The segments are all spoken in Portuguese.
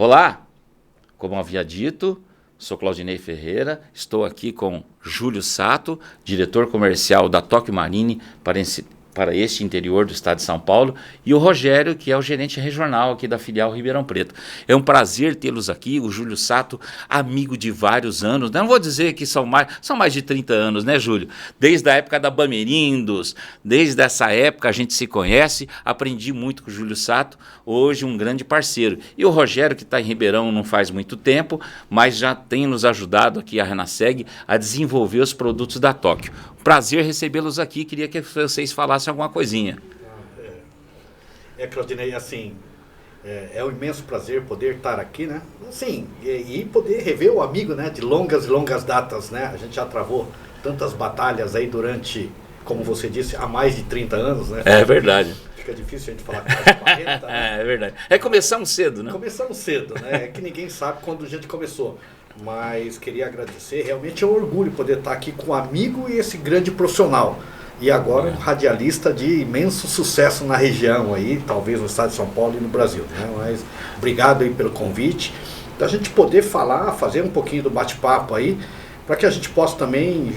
Olá, como havia dito, sou Claudinei Ferreira, estou aqui com Júlio Sato, diretor comercial da Tóquio Marine para este interior do estado de São Paulo, e o Rogério, que é o gerente regional aqui da filial Ribeirão Preto. É um prazer tê-los aqui, o Júlio Sato, amigo de vários anos, não vou dizer que são mais de 30 anos, né, Júlio? Desde a época da Bamerindos, desde essa época a gente se conhece, aprendi muito com o Júlio Sato, hoje um grande parceiro. E o Rogério, que está em Ribeirão não faz muito tempo, mas já tem nos ajudado aqui a Renaseg a desenvolver os produtos da Tóquio. Prazer recebê-los aqui, queria que vocês falassem alguma coisinha. Claudinei, assim, é um imenso prazer poder estar aqui, né? Assim, e poder rever o amigo, né? De longas e longas datas, né? A gente já travou tantas batalhas aí durante, como você disse, há mais de 30 anos, né? É verdade. Fica difícil a gente falar quase 40, né? É verdade. Começamos cedo, né? Começamos cedo, né? É que ninguém sabe quando a gente começou. Mas queria agradecer, realmente é um orgulho poder estar aqui com um amigo e esse grande profissional. E agora um radialista de imenso sucesso na região aí, talvez no estado de São Paulo e no Brasil, né? Mas obrigado aí pelo convite, da gente poder falar, fazer um pouquinho do bate-papo aí, para que a gente possa também,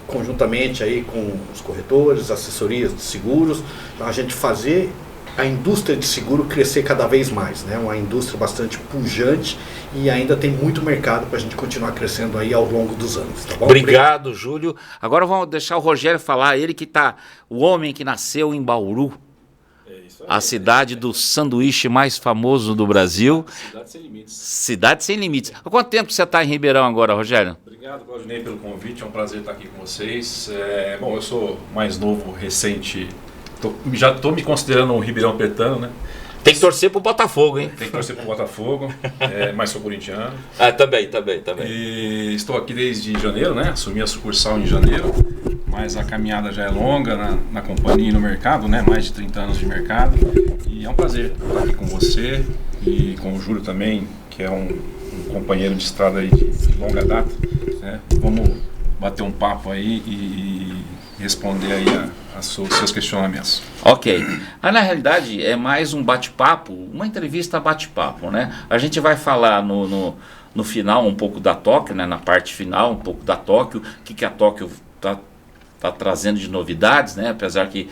conjuntamente aí com os corretores, assessorias de seguros, a gente fazer a indústria de seguro crescer cada vez mais, né? Uma indústria bastante pujante e ainda tem muito mercado para a gente continuar crescendo aí ao longo dos anos, tá bom? Obrigado, Júlio. Agora vamos deixar o Rogério falar, ele que tá, o homem que nasceu em Bauru, a cidade do sanduíche mais famoso do Brasil. Cidade Sem Limites. Cidade Sem Limites. Há quanto tempo você está em Ribeirão agora, Rogério? Obrigado, Claudinei, pelo convite, é um prazer estar aqui com vocês. Bom, eu sou mais novo, recente, já estou me considerando um ribeirão pretano, né? Tem que torcer pro Botafogo, hein? Tem que torcer pro Botafogo, mas sou corintiano. Também. E estou aqui desde janeiro, né? Assumi a sucursal em janeiro, mas a caminhada já é longa na companhia e no mercado, né? Mais de 30 anos de mercado. E é um prazer estar aqui com você e com o Júlio também, que é um companheiro de estrada aí de longa data, né? Vamos bater um papo aí e responder aí os seus questionamentos. Ok. Na realidade é mais um bate-papo, uma entrevista bate-papo, né? A gente vai falar no final um pouco da Tóquio, né? Na parte final um pouco da Tóquio, o que a Tóquio tá trazendo de novidades, né? Apesar que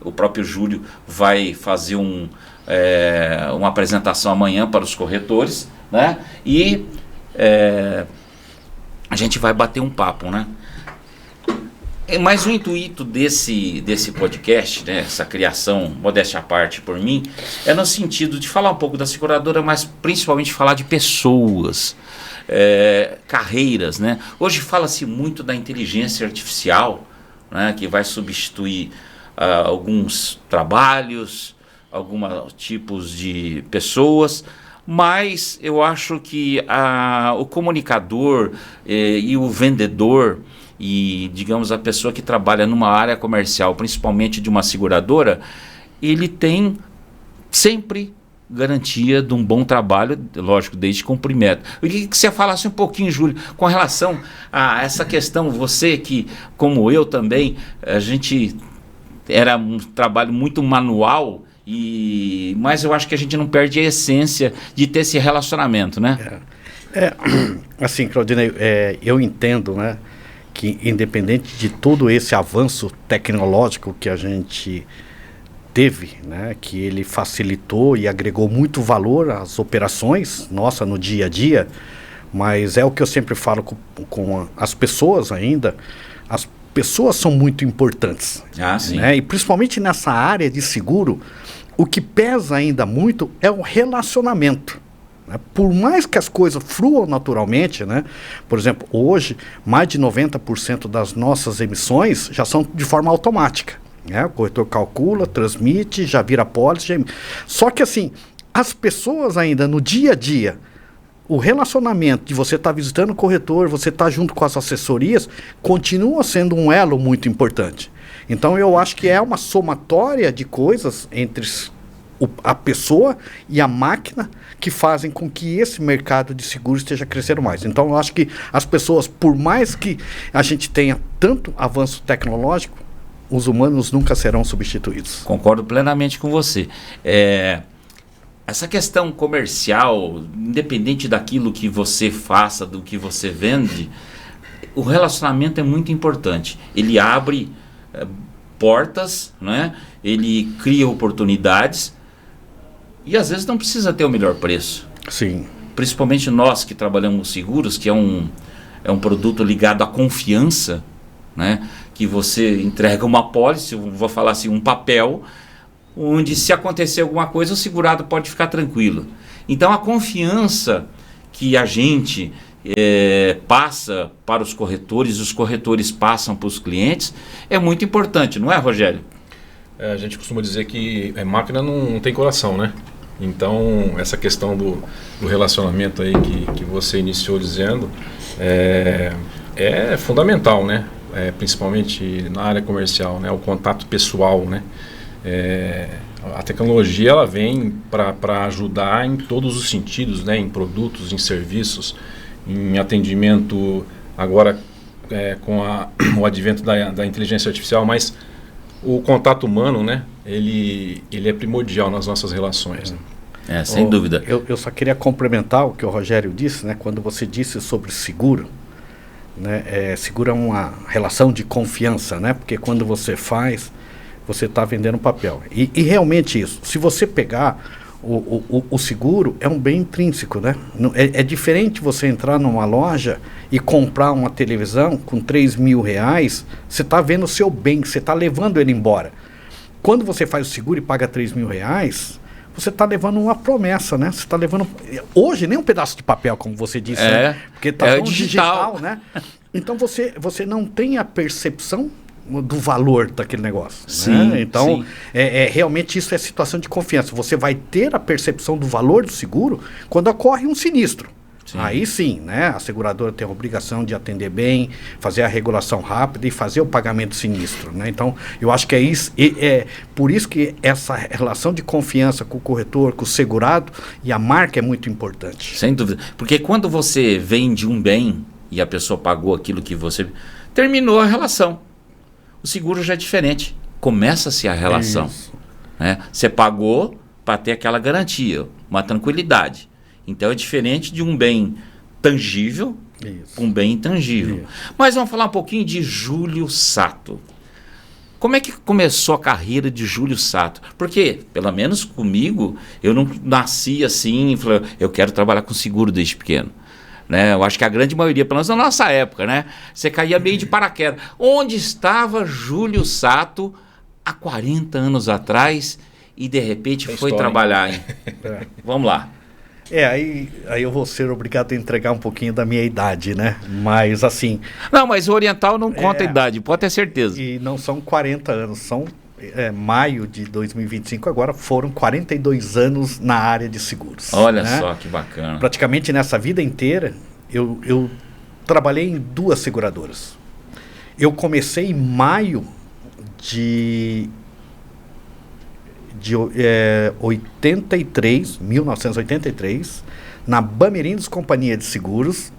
o próprio Júlio vai fazer uma apresentação amanhã para os corretores, né? E a gente vai bater um papo, né? Mas o intuito desse podcast, né, essa criação, modéstia à parte por mim, é no sentido de falar um pouco da seguradora, mas principalmente falar de pessoas, carreiras, né? Hoje fala-se muito da inteligência artificial, né, que vai substituir alguns trabalhos, alguns tipos de pessoas, mas eu acho que o comunicador e o vendedor e, digamos, a pessoa que trabalha numa área comercial, principalmente de uma seguradora, ele tem sempre garantia de um bom trabalho, lógico, desde cumprimento. Eu queria que você falasse um pouquinho, Júlio, com relação a essa questão, você que, como eu também, a gente era um trabalho muito manual, mas eu acho que a gente não perde a essência de ter esse relacionamento, né? Assim, Claudinei, eu entendo, né, que independente de todo esse avanço tecnológico que a gente teve, né, que ele facilitou e agregou muito valor às operações nossa no dia a dia, mas é o que eu sempre falo com as pessoas ainda, as pessoas são muito importantes, sim. Né, e principalmente nessa área de seguro, o que pesa ainda muito é o relacionamento. Por mais que as coisas fluam naturalmente, né? Por exemplo, hoje, mais de 90% das nossas emissões já são de forma automática, né? O corretor calcula, transmite, já vira apólice. Só que assim, as pessoas ainda no dia a dia, o relacionamento de você estar visitando o corretor, você estar junto com as assessorias, continua sendo um elo muito importante. Então eu acho que é uma somatória de coisas entre a pessoa e a máquina que fazem com que esse mercado de seguros esteja crescendo mais. Então eu acho que as pessoas, por mais que a gente tenha tanto avanço tecnológico, os humanos nunca serão substituídos. Concordo plenamente com você. essa questão comercial, independente daquilo que você faça, do que você vende, o relacionamento é muito importante. Ele abre portas, né? Ele cria oportunidades e às vezes não precisa ter o melhor preço. Sim. Principalmente nós que trabalhamos com seguros, que é um produto ligado à confiança, né? Que você entrega uma pólice, vou falar assim, um papel, onde se acontecer alguma coisa o segurado pode ficar tranquilo. Então a confiança que a gente passa para os corretores passam para os clientes, é muito importante, não é, Rogério? A gente costuma dizer que máquina não tem coração, né? Então essa questão do relacionamento aí que você iniciou dizendo é fundamental, né? Principalmente na área comercial, né? O contato pessoal, né? A tecnologia ela vem para ajudar em todos os sentidos, né? Em produtos, em serviços, em atendimento, agora com o advento da inteligência artificial, mas o contato humano, né? Ele é primordial nas nossas relações. Né? Sem dúvida. Eu só queria complementar o que o Rogério disse, né? Quando você disse sobre seguro, né? Seguro é uma relação de confiança, né? Porque quando você faz, você está vendendo papel. E realmente isso. Se você pegar o seguro, é um bem intrínseco, né? É diferente você entrar numa loja e comprar uma televisão com R$3.000, você está vendo o seu bem, você está levando ele embora. Quando você faz o seguro e paga R$3.000, você está levando uma promessa, né? Você está levando... Hoje, nem um pedaço de papel, como você disse, né? Porque está tão digital, né? Então, você não tem a percepção do valor daquele negócio. Sim, né? Então, sim. Realmente isso é situação de confiança. Você vai ter a percepção do valor do seguro quando ocorre um sinistro. Sim. Aí sim, né? A seguradora tem a obrigação de atender bem, fazer a regulação rápida e fazer o pagamento sinistro. Né? Então, eu acho que é isso. É por isso que essa relação de confiança com o corretor, com o segurado e a marca é muito importante. Sem dúvida. Porque quando você vende um bem e a pessoa pagou aquilo que você... terminou a relação. O seguro já é diferente. Começa-se a relação. Né? Você pagou para ter aquela garantia, uma tranquilidade. Então é diferente de um bem tangível para um bem intangível. Isso. Mas vamos falar um pouquinho de Júlio Sato. Como é que começou a carreira de Júlio Sato? Porque, pelo menos comigo, eu não nasci assim e falei, eu quero trabalhar com seguro desde pequeno. Né? Eu acho que a grande maioria, pelo menos na nossa época, né? Você caía meio de paraquedas. Onde estava Júlio Sato há 40 anos atrás e de repente foi trabalhar? Hein? Vamos lá. Aí eu vou ser obrigado a entregar um pouquinho da minha idade, né? Mas assim... Não, mas o oriental não conta a idade, pode ter certeza. E não são 40 anos, são maio de 2025, agora foram 42 anos na área de seguros. Olha, né? Só que bacana. Praticamente nessa vida inteira, eu trabalhei em 2 seguradoras. Eu comecei em maio de 1983, na Bamerindos Companhia de Seguros,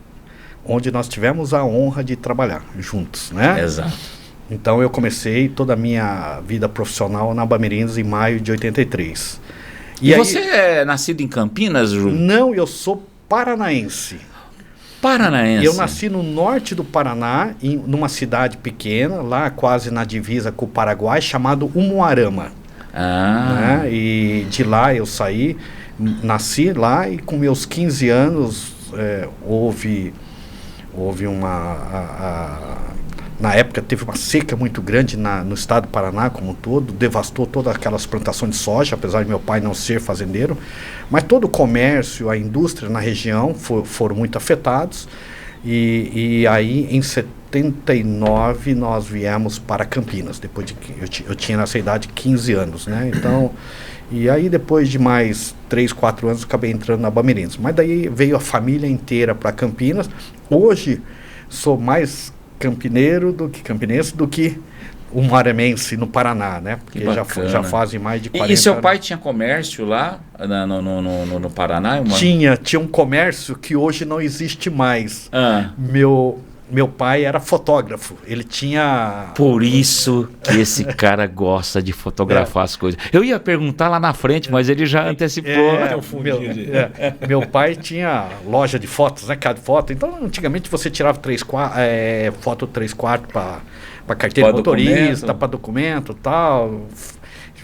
onde nós tivemos a honra de trabalhar juntos, né? Exato. Então eu comecei toda a minha vida profissional na Bamerindos em maio de 83. E aí, você é nascido em Campinas, Júlio? Não, eu sou paranaense. Paranaense? Eu nasci no norte do Paraná, numa cidade pequena, lá quase na divisa com o Paraguai, chamado Umuarama. Né? E de lá eu saí, nasci lá e com meus 15 anos houve uma... Na época teve uma seca muito grande no estado do Paraná como um todo, devastou todas aquelas plantações de soja, apesar de meu pai não ser fazendeiro, mas todo o comércio, a indústria na região foram muito afetados, e aí em 79 nós viemos para Campinas, depois de eu tinha nessa idade 15 anos, né? Então, e aí depois de mais 3, 4 anos acabei entrando na Bamerindos, mas daí veio a família inteira para Campinas. Hoje sou mais campineiro do que campinense do que um aramense no Paraná, né? Porque já fazem mais de 40 anos. E seu pai tinha comércio lá no Paraná? Tinha um comércio que hoje não existe mais. meu pai era fotógrafo. Ele tinha... Por isso que esse cara gosta de fotografar as coisas. Eu ia perguntar lá na frente, mas ele já antecipou. Meu pai tinha loja de fotos, né? Cada foto. Então, antigamente você tirava foto 3/4 para carteira de motorista, para documento e tal.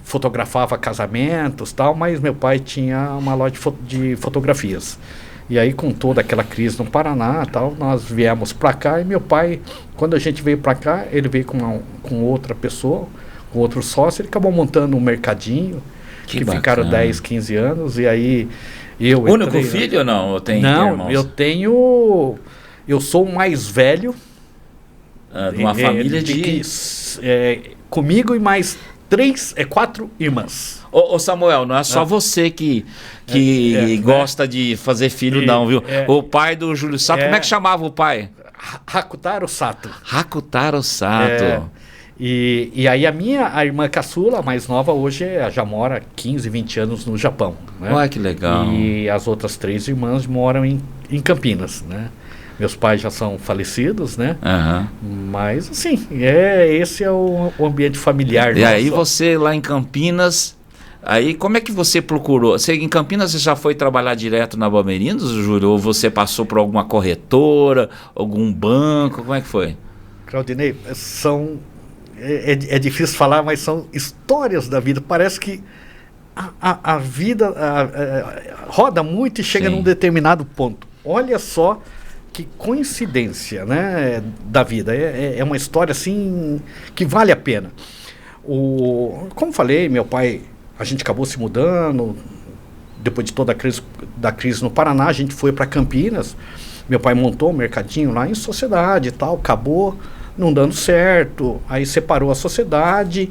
Fotografava casamentos e tal, mas meu pai tinha uma loja de fotografias. E aí, com toda aquela crise no Paraná tal, nós viemos para cá e meu pai, quando a gente veio para cá, ele veio com outra pessoa, com outro sócio, ele acabou montando um mercadinho, que ficaram 10, 15 anos, e aí eu... Único filho ou não? Eu tenho não, eu sou o mais velho. De uma família de... comigo e mais 4 irmãs. Ô Samuel, não é só você que gosta de fazer filho, não, viu? O pai do Júlio Sato, como é que chamava o pai? Hakutaro Sato. Hakutaro Sato. E aí a irmã caçula, a mais nova, hoje já mora 15, 20 anos no Japão. Né? Olha que legal. E as outras 3 irmãs moram em Campinas, né? Meus pais já são falecidos, né? Mas, assim, esse é o ambiente familiar. E aí você lá em Campinas... Aí, como é que você procurou? Em Campinas você já foi trabalhar direto na Bamerindos, Júlio? Ou você passou por alguma corretora, algum banco? Como é que foi? Claudinei, é difícil falar, mas são histórias da vida. Parece que a vida roda muito e chega num determinado ponto. Olha só que coincidência, né, da vida. É uma história assim que vale a pena. Como falei, meu pai... A gente acabou se mudando, depois de toda a crise no Paraná, a gente foi para Campinas. Meu pai montou um mercadinho lá em sociedade e tal, acabou não dando certo. Aí separou a sociedade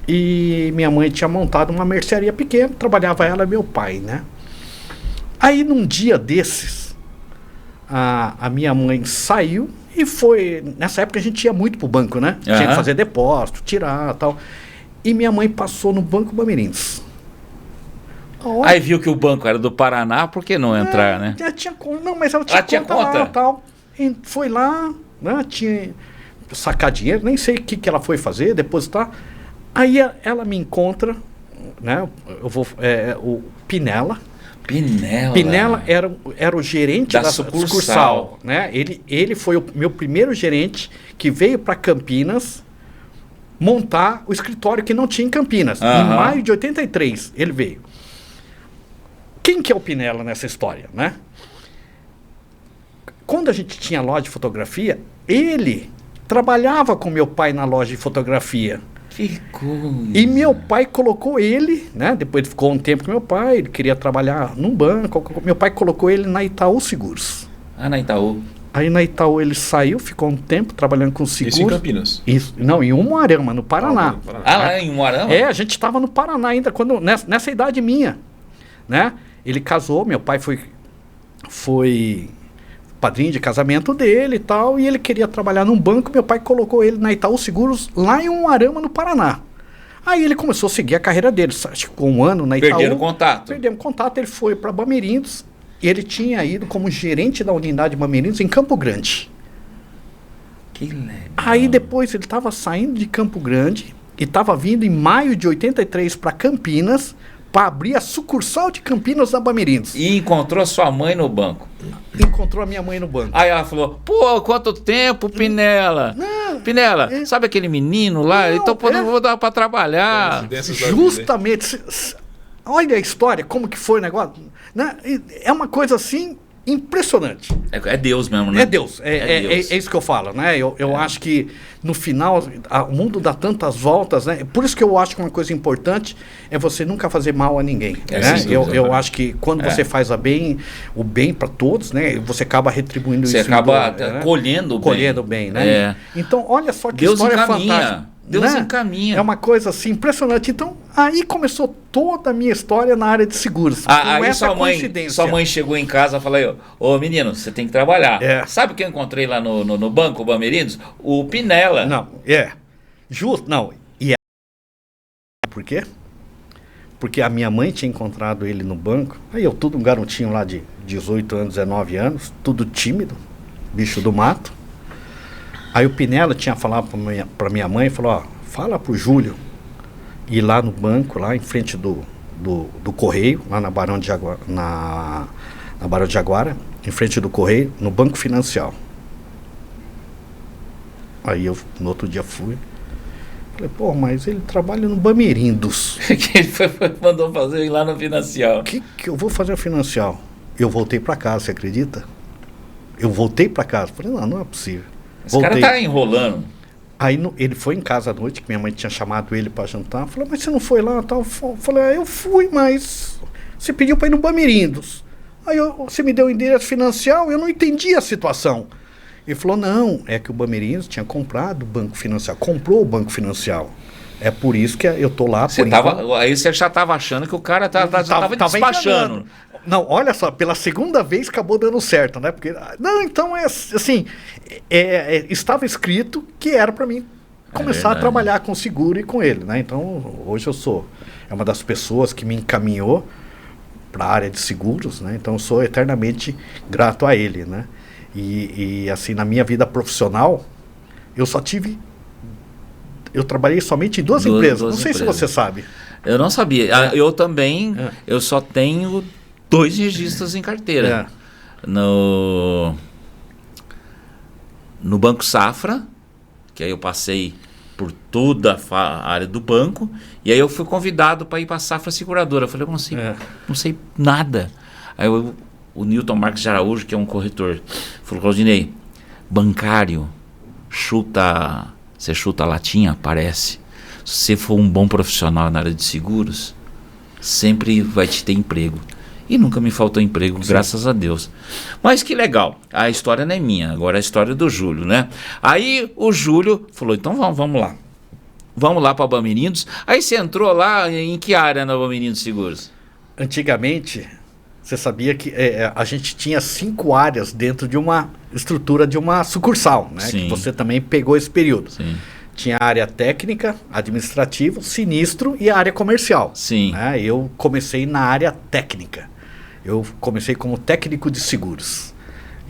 e minha mãe tinha montado uma mercearia pequena, trabalhava ela e meu pai, né? Aí num dia desses, a minha mãe saiu e foi... Nessa época a gente ia muito pro banco, né? Tinha que fazer depósito, tirar e tal... E minha mãe passou no Banco Bamerindos. Aí viu que o banco era do Paraná, por que não entrar, né? Já tinha conta. Não, mas ela tinha conta lá e tal. E foi lá, né? Tinha sacar dinheiro, nem sei o que ela foi fazer, depositar. Aí ela me encontra, né? O Pinella. Pinella era o gerente da sucursal, né? Ele foi o meu primeiro gerente que veio para Campinas montar o escritório que não tinha em Campinas. Em maio de 83, ele veio. Quem que é o Pinella nessa história, né? Quando a gente tinha loja de fotografia, ele trabalhava com meu pai na loja de fotografia. Que coisa. E meu pai colocou ele, né? Depois ficou um tempo com meu pai, ele queria trabalhar num banco. Meu pai colocou ele na Itaú Seguros. Na Itaú. Aí na Itaú ele saiu, ficou um tempo trabalhando com seguros. Isso em Campinas? Isso, não, em Umuarama, no Paraná. Lá em Umuarama? A gente estava no Paraná ainda, nessa idade minha, né? Ele casou, meu pai foi padrinho de casamento dele e tal, e ele queria trabalhar num banco, meu pai colocou ele na Itaú Seguros, lá em Umuarama, no Paraná. Aí ele começou a seguir a carreira dele, ficou um ano na Itaú. Perdemos contato, ele foi para Bamerindos. E ele tinha ido como gerente da unidade Bamerindos em Campo Grande. Que legal. Aí depois ele estava saindo de Campo Grande e estava vindo em maio de 83 para Campinas para abrir a sucursal de Campinas da Bamerindos. E encontrou sua mãe no banco. Encontrou a minha mãe no banco. Aí ela falou, pô, quanto tempo, Pinella? Pinella, sabe aquele menino lá? Então vou dar para trabalhar. Justamente. Olha a história, como que foi o negócio. Né? É uma coisa assim impressionante. É Deus mesmo, né? É Deus. É isso que eu falo, né? Eu acho que no final o mundo dá tantas voltas, né? Por isso que eu acho que uma coisa importante é você nunca fazer mal a ninguém. Né? Eu acho que quando você faz o bem para todos, né? Você acaba retribuindo isso. Você acaba colhendo o bem, né? Então, olha só que Deus história fantástica. Deus encaminha. É uma coisa assim impressionante. Então, aí começou toda a minha história na área de seguros. Com essa coincidência. Sua mãe chegou em casa e falou, ô menino, você tem que trabalhar. Sabe o que eu encontrei lá no banco, o Bamerindos? O Pinella. Justo, não. E por quê? Porque a minha mãe tinha encontrado ele no banco. Aí eu, tudo um garotinho lá de 18 anos, 19 anos, tudo tímido, bicho do mato. Aí o Pinella tinha falado para minha mãe, falou, ó, fala pro Júlio ir lá no banco, lá em frente do Correio, lá na Barão de Jaguara, na Barão de Jaguara, em frente do Correio, no Banco Financial. Aí eu, no outro dia, fui. Falei, pô, mas ele trabalha no Bamerindos. Que ele mandou fazer ir lá no Financial. O que eu vou fazer no Financial? Eu voltei para casa, você acredita? Eu voltei para casa. Falei, não é possível. Esse cara tá enrolando. Aí ele foi em casa à noite, que minha mãe tinha chamado ele para jantar. Falei, mas você não foi lá? Tal? Falei, eu fui, mas você pediu para ir no Bamerindos. Aí você me deu o endereço Financial, eu não entendi a situação. Ele falou, não, é que o Bamerindos tinha comprado o Banco Financial, comprou o Banco Financial. É por isso que eu tô lá. Aí você já estava achando que o cara estava despachando. Enganando. Não, olha só, pela segunda vez acabou dando certo, né? Porque, não, então é assim, estava escrito que era para mim começar a trabalhar com seguro e com ele, né? Então, hoje é uma das pessoas que me encaminhou para a área de seguros, né? Então, eu sou eternamente grato a ele, né? E assim, na minha vida profissional, eu trabalhei somente em duas empresas. Não sei se você sabe. Eu não sabia. Eu também, eu só tenho 2 registros em carteira. No Banco Safra, que aí eu passei por toda a área do banco, e aí eu fui convidado para ir para a Safra Seguradora. Eu falei, eu não sei nada. Aí o Newton Marques de Araújo, que é um corretor, falou, Claudinei, bancário, você chuta a latinha, aparece. Se você for um bom profissional na área de seguros, sempre vai te ter emprego. E nunca me faltou emprego, graças a Deus. Mas que legal, a história não é minha, agora é a história do Júlio, né? Aí o Júlio falou, então vamos lá. Vamos lá para Bamerindos. Aí você entrou lá, em que área na Bamerindos Seguros? Antigamente, você sabia que a gente tinha 5 áreas dentro de uma estrutura de uma sucursal, né? Sim. Que você também pegou esse período. Sim. Tinha a área técnica, administrativo, sinistro e a área comercial. Sim. Né? Eu comecei na área técnica. Eu comecei como técnico de seguros.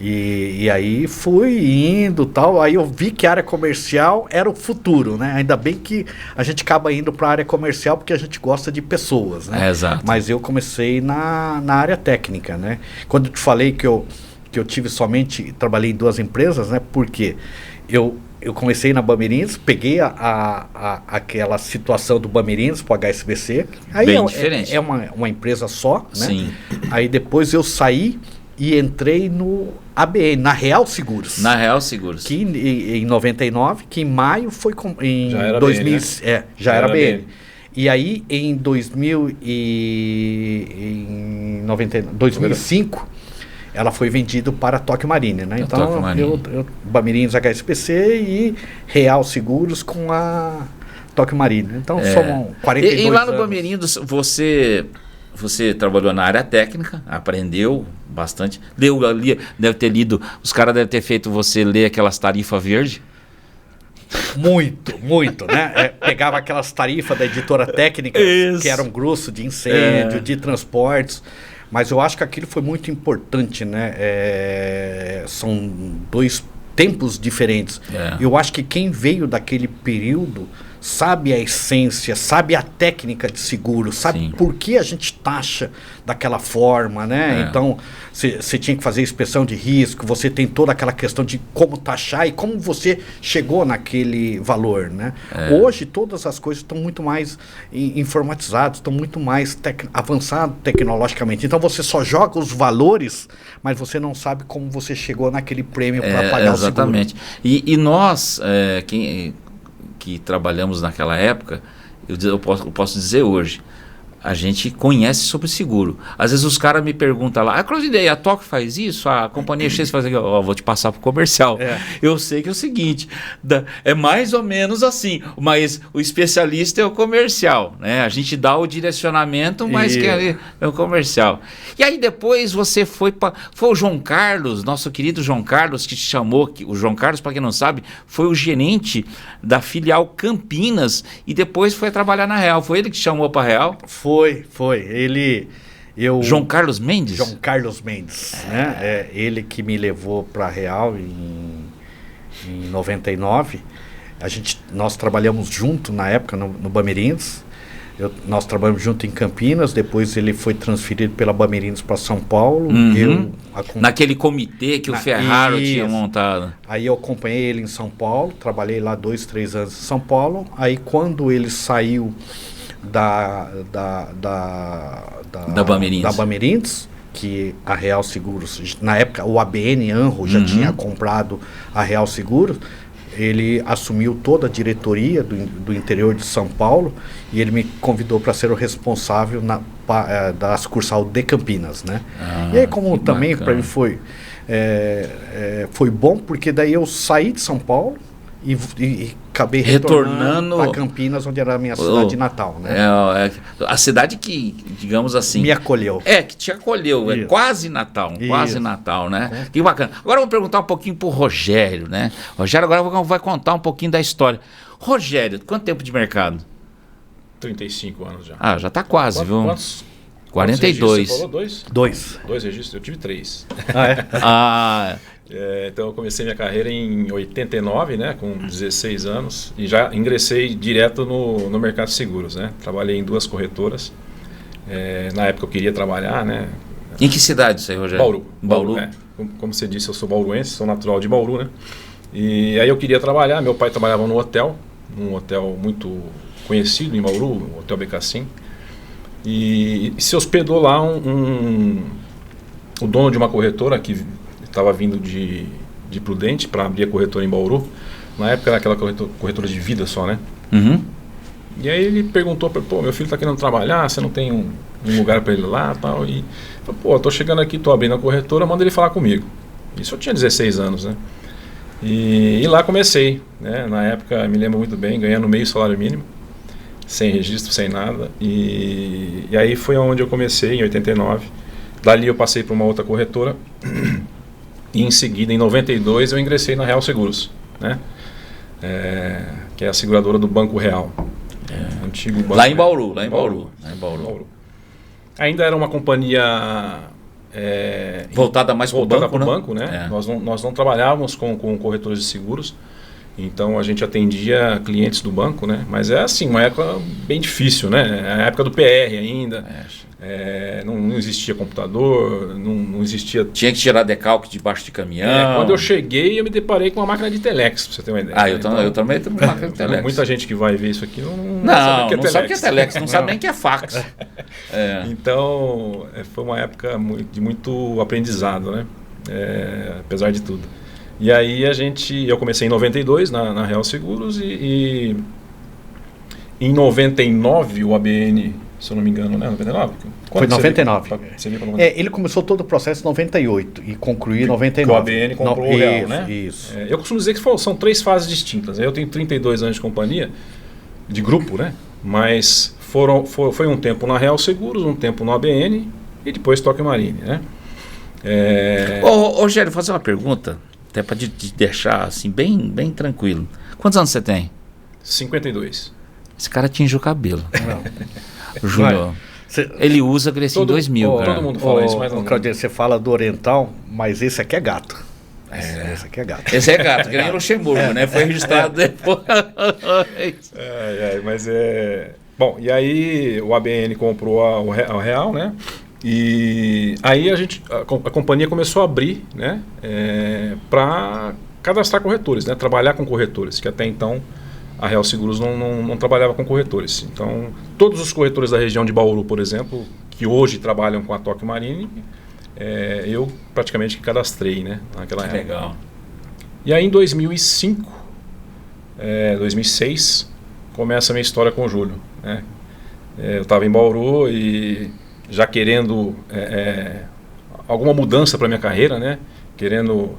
E aí fui indo tal, aí eu vi que a área comercial era o futuro, né? Ainda bem que a gente acaba indo para a área comercial porque a gente gosta de pessoas, né? Exato. Mas eu comecei na área técnica, né? Quando eu te falei que eu trabalhei em 2 empresas, né? Porque eu comecei na Bamerindos, peguei aquela situação do Bamerindos para o HSBC. Aí bem diferente. É uma empresa só, né? Sim. Aí depois eu saí e entrei no ABN, na Real Seguros. Na Real Seguros. Que em 99, que em maio foi em já era 2000, BN, né? Já era BN. E aí em 2005 ela foi vendida para a Tóquio Marine, né? Então eu Bamerindos HSBC e Real Seguros com a Tóquio Marine. Então somos 42 E lá no anos. Bamerindos você trabalhou na área técnica, aprendeu bastante. Deve ter lido, os caras devem ter feito você ler aquelas tarifas verdes. Muito, né? Pegava aquelas tarifas da editora técnica, que eram grosso de incêndio, de transportes. Mas eu acho que aquilo foi muito importante, né? São 2 tempos diferentes. Eu acho que quem veio daquele período sabe a essência, sabe a técnica de seguro, sabe por que a gente taxa daquela forma, né? Então, você tinha que fazer inspeção de risco, você tem toda aquela questão de como taxar e como você chegou naquele valor, né? Hoje, todas as coisas estão muito mais informatizadas, estão muito mais avançadas tecnologicamente. Então, você só joga os valores, mas você não sabe como você chegou naquele prêmio para pagar o seguro. Exatamente. E nós, que trabalhamos naquela época, eu posso dizer hoje, a gente conhece sobre seguro. Às vezes os caras me perguntam lá, Claudinei, a Tóquio faz isso? A companhia X faz aquilo? Vou te passar para o comercial. Eu sei que é o seguinte, é mais ou menos assim, mas o especialista é o comercial, né? A gente dá o direcionamento, mas quem é o comercial. E aí depois você foi o João Carlos, nosso querido João Carlos, que te chamou. O João Carlos, para quem não sabe, foi o gerente da filial Campinas e depois foi trabalhar na Real. Foi ele que te chamou para a Real? Foi. João Carlos Mendes? João Carlos Mendes, né? Ele que me levou para a Real em 99. Nós trabalhamos junto na época no Bamerindos. Nós trabalhamos junto em Campinas, depois ele foi transferido pela Bamerindos para São Paulo. Naquele comitê que o Ferraro tinha montado. Aí eu acompanhei ele em São Paulo, trabalhei lá 2, 3 anos em São Paulo. Aí quando ele saiu da Bamerindos, que a Real Seguros, na época o ABN Anro já tinha comprado a Real Seguros, ele assumiu toda a diretoria do interior de São Paulo e ele me convidou para ser o responsável da sucursal de Campinas, né? E aí como também para mim foi bom, porque daí eu saí de São Paulo e acabei retornando para Campinas, onde era a minha cidade natal, né? A cidade que, digamos assim... Me acolheu. Que te acolheu. É quase Natal, né? Que bacana. Agora vamos perguntar um pouquinho pro Rogério, né? Rogério agora vai contar um pouquinho da história. Rogério, quanto tempo de mercado? 35 anos já. Já tá quase, viu? Quantos 42. Você falou 2? 2. 2 registros? Eu tive 3. Então eu comecei minha carreira em 89, né, com 16 anos, e já ingressei direto no mercado de seguros, né? Trabalhei em 2 corretoras. Na época eu queria trabalhar, né? Em que cidade isso aí, Rogério? Bauru. Como você disse, eu sou bauruense, sou natural de Bauru, né? E aí eu queria trabalhar, meu pai trabalhava num hotel muito conhecido em Bauru, o Hotel Becassim, e se hospedou lá o dono de uma corretora que estava vindo de Prudente para abrir a corretora em Bauru. Na época era aquela corretora de vida só, né? E aí ele perguntou, meu filho está querendo trabalhar, você não tem um lugar para ele lá e tal? E falou, eu tô chegando aqui, tô abrindo a corretora, manda ele falar comigo. Isso eu tinha 16 anos, né? E lá comecei, né? Na época, me lembro muito bem, ganhando meio salário mínimo, sem registro, sem nada. E aí foi onde eu comecei, em 89. Dali eu passei para uma outra corretora. E em seguida, em 92, eu ingressei na Real Seguros, né? Que é a seguradora do Banco Real. Antigo Banco lá em Bauru. Ainda era uma companhia voltada mais para o banco, né? Nós não trabalhávamos com corretores de seguros, então a gente atendia clientes do banco, né? Mas é assim, uma época bem difícil, né? A época do PR ainda. Não existia computador, não existia... Tinha que tirar decalque debaixo de caminhão. Quando eu cheguei, eu me deparei com uma máquina de telex, pra você ter uma ideia. Eu também tenho uma máquina de telex. Muita gente que vai ver isso aqui não sabe o que é telex, não sabe nem o que é fax. Então, foi uma época de muito aprendizado, né? Apesar de tudo. E aí eu comecei em 92 na Real Seguros e em 99 o ABN, se eu não me engano, né? 99? Foi 99. Ele começou todo o processo em 98 e concluiu em 99. O ABN comprou o Real, né? Isso. Eu costumo dizer que são 3 fases distintas. Eu tenho 32 anos de companhia, de grupo, né? Mas foi um tempo na Real Seguros, um tempo no ABN e depois Tokio Marine, né? Rogério, fazer uma pergunta, até para te deixar assim bem tranquilo. Quantos anos você tem? 52. Esse cara tinge o cabelo. O Júnior. Ele usa Grecinho 2000, cara. Todo mundo fala isso, mas não. Claudio, você fala do Oriental, mas esse aqui é gato. Esse aqui é gato. Esse é gato, que nem Luxemburgo, né? Foi registrado depois. Mas Bom, e aí o ABN comprou a Real, né? E aí a companhia começou a abrir, né? Para cadastrar corretores, né? Trabalhar com corretores, que até então a Real Seguros não trabalhava com corretores. Então, todos os corretores da região de Bauru, por exemplo, que hoje trabalham com a Tokio Marine, eu praticamente cadastrei, né, naquela época. Legal. E aí em 2005, 2006, começa a minha história com o Júlio, né? Eu estava em Bauru e já querendo alguma mudança para minha carreira, né? Querendo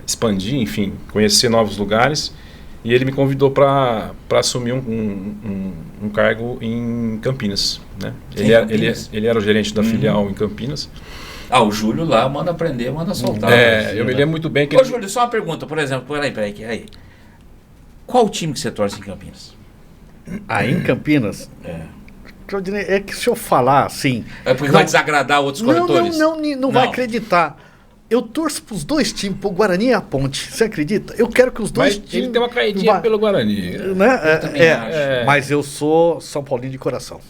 expandir, enfim, conhecer novos lugares. E ele me convidou para assumir um cargo em Campinas, né? Ele era o gerente da filial em Campinas. O Júlio lá manda aprender, manda soltar. Eu me lembro muito bem que... Júlio, só uma pergunta, por exemplo, peraí. Qual o time que você torce em Campinas? Em Campinas? Que se eu falar assim... É porque vai desagradar outros corretores? Não vai acreditar. eu torço pros dois times, pro Guarani e a Ponte. Você acredita? Eu quero que os dois times... Ele tem uma caidinha pelo Guarani. Né? Acho. Mas eu sou São Paulino de coração.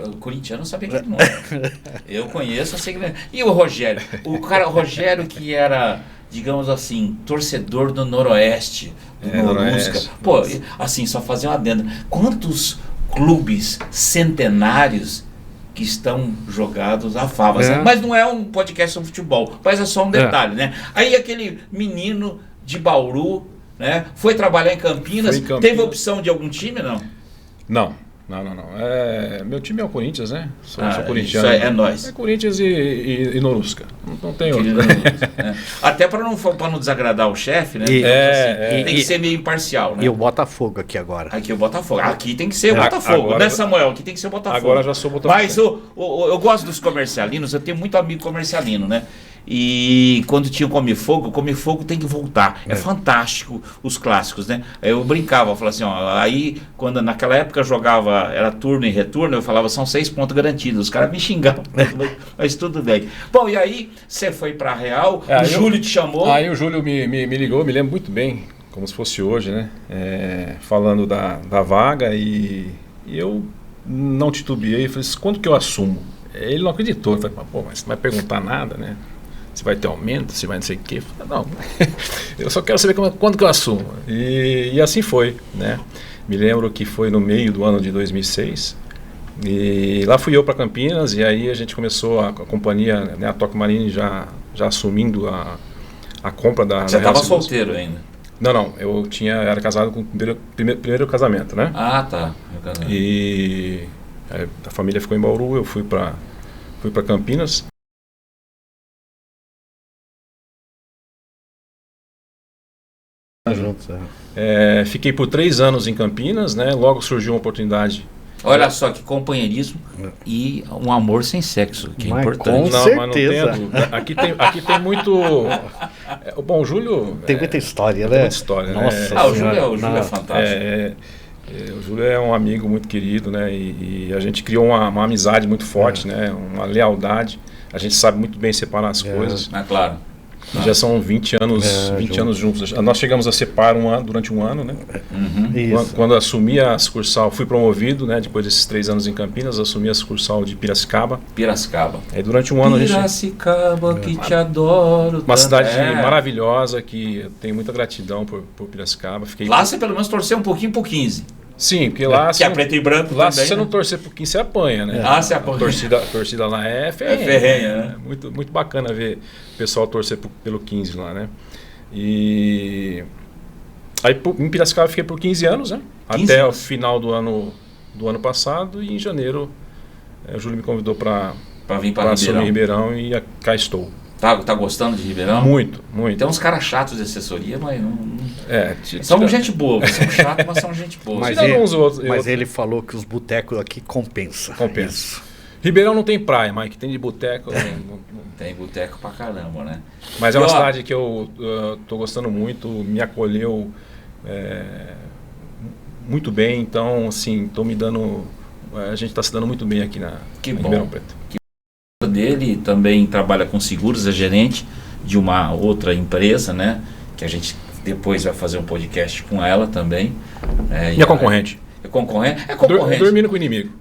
O corintiano não sabia que ele não era. Eu conheço, eu sei que ele... E o Rogério? O Rogério que era, digamos assim, torcedor do Noroeste, do Norusca. Pô, assim, só fazer uma adenda. Quantos clubes centenários que estão jogados a favas? Mas não é um podcast sobre futebol, mas é só um detalhe, né? Aí aquele menino de Bauru, né, foi trabalhar em Campinas, teve opção de algum time, não? Não. Meu time é o Corinthians, né? Sou corintiano. Isso é nós. É Corinthians e Norusca. Não tem outro. Até para não desagradar o chefe, né? Tem que ser meio imparcial, né? E o Botafogo aqui agora. Aqui é o Botafogo. Aqui tem que ser o Botafogo. Agora, né, Samuel? Aqui tem que ser o Botafogo. Agora já sou Botafogo. Mas eu gosto dos comercialinos, eu tenho muito amigo comercialino, né? E quando tinha o Come Fogo tem que voltar. É fantástico os clássicos, né? Eu brincava, eu falava assim, ó, aí quando naquela época jogava, era turno e retorno, eu falava, são 6 pontos garantidos. Os caras me xingavam, mas tudo bem. Bom, e aí você foi pra Real, o Júlio te chamou. Aí o Júlio me ligou, me lembro muito bem, como se fosse hoje, né? Falando da vaga e eu não titubeei, falei, quando que eu assumo? Ele não acreditou, ele falou, pô, mas você não vai perguntar nada, né? Se vai ter aumento, se vai não sei o quê. Não, eu só quero saber quando que eu assumo. E assim foi, né? Me lembro que foi no meio do ano de 2006. E lá fui eu para Campinas e aí a gente começou a companhia, né, a Tokyo Marine já assumindo a compra da... Você estava solteiro ainda? Não, eu era casado com o primeiro casamento, né? Ah, tá. E a família ficou em Bauru, eu fui para Campinas. Fiquei por 3 anos em Campinas, né? Logo surgiu uma oportunidade. Olha só que companheirismo e um amor sem sexo, que é importante. Com certeza. Mas não tenha dúvida. Aqui tem muito... Bom, o Júlio... Tem muita história, né? Tem muita história, Nossa, né? O Júlio é fantástico. O Júlio é um amigo muito querido, né? E a gente criou uma amizade muito forte, né? Uma lealdade. A gente sabe muito bem separar as coisas. Claro. Já são 20 anos juntos. Nós chegamos a separar durante um ano, né? Quando assumi a sucursal, fui promovido, né? Depois desses 3 anos em Campinas, assumi a sucursal de Piracicaba. Aí durante um ano a gente... Piracicaba, que te adoro. Uma cidade maravilhosa, que eu tenho muita gratidão por Piracicaba. Lá você pelo menos torceu um pouquinho por 15. Sim, porque lá... Que é preto e branco lá, também, se você né? não torcer por 15, você apanha, né? Você apanha. A torcida lá é ferrenha. É ferrenha, né? Muito, muito bacana ver o pessoal torcer pelo 15 lá, né? E... Aí em Piracicaba eu fiquei por 15 anos, né? 15 até anos. o final do ano passado, e em janeiro o Júlio me convidou para vir para assumir Ribeirão e cá estou. Tá gostando de Ribeirão? Muito. Tem uns caras chatos de assessoria, mas não... São gente boa, são chatos, mas são gente boa. Mas ele falou que os botecos aqui compensam. Compensa. Ribeirão não tem praia, mas que tem de boteco... Tem boteco pra caramba, né? Mas é uma cidade que eu tô gostando muito, me acolheu muito bem, então, assim, a gente está se dando muito bem aqui na Ribeirão Preto. Dele também trabalha com seguros, é gerente de uma outra empresa, né? Que a gente depois vai fazer um podcast com ela também. E a concorrente? É concorrente? Dormindo com o inimigo.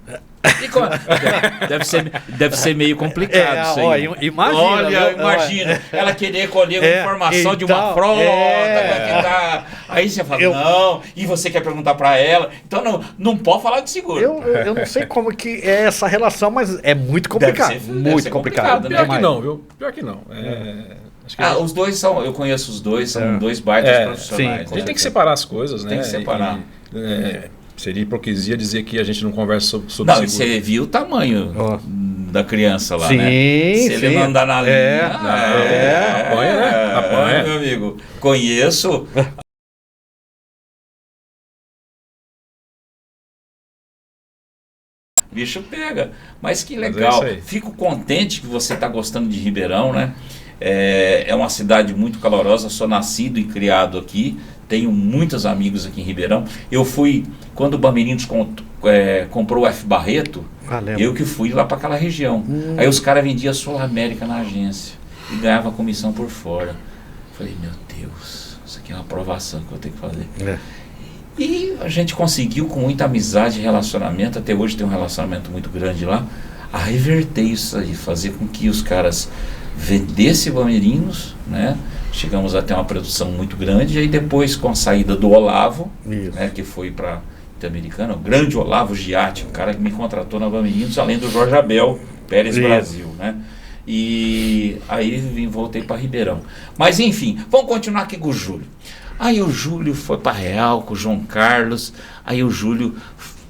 Deve ser meio complicado isso aí. Imagina ela querer colher uma informação de uma frota. Aí você fala, não, e você quer perguntar para ela. Então não pode falar de seguro. Eu não sei como que é essa relação, mas é muito complicado. Deve ser complicado, né? Pior que não, viu? Pior que não. Os dois são, eu conheço os dois, são dois baitas profissionais. Sim, a gente tem que separar as coisas, né? Tem que separar. Seria hipocrisia dizer que a gente não conversa sobre seguro. Você viu o tamanho da criança lá, né? Se ele não andar na linha... Apanha, né? Apanha. Meu amigo, conheço... Bicho pega. Mas que legal. Fico contente que você está gostando de Ribeirão, né? É uma cidade muito calorosa. Sou nascido e criado aqui. Tenho muitos amigos aqui em Ribeirão. Eu fui, quando o Bamerindos comprou o F. Barreto, eu que fui lá para aquela região. Aí os caras vendiam Sul América na agência. e ganhava comissão por fora. Falei, meu Deus, isso aqui é uma aprovação que eu tenho que fazer. E a gente conseguiu, com muita amizade e relacionamento, até hoje tem um relacionamento muito grande lá, a reverter isso aí, fazer com que os caras vendessem Bamerinos, né? Chegamos a ter uma produção muito grande, e aí depois, com a saída do Olavo, né, que foi para Interamericana, o grande Olavo Giatti, o cara que me contratou na Bamerinos, além do Jorge Abel Pérez Brasil, né? E aí voltei para Ribeirão. Mas enfim, vamos continuar aqui com o Júlio. Aí o Júlio foi para Real com o João Carlos, aí o Júlio,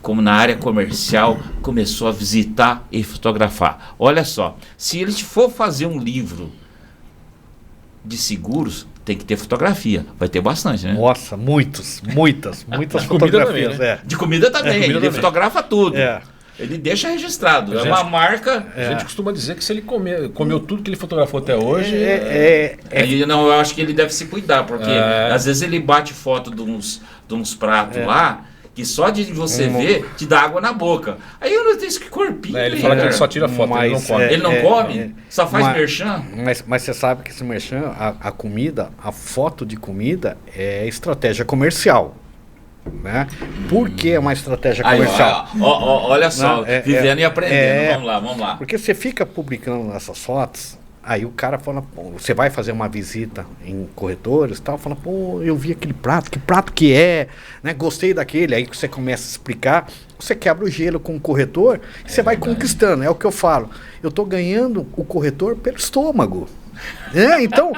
como na área comercial, começou a visitar e fotografar. Olha só, se ele for fazer um livro de seguros, tem que ter fotografia. Vai ter bastante, né? Nossa, muitas De fotografias. também, né? De comida também, comida ele também. fotografa tudo. É. Ele deixa registrado. É Gente, uma marca. A gente costuma dizer que se ele comeu tudo que ele fotografou até hoje... Não, eu acho que ele deve se cuidar, porque às vezes ele bate foto de uns pratos lá, que só de você ver te dá água na boca. Aí eu não tenho isso que corpinho. Ele fala que ele só tira foto, ele não come. Ele não come? Só faz merchan? Mas você sabe que esse merchan, a comida, a foto de comida é estratégia comercial. Né? Por que é uma estratégia comercial? Olha só, vivendo e aprendendo. Vamos lá. Porque você fica publicando essas fotos, aí o cara fala, pô, você vai fazer uma visita em corretores e tal, fala, pô, eu vi aquele prato, que prato que é, né? Gostei daquele, aí que você começa a explicar, você quebra o gelo com o corretor e você vai conquistando, é o que eu falo, eu tô ganhando o corretor pelo estômago. Então,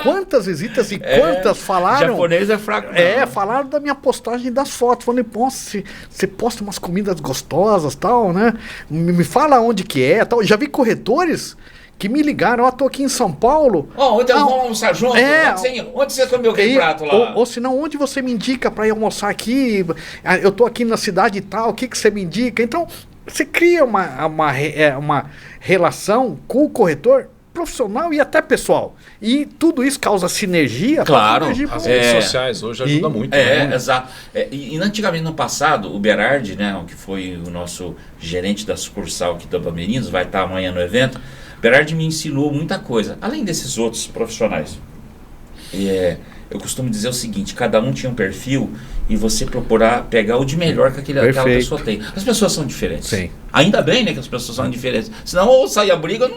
quantas visitas e quantas falaram. Japonês é fraco. Falaram da minha postagem das fotos. Falei, você posta umas comidas gostosas, tal, né? Me fala onde que é, tal. Já vi corretores que me ligaram, tô aqui em São Paulo. Onde vamos almoçar junto? Onde você comeu aquele prato lá? Ou senão, onde você me indica para ir almoçar aqui? Eu tô aqui na cidade e tal, o que você me indica? Então, você cria uma relação com o corretor profissional e até pessoal. E tudo isso causa sinergia. Claro. As redes sociais hoje ajudam muito. Exato. E antigamente, no passado, o Berardi, né, que foi o nosso gerente da sucursal aqui da Bamerinos, vai estar amanhã no evento, Berardi me ensinou muita coisa, além desses outros profissionais. Eu costumo dizer o seguinte, cada um tinha um perfil e você procurar pegar o de melhor que aquela pessoa tem. As pessoas são diferentes. Sim. Ainda bem, né, que as pessoas são diferentes. Senão ou saía briga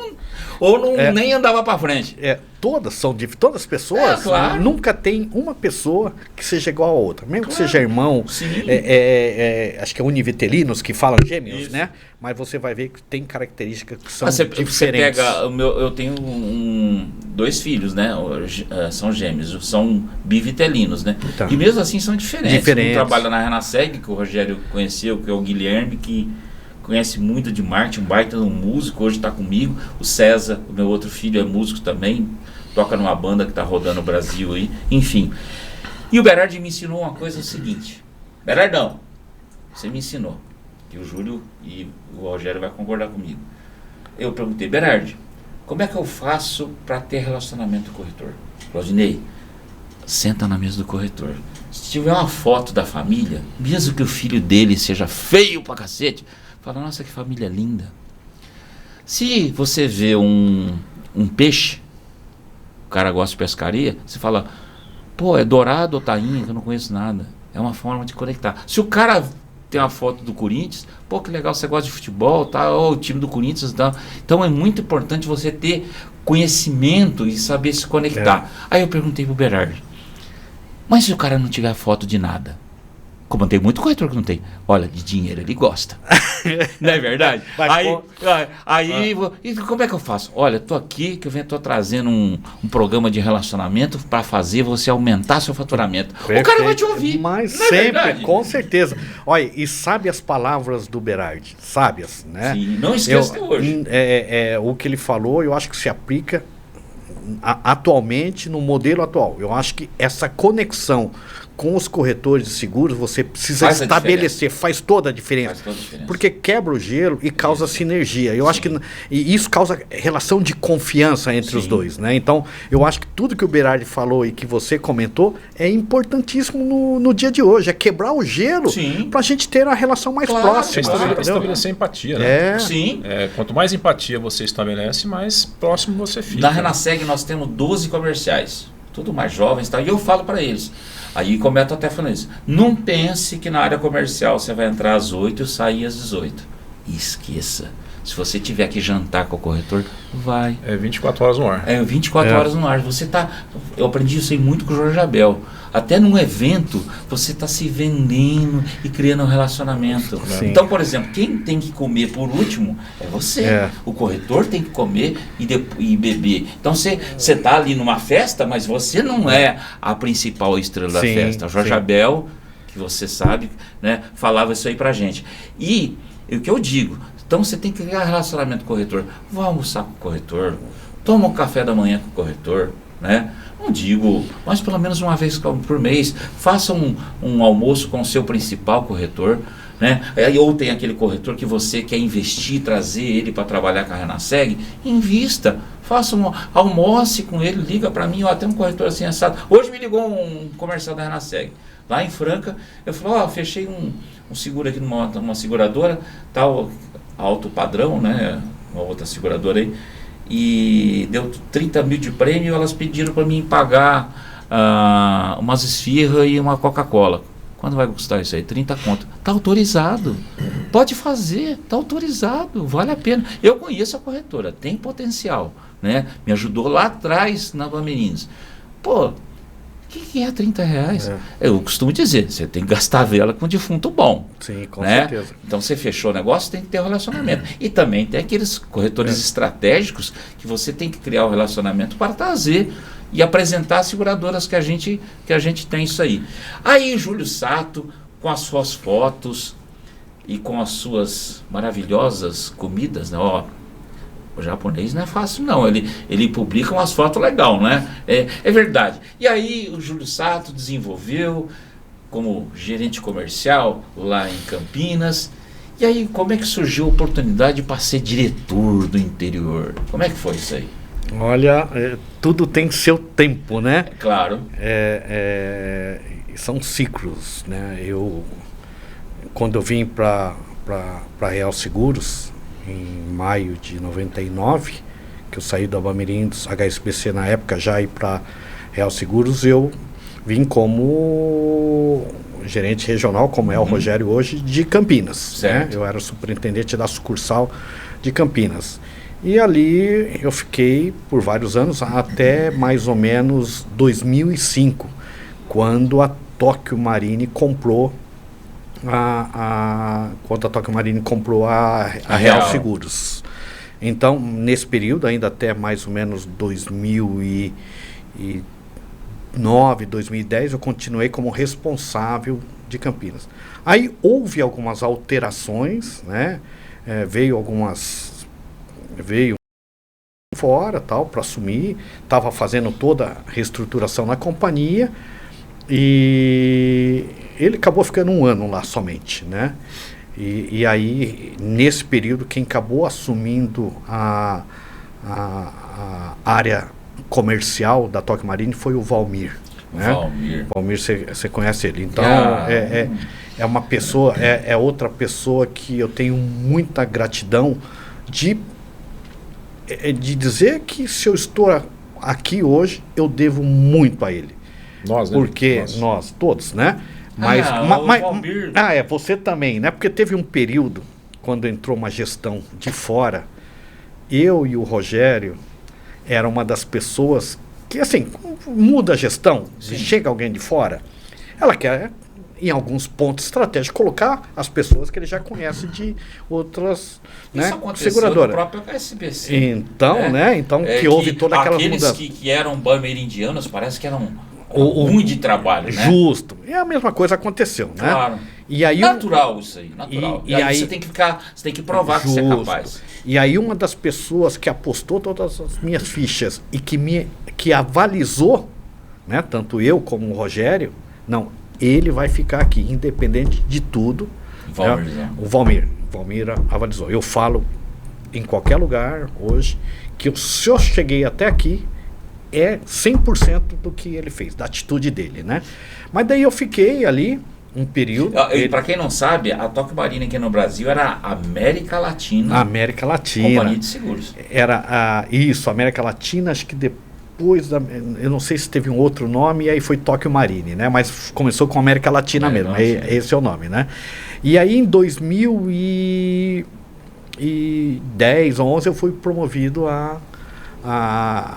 nem andava para frente. Todas são diferentes. Todas as pessoas, claro. Nunca tem uma pessoa que seja igual a outra. Mesmo que seja irmão, acho que é univitelinos que falam gêmeos, isso, né? Mas você vai ver que tem características que são diferentes. Você pega, eu tenho dois filhos, né? São gêmeos, são bivitelinos, né? Então, e mesmo assim são diferentes. Um trabalha na Renaseg, que o Rogério conheceu, que é o Guilherme, que conhece muito de marketing, um baita de um músico, hoje está comigo. O César, o meu outro filho, é músico também, toca numa banda que está rodando o Brasil aí, enfim. E o Berardi me ensinou uma coisa, o seguinte, Berardão, você me ensinou, que o Júlio e o Rogério vai concordar comigo. Eu perguntei, Berardi, como é que eu faço para ter relacionamento com o corretor? Claudinei, senta na mesa do corretor. Se tiver uma foto da família, mesmo que o filho dele seja feio pra cacete, fala, nossa, que família linda. Se você vê um peixe, o cara gosta de pescaria, você fala, pô, é dourado ou tainha, que eu não conheço nada. É uma forma de conectar. Se o cara tem uma foto do Corinthians, pô, que legal, você gosta de futebol, tá? Ou o time do Corinthians, tá? Então é muito importante você ter conhecimento e saber se conectar. Aí eu perguntei pro Berardi, mas se o cara não tiver foto de nada? Como tem muito corretor que não tem. Olha, de dinheiro ele gosta. Não é verdade? E como é que eu faço? Olha, tô aqui, que eu tô trazendo um programa de relacionamento para fazer você aumentar seu faturamento. Perfeito. O cara vai te ouvir. Mas sempre, com certeza. Olha, e sabe as palavras do Berardi? Sábias, né? Sim, não esqueça hoje. O que ele falou, eu acho que se aplica atualmente, no modelo atual. Eu acho que essa conexão com os corretores de seguros, você precisa Faz a estabelecer, faz toda a diferença. Faz toda a diferença. Porque quebra o gelo e causa sinergia. Eu acho que e isso causa relação de confiança entre os dois, né? Então, eu acho que tudo que o Berardi falou e que você comentou é importantíssimo no dia de hoje. É quebrar o gelo para a gente ter a relação mais próxima. Estabelecer empatia, né? Sim. Quanto mais empatia você estabelece, mais próximo você fica. Na Renaseg nós temos 12 comerciais, tudo mais jovens, tá? E eu falo para eles. Aí cometo até falando isso. Não pense que na área comercial você vai entrar às 8 e sair às 18. Esqueça. Se você tiver que jantar com o corretor, vai. É 24 horas no ar. É 24 horas no ar. Eu aprendi isso aí muito com o Jorge Abel. Até num evento, você está se vendendo e criando um relacionamento. Sim. Então, por exemplo, quem tem que comer por último é você. O corretor tem que comer e beber. Então, você está ali numa festa, mas você não é a principal estrela da festa. O Jorge Abel, que você sabe, né, falava isso aí pra gente. E o que eu digo, então você tem que criar relacionamento com o corretor. Vá almoçar com o corretor, toma um café da manhã com o corretor, né? Não digo, mas pelo menos uma vez por mês, faça um almoço com o seu principal corretor, né? Ou tem aquele corretor que você quer investir, trazer ele para trabalhar com a Renaseg, invista, almoce com ele, liga para mim, tem um corretor assim assado. Hoje me ligou um comercial da Renaseg, lá em Franca, eu falei, fechei um seguro aqui numa seguradora, tal, alto padrão, né? Uma outra seguradora aí, e deu 30 mil de prêmio. Elas pediram para mim pagar umas esfirras e uma Coca-Cola. Quando vai custar isso aí? 30 conto. Está autorizado. Pode fazer, está autorizado, vale a pena. Eu conheço a corretora, tem potencial, né? Me ajudou lá atrás na Bamerindos. Pô, o que é 30 reais? Eu costumo dizer, você tem que gastar a vela com defunto bom. Sim, com né? certeza. Então você fechou o negócio, tem que ter um relacionamento. E também tem aqueles corretores estratégicos que você tem que criar o relacionamento para trazer e apresentar as seguradoras que a gente tem isso aí. Aí Júlio Sato, com as suas fotos e com as suas maravilhosas comidas, né? O japonês não é fácil não, ele publica umas fotos legais, né? É verdade. E aí o Júlio Sato desenvolveu como gerente comercial lá em Campinas. E aí como é que surgiu a oportunidade para ser diretor do interior? Como é que foi isso aí? Olha, tudo tem seu tempo, né? Claro. São ciclos, né? Quando eu vim para Real Seguros, em maio de 99, que eu saí da Bamerindos, HSBC na época, já ir para Real Seguros, eu vim como gerente regional, como é o Rogério hoje, de Campinas. Né? Eu era superintendente da sucursal de Campinas. E ali eu fiquei por vários anos, até mais ou menos 2005, quando a Tóquio Marine comprou quando a Tóquio Marine comprou a Real Seguros. Então, nesse período, ainda até mais ou menos 2009, 2010, eu continuei como responsável de Campinas. Aí houve algumas alterações, né? Veio fora, tal, para assumir, estava fazendo toda a reestruturação na companhia, e ele acabou ficando um ano lá somente, né? E aí, nesse período, quem acabou assumindo a área comercial da Tóquio Marine foi o Valmir. Né? Valmir, você conhece ele. Então, é uma pessoa, é outra pessoa que eu tenho muita gratidão de dizer que se eu estou aqui hoje, eu devo muito a ele. Nós, né? Porque nós todos, né? Mas você também, né? Porque teve um período, quando entrou uma gestão de fora, eu e o Rogério era uma das pessoas que, assim, muda a gestão, se chega alguém de fora, ela quer, em alguns pontos estratégicos, colocar as pessoas que ele já conhece de outras, né, seguradoras. No próprio SBC. Então, né? Então, que houve toda aquela mudança. Aqueles que eram bamerindianos, parece que eram ruim de trabalho, né? Justo. E a mesma coisa aconteceu, né? Claro. E aí, natural isso aí, natural. E aí você tem que provar que você é capaz. E aí uma das pessoas que apostou todas as minhas fichas e que avalizou, né, tanto eu como o Rogério, não, ele vai ficar aqui, independente de tudo. Né? O Valmir avalizou. Eu falo em qualquer lugar hoje que se eu cheguei até aqui, é 100% do que ele fez, da atitude dele, né? Mas daí eu fiquei ali um período. E para quem não sabe, a Tóquio Marine aqui no Brasil era América Latina. América Latina. Companhia de Seguros. Era isso, América Latina, acho que depois, eu não sei se teve um outro nome, e aí foi Tóquio Marine, né? Mas começou com América Latina mesmo, esse é o nome, né? E aí em 2010 ou 11 eu fui promovido a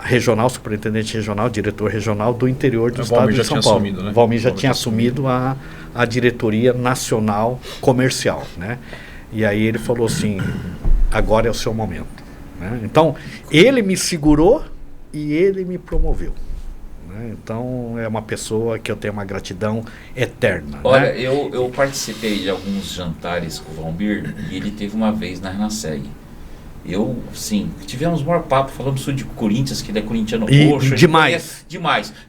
regional, superintendente regional, diretor regional do interior do estado de São Paulo. O Valmir já tinha assumido a diretoria nacional comercial, né? E aí ele falou assim, agora é o seu momento, né? Então, ele me segurou e ele me promoveu, né? Então, é uma pessoa que eu tenho uma gratidão eterna. Olha, né? eu participei de alguns jantares com o Valmir e ele teve uma vez na Renaseg. Tivemos um maior papo, falamos sobre Corinthians, que ele é corintiano roxo. Demais.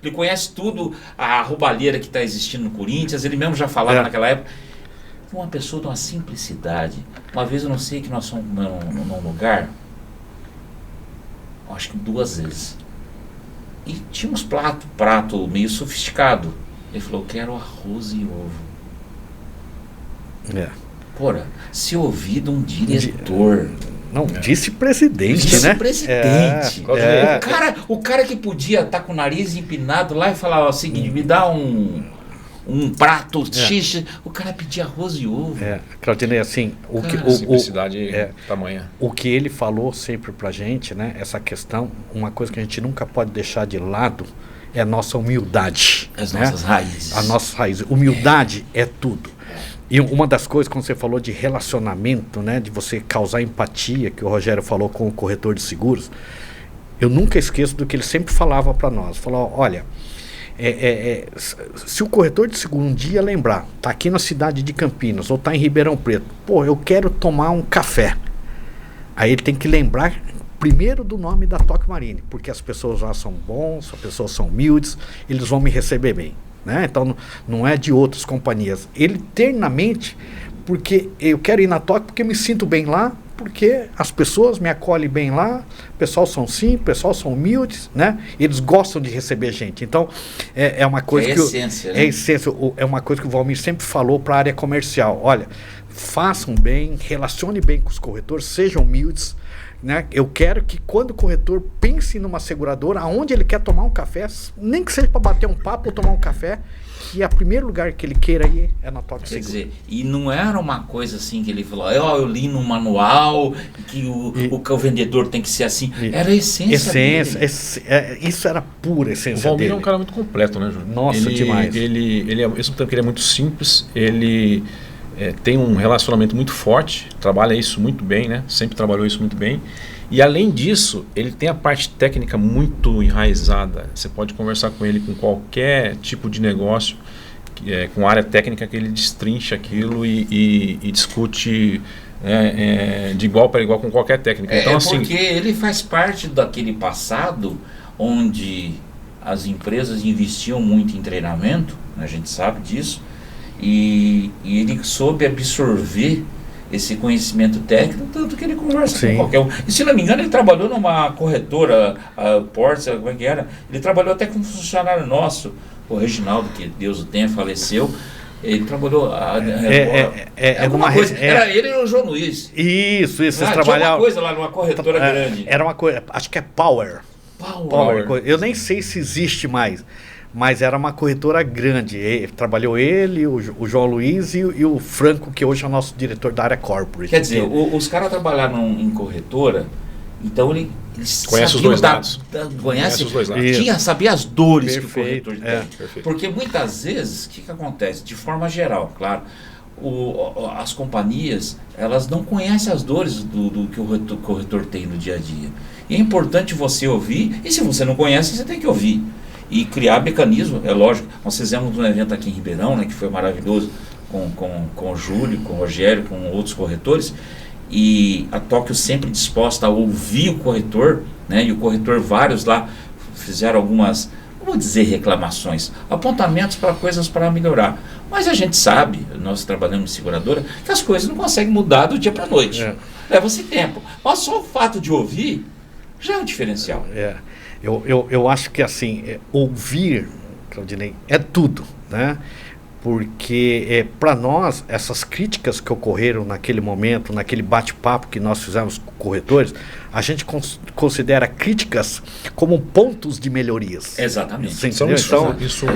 Ele conhece tudo, a roubalheira que está existindo no Corinthians, ele mesmo já falava naquela época. Uma pessoa de uma simplicidade. Uma vez eu não sei que nós fomos num lugar, acho que 2 vezes. E tínhamos prato meio sofisticado. Ele falou, quero arroz e ovo. Porra, se ouvir de um diretor... Não, vice-presidente, né? Vice-presidente. O cara que podia estar com o nariz empinado lá e falar o seguinte, me dá um prato X, o cara pedia arroz e ovo. Claudinei, assim, simplicidade tamanha. O que ele falou sempre pra gente, né? Essa questão, uma coisa que a gente nunca pode deixar de lado é a nossa humildade. As nossas raízes. As nossas raízes. Humildade é tudo. E uma das coisas, quando você falou de relacionamento, né, de você causar empatia, que o Rogério falou com o corretor de seguros, eu nunca esqueço do que ele sempre falava para nós. Falou, olha, se o corretor de seguro um dia lembrar, tá aqui na cidade de Campinas ou tá em Ribeirão Preto, eu quero tomar um café. Aí ele tem que lembrar primeiro do nome da Tóquio Marine, porque as pessoas lá são bons, as pessoas são humildes, eles vão me receber bem. Né? Então não é de outras companhias. Ele eternamente, porque eu quero ir na Tóquio porque eu me sinto bem lá, porque as pessoas me acolhem bem lá, o pessoal são simples, o pessoal são humildes, né? Eles gostam de receber gente. Então é uma coisa essência, né? É uma coisa que o Valmir sempre falou para a área comercial. Olha, façam bem, relacione bem com os corretores, sejam humildes. Né? Eu quero que quando o corretor pense numa seguradora, aonde ele quer tomar um café, nem que seja para bater um papo ou tomar um café, que o primeiro lugar que ele queira ir é na Tóquio Seguro. Quer dizer, e não era uma coisa assim que ele falou, eu li no manual que o vendedor tem que ser assim. Era a essência dele. Isso era pura essência dele. O Valmir dele. É um cara muito completo, né, Júlio? Nossa, demais. Ele, ao mesmo tempo que ele é muito simples, ele tem um relacionamento muito forte, trabalha isso muito bem, né? Sempre trabalhou isso muito bem. E além disso, ele tem a parte técnica muito enraizada. Você pode conversar com ele com qualquer tipo de negócio, com área técnica, que ele destrincha aquilo e discute de igual para igual com qualquer técnica. Então, porque ele faz parte daquele passado onde as empresas investiam muito em treinamento, a gente sabe disso, e ele soube absorver esse conhecimento técnico, tanto que ele conversa com qualquer um. E se não me engano, ele trabalhou numa corretora, a Ports, como é que era? Ele trabalhou até com um funcionário nosso, o Reginaldo, que Deus o tenha, faleceu. Ele trabalhou numa coisa. Era ele e o João Luiz. Isso, eles trabalhavam. trabalhavam. Uma coisa lá numa corretora grande. Era uma coisa, acho que é Power. Eu nem sei se existe mais. Mas era uma corretora grande. Trabalhou ele, o João Luiz e o Franco, que hoje é o nosso diretor da área corporate. Quer dizer, os caras trabalharam em corretora, então ele conhece os dois lados. Conhece os dois lados. Sabia as dores que o corretor tem. Porque muitas vezes, o que acontece? De forma geral, claro, as companhias, elas não conhecem as dores do que o corretor tem no dia a dia. E é importante você ouvir, e se você não conhece, você tem que ouvir. E criar mecanismo, é lógico. Nós fizemos um evento aqui em Ribeirão, né, que foi maravilhoso, com o Júlio, com o Rogério, com outros corretores, e a Tóquio sempre disposta a ouvir o corretor, né, e o corretor, vários lá, fizeram algumas não vou dizer reclamações, apontamentos para coisas para melhorar. Mas a gente sabe, nós trabalhamos em seguradora, que as coisas não conseguem mudar do dia para a noite. Leva-se tempo. Mas só o fato de ouvir já é um diferencial. Eu acho que assim, ouvir, Claudinei, é tudo, né? Porque para nós, essas críticas que ocorreram naquele momento, naquele bate-papo que nós fizemos com corretores, a gente considera críticas como pontos de melhorias. Exatamente. Você entendeu? Então, isso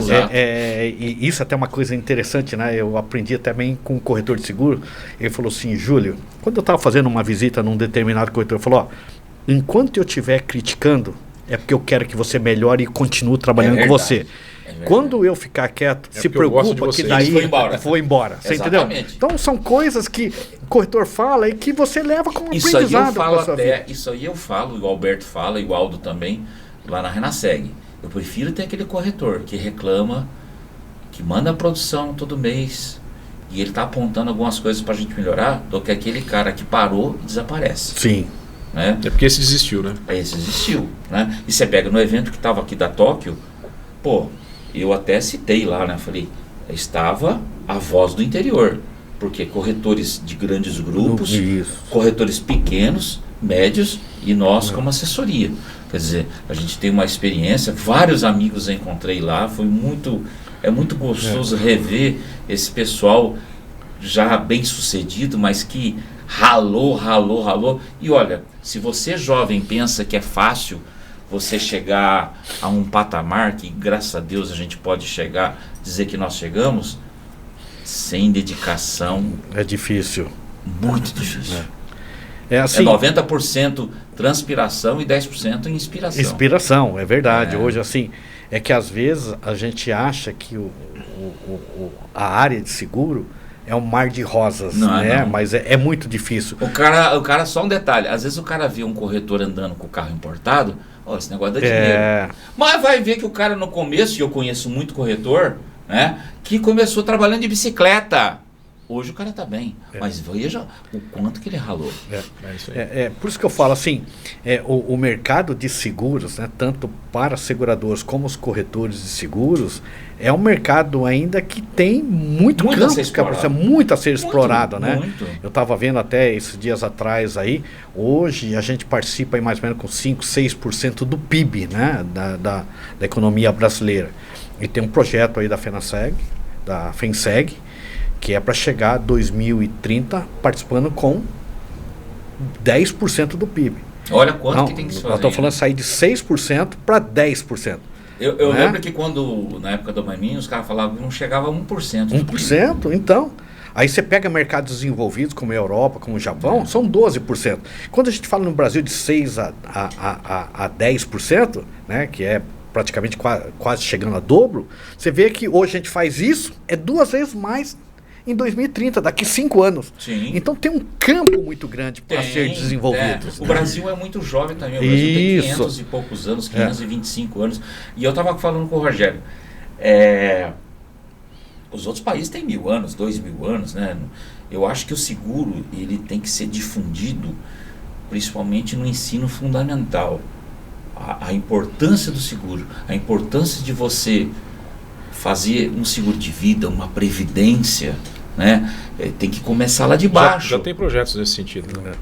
e isso é até uma coisa interessante, né? Eu aprendi também com um corretor de seguro. Ele falou assim, Júlio, quando eu estava fazendo uma visita num determinado corretor, ele falou, enquanto eu estiver criticando, é porque eu quero que você melhore e continue trabalhando com você. Quando eu ficar quieto, se preocupa que daí foi embora. Você entendeu? Então são coisas que o corretor fala e que você leva como aprendizado. Isso aí eu falo, o Alberto fala, e o Aldo também, lá na Renaseg. Eu prefiro ter aquele corretor que reclama, que manda a produção todo mês, e ele está apontando algumas coisas para a gente melhorar, do que aquele cara que parou e desaparece. Sim. Né? É porque esse desistiu, né? Esse desistiu. Né? E você pega no evento que estava aqui da Tóquio, pô, eu até citei lá, né? Falei, estava a voz do interior. Porque corretores de grandes grupos, corretores pequenos, médios e nós como assessoria. Quer dizer, a gente tem uma experiência, vários amigos eu encontrei lá, é muito gostoso rever esse pessoal já bem sucedido, mas que ralou. E olha, se você jovem pensa que é fácil você chegar a um patamar que, graças a Deus, a gente pode chegar, dizer que nós chegamos, sem dedicação. É difícil. Muito difícil. É assim, 90% transpiração e 10% inspiração. Inspiração, é verdade. Hoje, assim, é que às vezes a gente acha que a área de seguro é um mar de rosas, né? Mas é muito difícil. O cara, só um detalhe, às vezes o cara vê um corretor andando com o carro importado, esse negócio dá dinheiro. Mas vai ver que o cara no começo, e eu conheço muito corretor, né, que começou trabalhando de bicicleta. Hoje o cara está bem, mas veja o quanto que ele ralou. Por isso que eu falo assim, o mercado de seguros, né, tanto para seguradores como os corretores de seguros, é um mercado ainda que tem muito campo, muito a ser explorado, né? Muito. Eu estava vendo até esses dias atrás aí, hoje a gente participa aí mais ou menos com 5, 6% do PIB, né, da economia brasileira. E tem um projeto aí da FENASEG, da FENSEG, que é para chegar a 2030 participando com 10% do PIB. Olha quanto que tem que se fazer. Eu estou falando sair de 6% para 10%. Eu lembro que quando, na época do Maminho, os caras falavam que não chegava a 1%. 1%? Então. Aí você pega mercados desenvolvidos como a Europa, como o Japão, são 12%. Quando a gente fala no Brasil de 6% a 10%, né, que é praticamente quase chegando a dobro, você vê que hoje a gente faz isso, é 2 vezes mais em 2030, daqui 5 anos. Sim. Então tem um campo muito grande para ser desenvolvido. O Brasil é muito jovem também, o Brasil tem 500 e poucos anos, 525 anos. E eu estava falando com o Rogério, os outros países têm 1000 anos, 2000 anos, né? Eu acho que o seguro ele tem que ser difundido, principalmente no ensino fundamental. A importância do seguro, a importância de você fazer um seguro de vida, uma previdência, né? Tem que começar lá de baixo. Já tem projetos nesse sentido, né?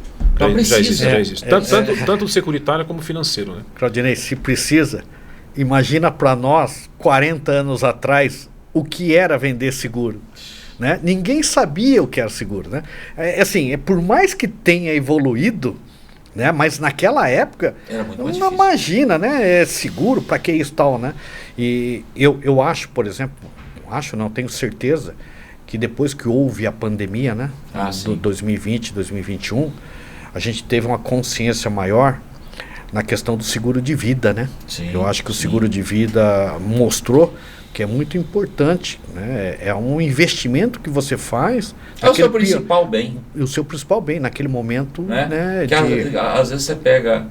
Já existe. Tanto o securitário como o financeiro, né? Claudinei, se precisa, imagina para nós, 40 anos atrás, o que era vender seguro. Né? Ninguém sabia o que era seguro. Né? Por mais que tenha evoluído, né? Mas naquela época, não imagina, né? Seguro, para que isso tal, né? E eu acho, por exemplo, tenho certeza, que depois que houve a pandemia, né? Do 2020, 2021, a gente teve uma consciência maior na questão do seguro de vida, né? Eu acho que o seguro de vida mostrou que é muito importante, né? É um investimento que você faz. É o seu principal bem. O seu principal bem, naquele momento, né? Às vezes você pega,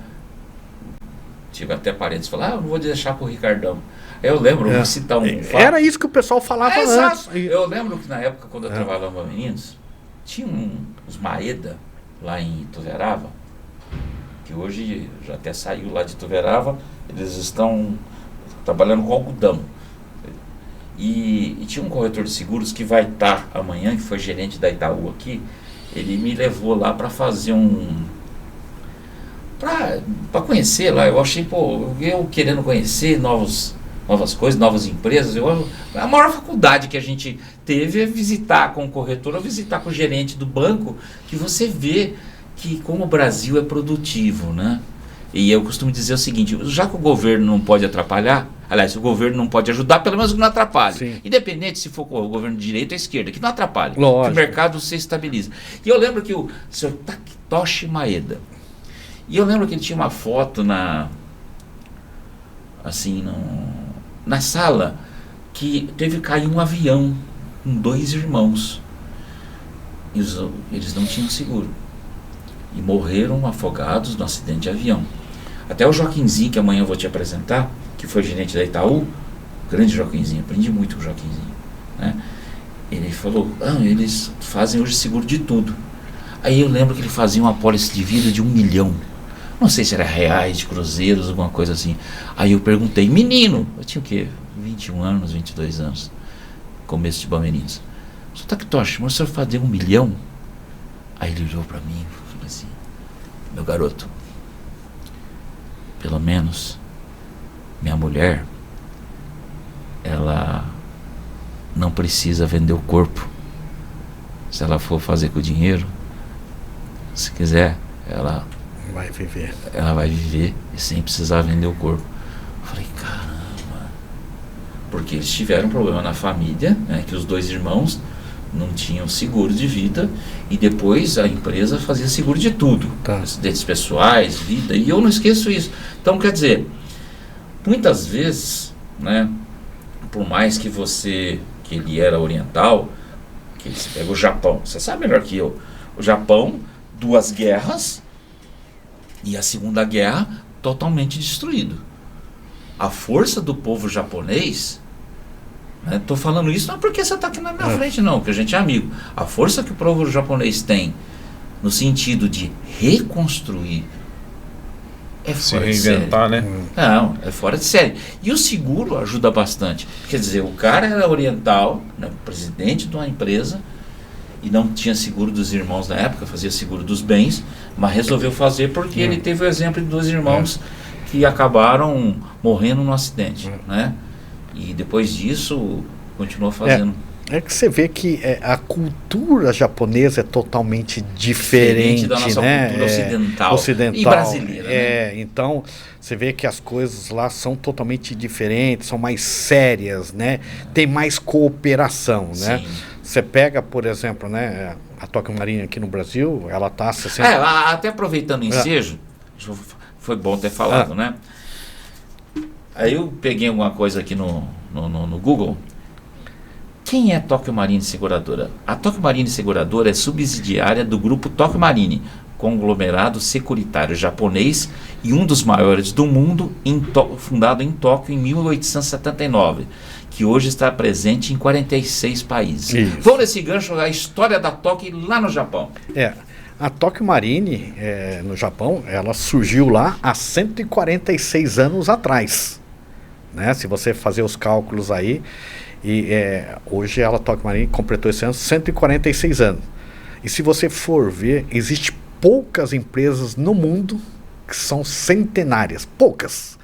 tive até parentes que falaram, eu não vou deixar pro Ricardão. Eu lembro, vou citar um fato. Era isso que o pessoal falava antes. Eu lembro que na época, quando eu trabalhava com meninos, tinha uns Maeda lá em Ituverava, que hoje já até saiu lá de Ituverava, eles estão trabalhando com algodão. E tinha um corretor de seguros que vai estar amanhã, que foi gerente da Itaú aqui. Ele me levou lá para fazer para conhecer lá. Eu achei, eu querendo conhecer novas coisas, novas empresas. A maior faculdade que a gente teve é visitar com o corretor ou visitar com o gerente do banco, que você vê que como o Brasil é produtivo, né? E eu costumo dizer o seguinte, já que o governo não pode atrapalhar, aliás, o governo não pode ajudar, pelo menos que não atrapalhe. Sim. Independente se for o governo de direita ou esquerda, que não atrapalhe. Lógico. Que o mercado se estabiliza. E eu lembro que o Sr. Taketoshi Maeda, e eu lembro que ele tinha uma foto na sala, que teve que cair um avião com 2 irmãos. E eles não tinham seguro. E morreram afogados no acidente de avião. Até o Joaquinzinho, que amanhã eu vou te apresentar, que foi gerente da Itaú, grande Joaquinzinho, aprendi muito com o Joaquinzinho, né? Ele falou, eles fazem hoje seguro de tudo. Aí eu lembro que ele fazia uma apólice de vida de 1 milhão. Não sei se era reais, de cruzeiros, alguma coisa assim. Aí eu perguntei, menino, eu tinha o quê? 21 anos, 22 anos, começo de Bamerinhos. Sr. Taketoshi, mas o senhor fazia 1 milhão? Aí ele olhou para mim e falou assim, meu garoto, pelo menos minha mulher, ela não precisa vender o corpo. Se ela for fazer com o dinheiro, se quiser, ela vai viver e sem precisar vender o corpo. Eu falei, caramba, porque eles tiveram um problema na família, né, que os 2 irmãos não tinham seguro de vida, e depois a empresa fazia seguro de tudo, acidentes pessoais, vida, e eu não esqueço isso. Então, quer dizer, muitas vezes, né, por mais que ele era oriental, que você pega o Japão, você sabe melhor que eu, o Japão, 2 guerras, e a Segunda Guerra totalmente destruído. A força do povo japonês, estou falando isso não é porque você está aqui na minha frente não, porque a gente é amigo. A força que o povo japonês tem no sentido de reconstruir é fora de série. Se reinventar, né? Não, é fora de série. E o seguro ajuda bastante. Quer dizer, o cara era oriental, né, presidente de uma empresa, e não tinha seguro dos irmãos na época, fazia seguro dos bens, mas resolveu fazer porque ele teve o exemplo de 2 irmãos que acabaram morrendo no acidente, né? E depois disso, continuou fazendo. É que você vê que a cultura japonesa é totalmente diferente da nossa cultura ocidental e brasileira. Né? Então, você vê que as coisas lá são totalmente diferentes, são mais sérias, né? Tem mais cooperação, né? Sim. Você pega, por exemplo, né, a Tóquio Marine aqui no Brasil, ela está a 60... até aproveitando o ensejo, foi bom ter falado, né? Aí eu peguei alguma coisa aqui no Google. Quem é a Tóquio Marine Seguradora? A Tóquio Marine Seguradora é subsidiária do grupo Tóquio Marine, conglomerado securitário japonês e um dos maiores do mundo, fundado em Tóquio em 1879, que hoje está presente em 46 países. Isso. Vamos nesse gancho, a história da Tóquio lá no Japão. A Tóquio Marine, no Japão, ela surgiu lá há 146 anos atrás, né? Se você fazer os cálculos aí, hoje ela, Tóquio Marine, completou esse ano 146 anos. E se você for ver, existe poucas empresas no mundo que são centenárias, poucas.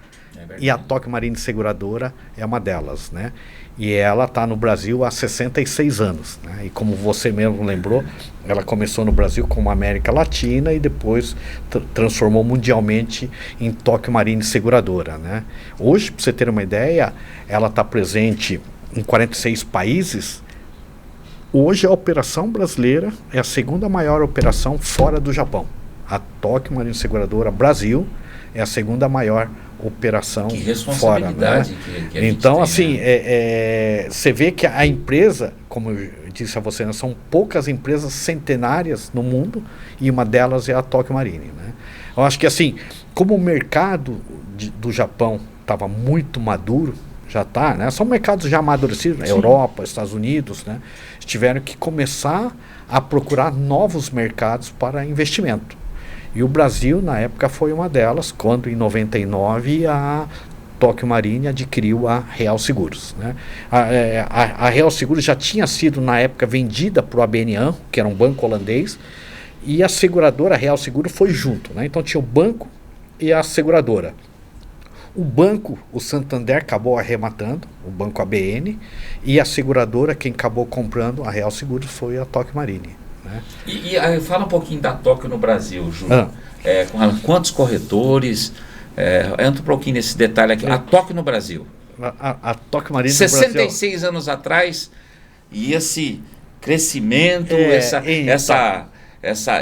E a Tóquio Marine Seguradora é uma delas, né? E ela está no Brasil há 66 anos, né? E como você mesmo lembrou, ela começou no Brasil como América Latina e depois transformou mundialmente em Tóquio Marine Seguradora, né? Hoje, para você ter uma ideia, ela está presente em 46 países. Hoje a operação brasileira é a 2ª maior operação fora do Japão. A Tóquio Marine Seguradora Brasil é a 2ª maior operação fora, né? Que então, tem, assim, né? Você vê que a empresa, como eu disse a você, né, são poucas empresas centenárias no mundo e uma delas é a Tóquio Marine, né? Eu acho que, assim, como o mercado do Japão estava muito maduro, já está, né? São mercados já amadurecidos, né? Europa, Estados Unidos, né? Tiveram que começar a procurar novos mercados para investimento. E o Brasil, na época, foi uma delas, quando em 99 a Tokio Marine adquiriu a Real Seguros, né? A Real Seguros já tinha sido, na época, vendida para o ABN AMRO, que era um banco holandês, e a seguradora Real Seguro foi junto, né? Então tinha o banco e a seguradora. O banco, o Santander, acabou arrematando, o banco ABN, e a seguradora, quem acabou comprando a Real Seguros, foi a Tokio Marine, né? E fala um pouquinho da Tokio no Brasil, Júlio. Quantos corretores? Entra um pouquinho nesse detalhe aqui. A Tokio no Brasil. A Tokio Marine 66 no Brasil, anos atrás, e esse crescimento,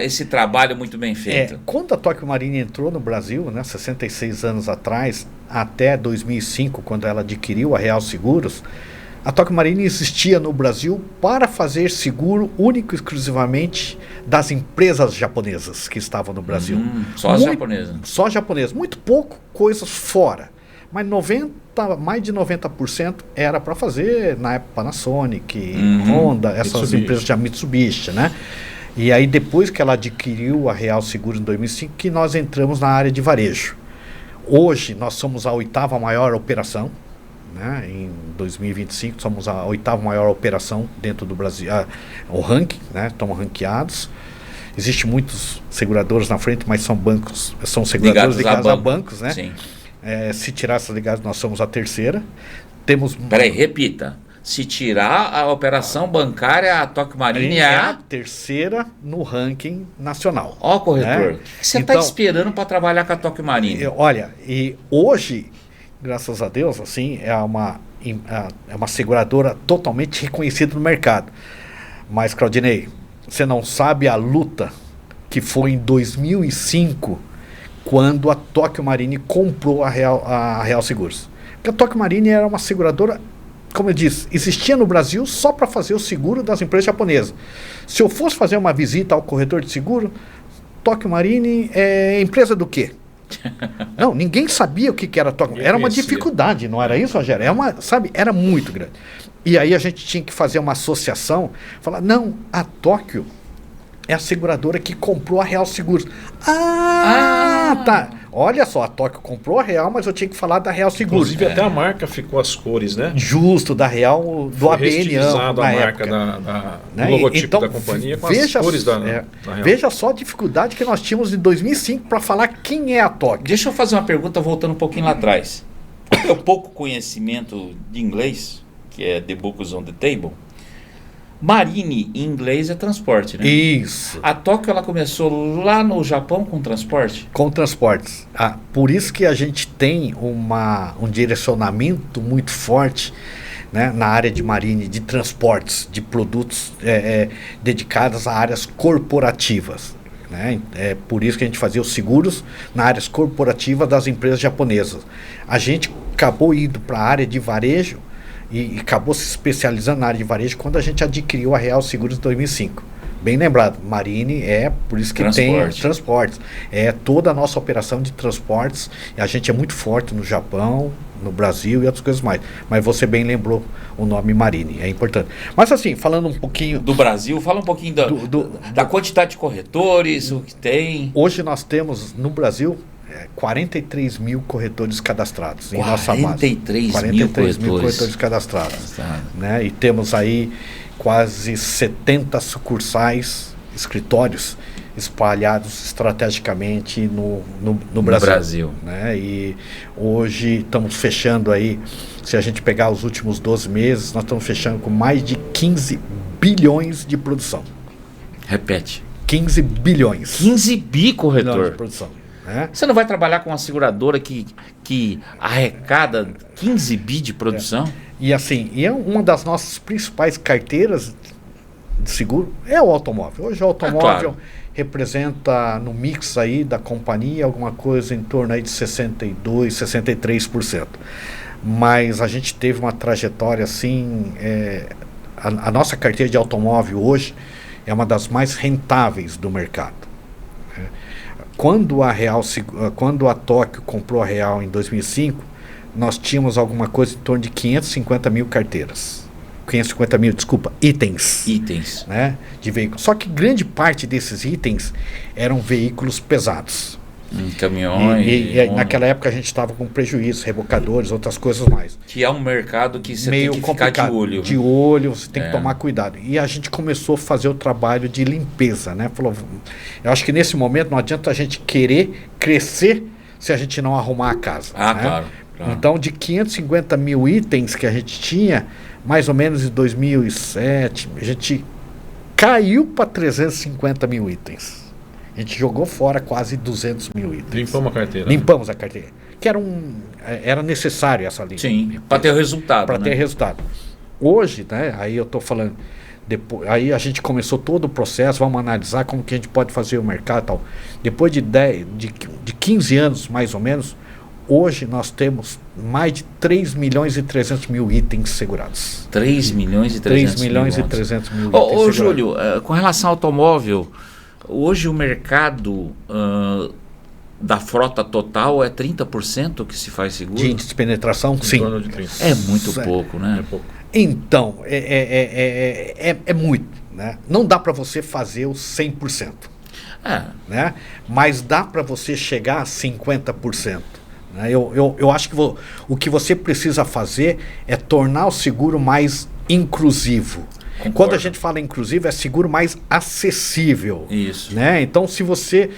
esse trabalho muito bem feito. Quando a Tokio Marine entrou no Brasil, né, 66 anos atrás, até 2005, quando ela adquiriu a Real Seguros, a Tokio Marine existia no Brasil para fazer seguro único e exclusivamente das empresas japonesas que estavam no Brasil. Só as japonesas. Só japonesas. Muito pouco coisas fora. Mas mais de 90% era para fazer, na época, Panasonic, Honda, essas empresas de Mitsubishi, né? E aí, depois que ela adquiriu a Real Seguros em 2005, que nós entramos na área de varejo. Hoje, nós somos a 8ª maior operação, né? Em 2025, somos a 8ª maior operação dentro do Brasil. O ranking, né? Estamos ranqueados. Existem muitos seguradores na frente, mas são bancos, são seguradores ligados a bancos, né? Sim. Se tirar essas ligadas, nós somos a 3ª. Temos... Peraí, repita. Se tirar a operação bancária, a Tokio Marine é a 3ª no ranking nacional. Ó, corretor, né? O que você está esperando para trabalhar com a Tokio Marine? Olha, e hoje, graças a Deus, assim, é uma seguradora totalmente reconhecida no mercado. Mas, Claudinei, você não sabe a luta que foi em 2005, quando a Tokio Marine comprou a Real Seguros. Porque a Tokio Marine era uma seguradora, como eu disse, existia no Brasil só para fazer o seguro das empresas japonesas. Se eu fosse fazer uma visita ao corretor de seguro, Tokio Marine é empresa do quê? Não, ninguém sabia o que era Tokio. Era uma dificuldade, não era isso, Rogério? Era muito grande. E aí a gente tinha que fazer uma associação, falar, não, a Tóquio é a seguradora que comprou a Real Seguros. Tá. Olha só, a Tóquio comprou a Real, mas eu tinha que falar da Real Seguros. Inclusive até a marca ficou as cores, né? Justo, da Real, do ABN AMRO, a marca do logotipo então, da companhia com as cores da Real. Veja só a dificuldade que nós tínhamos em 2005 para falar quem é a Tóquio. Deixa eu fazer uma pergunta voltando um pouquinho lá atrás. O pouco conhecimento de inglês, que é The Books on the Table, Marine em inglês é transporte, né? Isso. A Tóquio, ela começou lá no Japão com transporte? Com transportes. Por isso que a gente tem um direcionamento muito forte, né, na área de Marine, de transportes, de produtos dedicados a áreas corporativas. Né? É por isso que a gente fazia os seguros na áreas corporativas das empresas japonesas. A gente acabou indo para a área de varejo e acabou se especializando na área de varejo quando a gente adquiriu a Real Seguros em 2005. Bem lembrado, Marine por isso que tem transportes. É toda a nossa operação de transportes. A gente é muito forte no Japão, no Brasil e outras coisas mais. Mas você bem lembrou o nome Marine, é importante. Mas assim, falando um pouquinho... Do Brasil, fala um pouquinho da quantidade de corretores, o que tem. Hoje nós temos no Brasil 43 mil corretores cadastrados em nossa base. 43 mil corretores cadastrados. Né? E temos aí quase 70 sucursais, escritórios espalhados estrategicamente no Brasil. Né? E hoje estamos fechando aí, se a gente pegar os últimos 12 meses, nós estamos fechando com mais de 15 bilhões de produção. Repete. 15 bilhões. 15 bi, corretor. De produção. Você não vai trabalhar com uma seguradora que arrecada 15 bi de produção? E assim, uma das nossas principais carteiras de seguro é o automóvel. Hoje o automóvel representa no mix aí da companhia alguma coisa em torno aí de 62%, 63%. Mas a gente teve uma trajetória assim, a nossa carteira de automóvel hoje é uma das mais rentáveis do mercado. Quando a Tóquio comprou a Real em 2005, nós tínhamos alguma coisa em torno de 550 mil carteiras. 550 mil, desculpa, itens. Né, de veículos. Só que grande parte desses itens eram veículos pesados. Caminhões. E naquela época a gente estava com prejuízo, rebocadores, outras coisas mais. Que é um mercado que você Meio tem que ficar de olho. De olho, você tem que tomar cuidado. E a gente começou a fazer o trabalho de limpeza, né? Falou, eu acho que nesse momento não adianta a gente querer crescer se a gente não arrumar a casa. Ah, né? claro. Então, de 550 mil itens que a gente tinha, mais ou menos em 2007, a gente caiu para 350 mil itens. A gente jogou fora quase 200 mil itens. Limpamos a carteira. Limpamos a carteira. Que era necessário essa limpa. Sim, para ter o resultado. Para né? ter resultado. Hoje, né, aí eu estou falando, aí a gente começou todo o processo, vamos analisar como que a gente pode fazer o mercado e tal. Depois de 15 anos, mais ou menos, hoje nós temos mais de 3 milhões e 300 mil itens segurados. 3 milhões e 300 3 milhões mil e 300 mil itens Ô, segurados. Júlio, com relação ao automóvel, hoje o mercado da frota total é 30% que se faz seguro? De índice de penetração, sim. Em torno de 30. É muito pouco, né? É pouco. Então, é muito. Né? Não dá para você fazer os 100%. Né? Mas dá para você chegar a 50%. Né? Eu acho que o que você precisa fazer é tornar o seguro mais inclusivo. Concordo. Quando a gente fala inclusivo, é seguro mais acessível. Isso. Né? Então, se você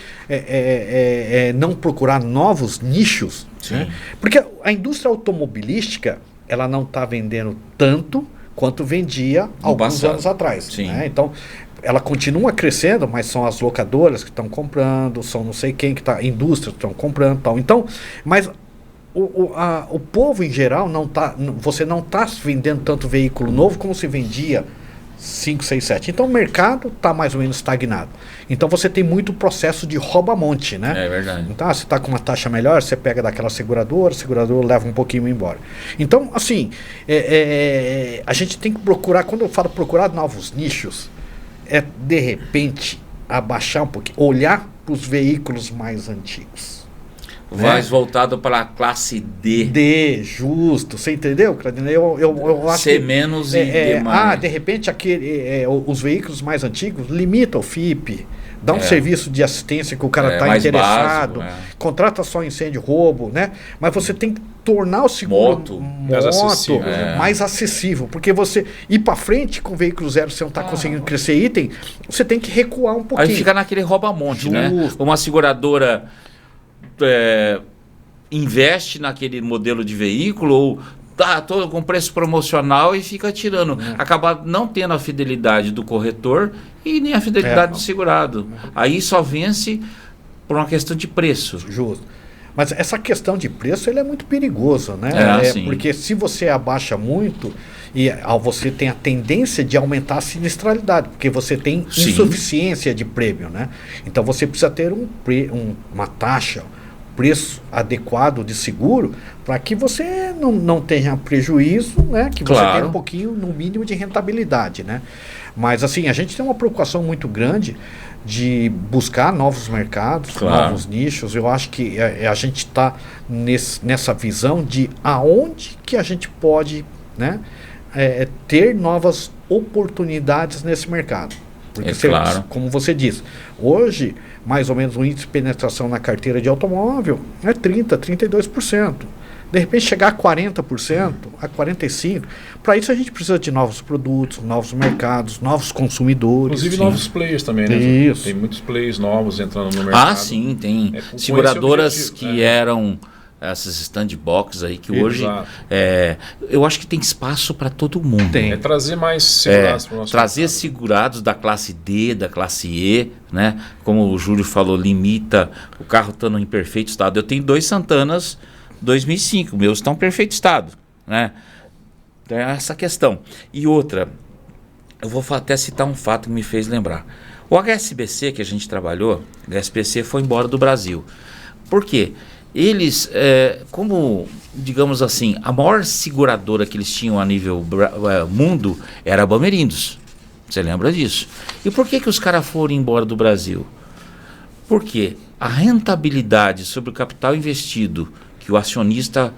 não procurar novos nichos, né? Porque a indústria automobilística ela não está vendendo tanto quanto vendia alguns anos atrás. Sim. Né? Então, ela continua crescendo, mas são as locadoras que estão comprando, são não sei quem que está, indústrias que estão comprando, tal. Então, mas o povo em geral você não está vendendo tanto veículo novo como se vendia 5, 6, 7. Então o mercado está mais ou menos estagnado. Então você tem muito processo de rouba-monte, né? É verdade. Então você está com uma taxa melhor, você pega daquela seguradora, a seguradora leva um pouquinho embora. Então, assim, a gente tem que procurar, quando eu falo procurar novos nichos, de repente abaixar um pouquinho, olhar para os veículos mais antigos. Mais voltado para a classe D. Justo. Você entendeu, Claudine? Eu acho C que, menos e D mais. de repente, os veículos mais antigos limita o FIPE, dá um serviço de assistência que o cara está interessado, básico, contrata só incêndio, roubo, né? Mas você tem que tornar o seguro mais acessível, porque você ir para frente com o veículo zero, você não está conseguindo crescer item, você tem que recuar um pouquinho. Aí fica naquele rouba-monte, né? Uma seguradora investe naquele modelo de veículo ou todo com preço promocional e fica tirando. Acaba não tendo a fidelidade do corretor e nem a fidelidade do segurado. Aí só vence por uma questão de preço. Justo. Mas essa questão de preço ele é muito perigoso, né? Porque se você abaixa muito, você tem a tendência de aumentar a sinistralidade, porque você tem insuficiência de prêmio, né? Então você precisa ter uma taxa, preço adequado de seguro para que você não tenha prejuízo, né? Que você tenha um pouquinho, no mínimo, de rentabilidade, né? Mas assim, a gente tem uma preocupação muito grande de buscar novos mercados, novos nichos. Eu acho que a gente está nessa visão de aonde que a gente pode, né, ter novas oportunidades nesse mercado. Porque, como você disse, hoje, mais ou menos o índice de penetração na carteira de automóvel é 30%, 32%. De repente chegar a 40%, a 45%. Para isso a gente precisa de novos produtos, novos mercados, novos consumidores. Inclusive novos players também, né? Isso. Tem muitos players novos entrando no mercado. Ah, sim, tem seguradoras que eram essas standbox aí que hoje eu acho que tem espaço para todo mundo. É trazer mais segurados para o nosso trazer mercado. Segurados da classe D, da classe E, né? Como o Júlio falou, limita o carro estando em perfeito estado. Eu tenho 2 Santanas 2005, meus estão em perfeito estado, né? Então, essa questão. E outra, eu vou até citar um fato que me fez lembrar. O HSBC que a gente trabalhou, o HSBC foi embora do Brasil. Por quê? Eles, como, digamos assim, a maior seguradora que eles tinham a nível mundo era a Bamerindos. Você lembra disso? E por que os caras foram embora do Brasil? Porque a rentabilidade sobre o capital investido que o acionista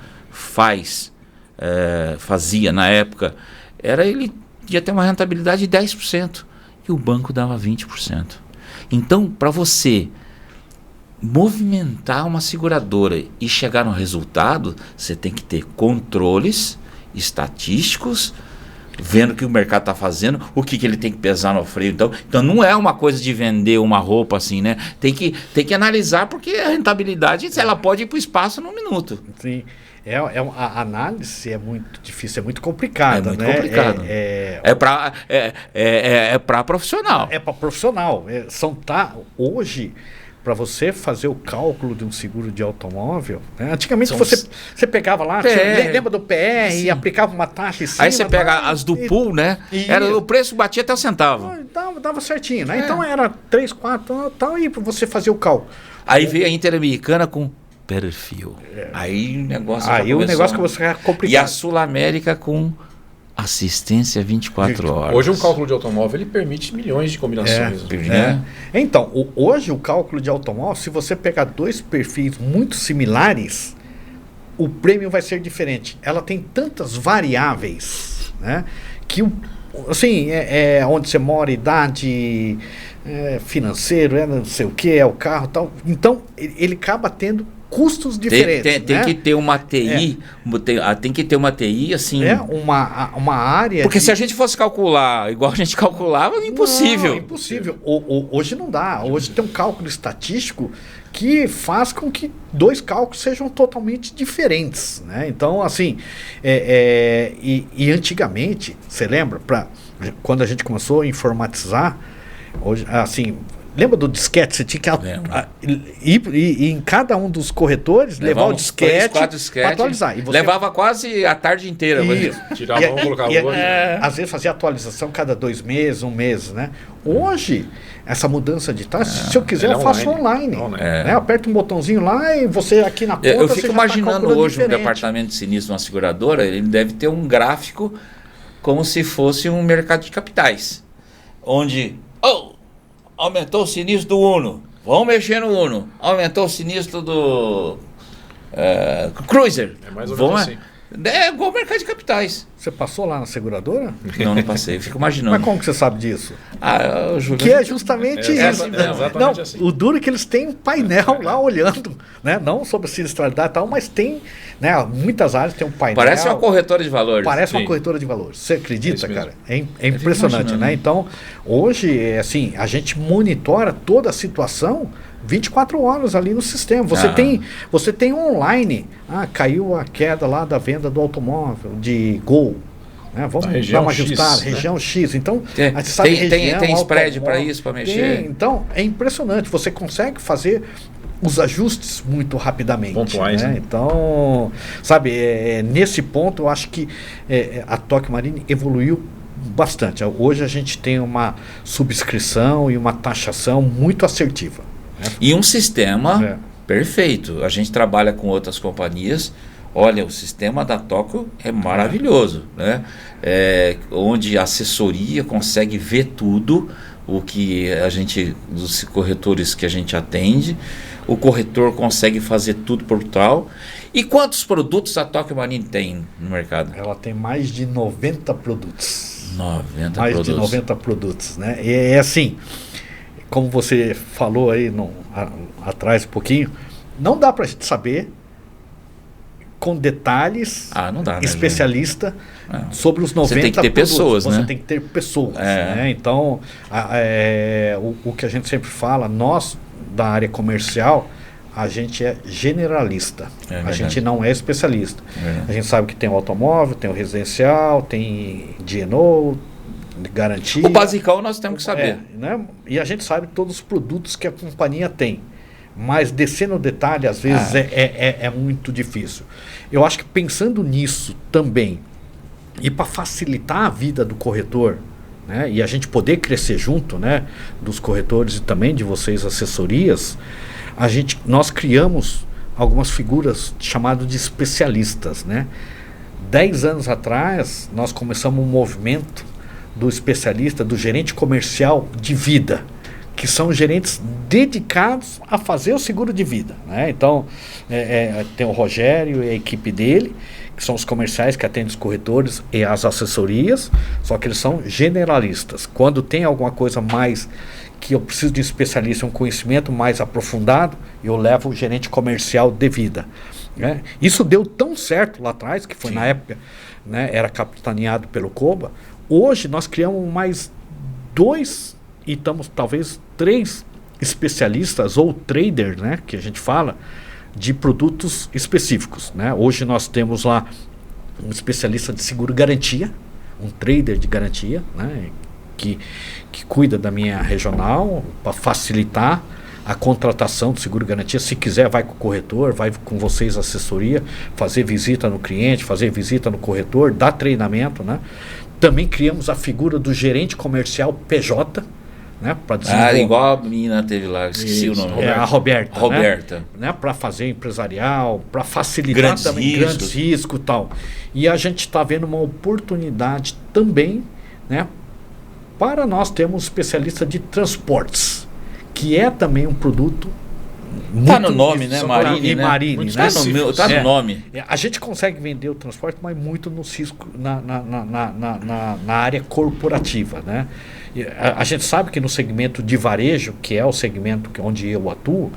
fazia na época, ele ia ter uma rentabilidade de 10%. E o banco dava 20%. Então, para você movimentar uma seguradora e chegar no resultado, você tem que ter controles estatísticos, vendo o que o mercado está fazendo, o que ele tem que pesar no freio. Então não é uma coisa de vender uma roupa assim, né? Tem que analisar, porque a rentabilidade, ela pode ir para o espaço num minuto. Sim. A análise é muito difícil, é muito complicada. É muito complicado. É para profissional. É para profissional. Hoje, para você fazer o cálculo de um seguro de automóvel, né? Antigamente você pegava lá, lembra do PR, e aplicava uma taxa em cima. Aí você pega as do pool, né? O preço batia até o centavo. Dava certinho, né? Então era 3, 4, tal, e para você fazer o cálculo. Aí veio a Interamericana com perfil. Aí o negócio começou a complicar. E a Sul-América com assistência 24 horas. Hoje um cálculo de automóvel ele permite milhões de combinações. Então, hoje o cálculo de automóvel, se você pegar 2 perfis muito similares, o prêmio vai ser diferente. Ela tem tantas variáveis, né, que assim, onde você mora, idade, financeiro, não sei o que, o carro, tal. Então ele acaba tendo custos diferentes. Tem que ter uma TI, tem que ter uma TI assim. Uma área. Porque se a gente fosse calcular igual a gente calculava, impossível. Não, impossível. Hoje não dá. Hoje tem um cálculo estatístico que faz com que 2 cálculos sejam totalmente diferentes, né? Então, assim, e antigamente, você lembra, quando a gente começou a informatizar, hoje, assim, lembra do disquete? Você tinha que ir em cada um dos corretores, levar o disquete para atualizar. E levava quase a tarde inteira. Tirava um, colocava outro. Às vezes fazia atualização cada 2 meses, 1 mês, né? Hoje, essa mudança de taxa, se eu quiser, eu faço online. Né? Aperta um botãozinho lá e você aqui na ponta... Eu fico imaginando hoje um departamento de sinistro de uma seguradora, ele deve ter um gráfico como se fosse um mercado de capitais, onde... aumentou o sinistro do Uno. Vamos mexer no Uno. Aumentou o sinistro do Cruiser. É mais ou menos assim. É igual o mercado de capitais. Você passou lá na seguradora? Não passei. Eu fico imaginando. Mas como que você sabe disso? Eu que é justamente isso. Exatamente assim. O duro é que eles têm um painel lá olhando, né? Não sobre sinistralidade e tal, mas tem, né? Muitas áreas tem um painel. Parece uma corretora de valores. Parece uma corretora de valores. Você acredita, cara? É impressionante, né? Então, hoje, assim, a gente monitora toda a situação 24 horas ali no sistema. Você tem online. Caiu a queda lá da venda do automóvel de Gol. Né? Vamos dar uma ajustada, região X. Então, a gente sabe tem spread para isso, para mexer. Então, é impressionante. Você consegue fazer os ajustes muito rapidamente. Pontuais, né? Então, sabe, nesse ponto, eu acho que a Tokio Marine evoluiu bastante. Hoje a gente tem uma subscrição e uma taxação muito assertiva. E um sistema perfeito. A gente trabalha com outras companhias. Olha, o sistema da Tokio é maravilhoso, né? Onde a assessoria consegue ver tudo o que dos corretores que a gente atende. O corretor consegue fazer tudo por tal. E quantos produtos a Tokio Marine tem no mercado? Ela tem mais de 90 produtos. 90 mais produtos. De 90 produtos, né? É assim, como você falou aí atrás um pouquinho, não dá para a gente saber com detalhes não dá, né, especialista sobre os 90 Você tem que ter produtos. Pessoas, você né? tem que ter pessoas. Né? Então, o que a gente sempre fala, nós da área comercial, a gente é generalista. A gente não é especialista. A gente sabe que tem o automóvel, tem o residencial, tem D&O, garantia. O basicão nós temos que saber. Né? E a gente sabe todos os produtos que a companhia tem. Mas descer no detalhe, às vezes, é muito difícil. Eu acho que pensando nisso também, e para facilitar a vida do corretor, né, e a gente poder crescer junto, né, dos corretores e também de vocês, assessorias, nós criamos algumas figuras chamadas de especialistas. Né? 10 anos atrás, nós começamos um movimento do especialista, do gerente comercial de vida, que são gerentes dedicados a fazer o seguro de vida, né? Então, tem o Rogério e a equipe dele, que são os comerciais que atendem os corretores e as assessorias, só que eles são generalistas. Quando tem alguma coisa mais que eu preciso de um especialista, um conhecimento mais aprofundado, eu levo o gerente comercial de vida, né? Isso deu tão certo lá atrás, que foi na época, né, era capitaneado pelo Coba. Hoje nós criamos mais 2 e estamos talvez 3 especialistas ou traders, né, que a gente fala, de produtos específicos, né? Hoje nós temos lá um especialista de seguro garantia, um trader de garantia, né, que cuida da minha regional para facilitar a contratação do seguro garantia. Se quiser, vai com o corretor, vai com vocês a assessoria, fazer visita no cliente, fazer visita no corretor, dar treinamento, né? Também criamos a figura do gerente comercial PJ, né, para desenvolver. Igual a menina teve lá, esqueci o nome. A Roberta. Roberta. Né, para fazer empresarial, para facilitar grandes riscos e tal. E a gente está vendo uma oportunidade também, né, para nós termos um especialista de transportes, que é também um produto Está no nome, né? Marine, né? Marine, né? Está no nome. A gente consegue vender o transporte, mas muito no cisco, na área corporativa, né? A gente sabe que no segmento de varejo, que é o segmento onde eu atuo,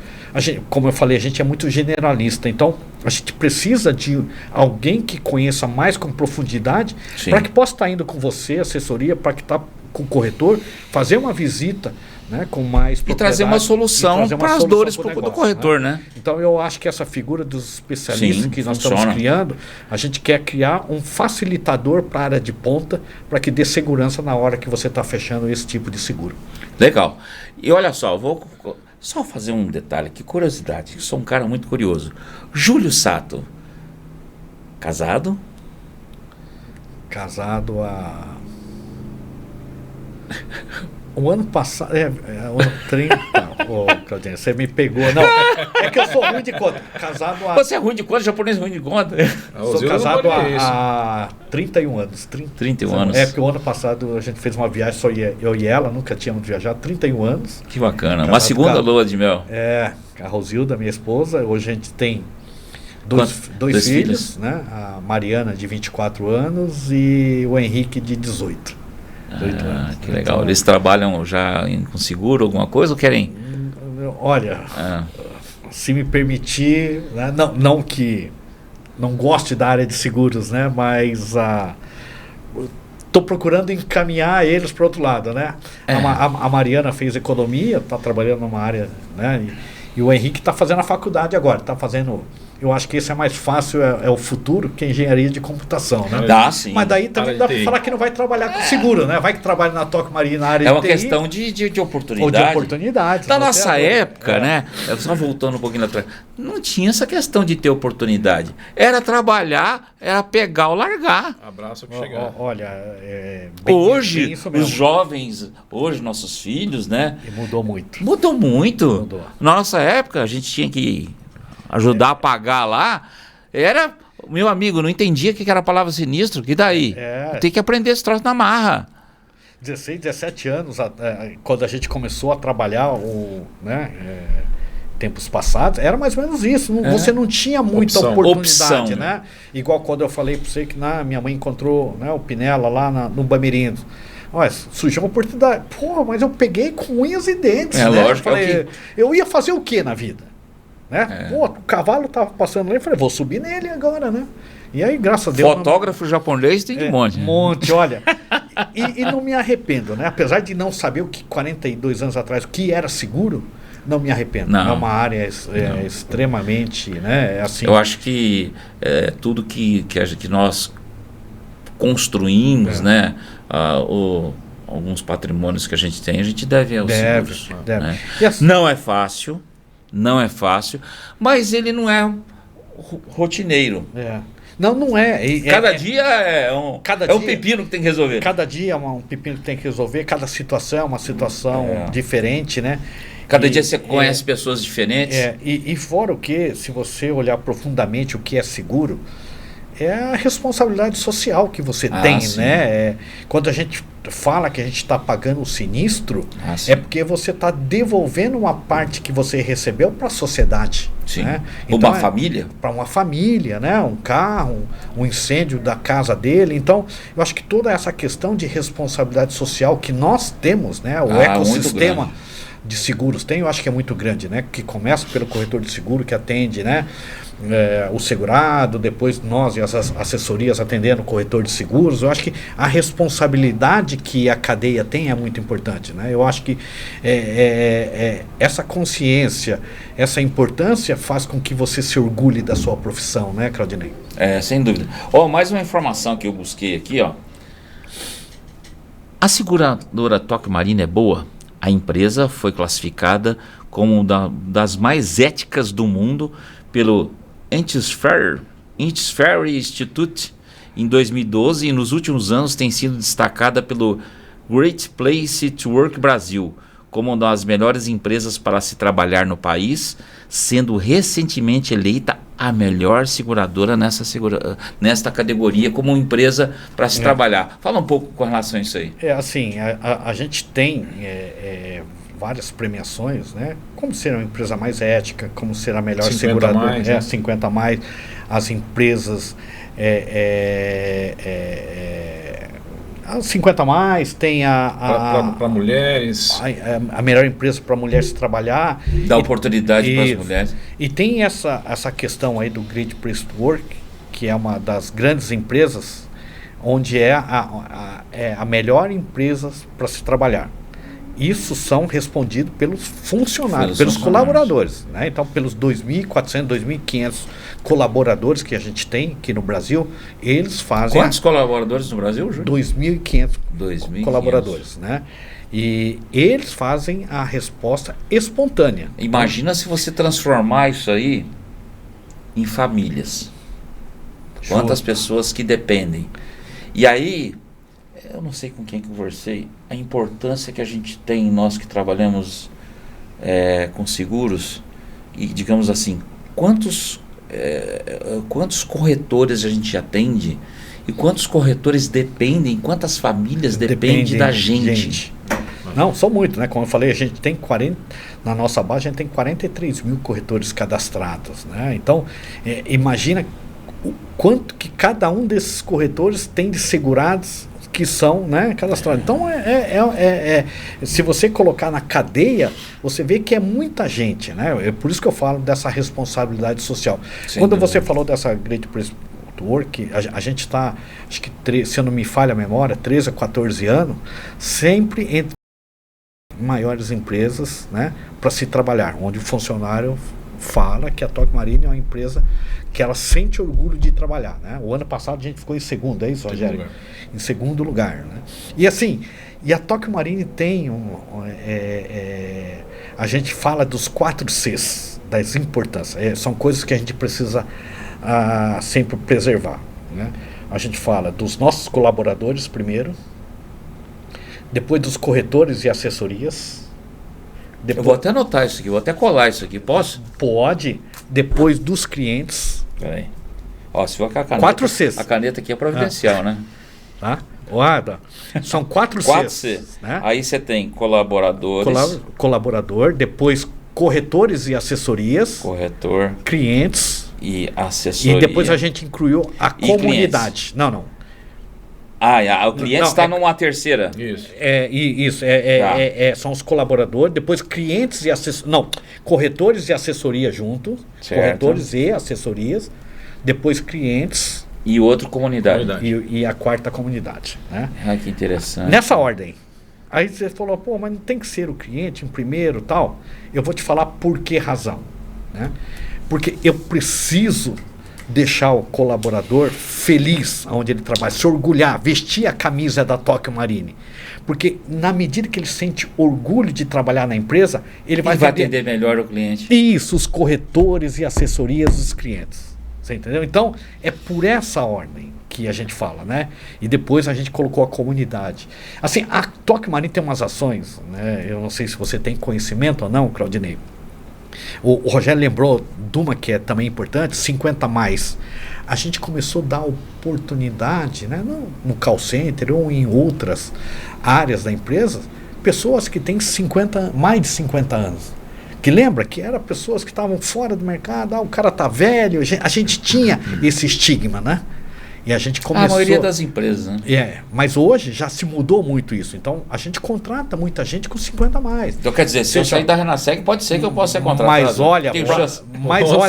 como eu falei, a gente é muito generalista. Então, a gente precisa de alguém que conheça mais com profundidade, para que possa estar indo com você, assessoria, para que está com o corretor, fazer uma visita, né, com mais e trazer uma solução para as dores do corretor, né? Então eu acho que essa figura dos especialistas que nós estamos criando, a gente quer criar um facilitador para a área de ponta, para que dê segurança na hora que você está fechando esse tipo de seguro. Legal. E olha só, eu vou só fazer um detalhe, que curiosidade, eu sou um cara muito curioso. Júlio Sato, casado? Casado há... O ano passado, o ano 30, Claudinho, você me pegou. Não, é que eu sou ruim de conta. Casado há... Você é ruim de conta, japonês é ruim de conta. Sou casado há 31 anos. 31 anos. É, porque o ano passado a gente fez uma viagem, só eu e ela, nunca tínhamos viajado, 31 anos. Que bacana, uma segunda lua de mel. A Rosilda, minha esposa, hoje a gente tem dois filhos, né? A Mariana, de 24 anos, e o Henrique, de 18. Que legal. Então, eles trabalham já com seguro, alguma coisa, ou querem? Olha, se me permitir, né, não que não goste da área de seguros, né, mas estou procurando encaminhar eles para o outro lado, né? A Mariana fez economia, está trabalhando numa área, né, e o Henrique está fazendo a faculdade agora, está fazendo... Eu acho que esse é mais fácil, é o futuro, que é engenharia de computação, né? Sim. Mas daí também dá para falar que não vai trabalhar com seguro, né? Vai que trabalha na Toque Maria na área de TI. É uma questão de oportunidade. Ou de oportunidade. Da nossa época, né? Só voltando um pouquinho atrás, não tinha essa questão de ter oportunidade. Era trabalhar, era pegar ou largar. Abraço que chegar. Olha, hoje, os jovens, hoje nossos filhos, né? E mudou muito. Mudou muito. Na nossa época, a gente tinha que ajudar a pagar lá, era... Meu amigo, não entendia o que era a palavra sinistro, que daí? Tem que aprender esse troço na marra. 16, 17 anos, quando a gente começou a trabalhar, tempos passados, era mais ou menos isso. Você não tinha muita oportunidade, né? Igual quando eu falei para você que minha mãe encontrou, né, o Pinela lá no Bamirindo. Olha, surgiu uma oportunidade. Pô, mas eu peguei com unhas e dentes, né? Lógico. Eu ia fazer o que na vida? Né? Pô, o cavalo tava passando lá e falei, vou subir nele agora, né? E aí, graças a Deus... Fotógrafo japonês tem um monte. Um monte, olha. E não me arrependo, né? Apesar de não saber o que 42 anos atrás, o que era seguro, não me arrependo. Não. É uma área extremamente, né? Assim, eu acho que tudo que nós construímos, né? Alguns patrimônios que a gente tem, a gente deve aos seguros. Né? Assim, não é fácil. Não é fácil, mas ele não é rotineiro. Não é. Cada dia é um pepino que tem que resolver. Cada dia é um pepino que tem que resolver, cada situação é uma situação diferente, né? Cada dia você conhece pessoas diferentes. E fora o que, se você olhar profundamente o que é seguro, é a responsabilidade social que você tem, sim. né? Quando a gente fala que a gente está pagando o sinistro, é porque você está devolvendo uma parte que você recebeu para a sociedade. Sim. Né? Então, Uma família? Para uma família, né? Um carro, um incêndio da casa dele. Então, eu acho que toda essa questão de responsabilidade social que nós temos, né? O ecossistema de seguros tem, eu acho que é muito grande, né? Que começa pelo corretor de seguro que atende, né? O segurado, depois nós e as assessorias atendendo o corretor de seguros. Eu acho que a responsabilidade que a cadeia tem é muito importante, né? Eu acho que essa consciência, essa importância faz com que você se orgulhe da sua profissão, né, Claudinei? Sem dúvida. Mais uma informação que eu busquei aqui, ó. A seguradora Tóquio Marine é boa? A empresa foi classificada como das mais éticas do mundo pelo Ethisphere Institute em 2012 e nos últimos anos tem sido destacada pelo Great Place to Work Brasil como uma das melhores empresas para se trabalhar no país, sendo recentemente eleita a melhor seguradora nesta categoria como empresa para se trabalhar. Fala um pouco com relação a isso aí. Assim, a gente tem várias premiações, né? Como ser uma empresa mais ética, como ser a melhor seguradora, mais, né? 50 mais, as empresas as 50 mais, tem para mulheres, a melhor empresa para mulheres trabalhar, dá oportunidade para as mulheres. E tem essa questão aí do Great Place to Work, que é uma das grandes empresas onde é a melhor empresa para se trabalhar. Isso são respondidos pelos funcionários, pelos colaboradores, né? Então, pelos 2.400, 2.500 colaboradores que a gente tem aqui no Brasil, eles fazem... Quantos colaboradores no Brasil, Júlio? 2.500 colaboradores, né? E eles fazem a resposta espontânea. Imagina se você transformar isso aí em famílias. Quantas pessoas que dependem. E aí... Eu não sei com quem conversei, a importância que a gente tem, nós que trabalhamos com seguros, e digamos assim, quantos corretores a gente atende e quantos corretores dependem, quantas famílias dependem da gente. Não, são muitos, né? Como eu falei, a gente tem na nossa base a gente tem 43 mil corretores cadastrados, né? Então, imagina o quanto que cada um desses corretores tem de segurados que são, né, cadastrados. Então, se você colocar na cadeia, você vê que é muita gente, né? É por isso que eu falo dessa responsabilidade social. Quando você falou dessa Great Place to Work, a gente está, acho que, se eu não me falha a memória, 13 a 14 anos, sempre entre maiores empresas, né, para se trabalhar, onde o funcionário fala que a Tóquio Marine é uma empresa que ela sente orgulho de trabalhar, né? O ano passado a gente ficou em segundo, é isso, Rogério? Em segundo lugar, né? E assim, a Tóquio Marine tem a gente fala dos 4 Cs, das importâncias, são coisas que a gente precisa sempre preservar, né? A gente fala dos nossos colaboradores primeiro, depois dos corretores e assessorias. Eu vou até anotar isso aqui, vou até colar isso aqui, posso? Pode. Depois dos clientes. Peraí. Se for com a caneta. 4 Cs. A caneta aqui é providencial, né? Tá? São 4 Cs. 4 Cs. Né? Aí você tem colaboradores. Colaborador, depois corretores e assessorias. Corretor. Clientes. E assessoria. E depois a gente incluiu a comunidade. Não. O cliente está numa terceira. Isso. São os colaboradores, depois clientes e assessorias. Não, corretores e assessoria junto. Certo. Corretores e assessorias. Depois clientes. E outro comunidade. E a quarta comunidade. Né? Que interessante. Nessa ordem. Aí você falou, mas não tem que ser o cliente em primeiro e tal. Eu vou te falar por que razão. Né? Porque eu preciso deixar o colaborador feliz onde ele trabalha, se orgulhar, vestir a camisa da Tóquio Marine. Porque na medida que ele sente orgulho de trabalhar na empresa, ele vai atender melhor o cliente. Isso, os corretores e assessorias dos clientes. Você entendeu? Então, é por essa ordem que a gente fala, né? E depois a gente colocou a comunidade. Assim, a Tóquio Marine tem umas ações, né? Eu não sei se você tem conhecimento ou não, Claudinei. O Rogério lembrou de uma que é também importante, 50 mais. A gente começou a dar oportunidade, né, no call center ou em outras áreas da empresa, pessoas que têm mais de 50 anos. Que lembra que eram pessoas que estavam fora do mercado, o cara tá velho, a gente tinha esse estigma, né? E a gente começou... A maioria das empresas, né? Mas hoje já se mudou muito isso. Então, a gente contrata muita gente com 50 a mais. Então, quer dizer, se eu sair da Renaseg, pode ser que eu possa ser contratado. Mas olha,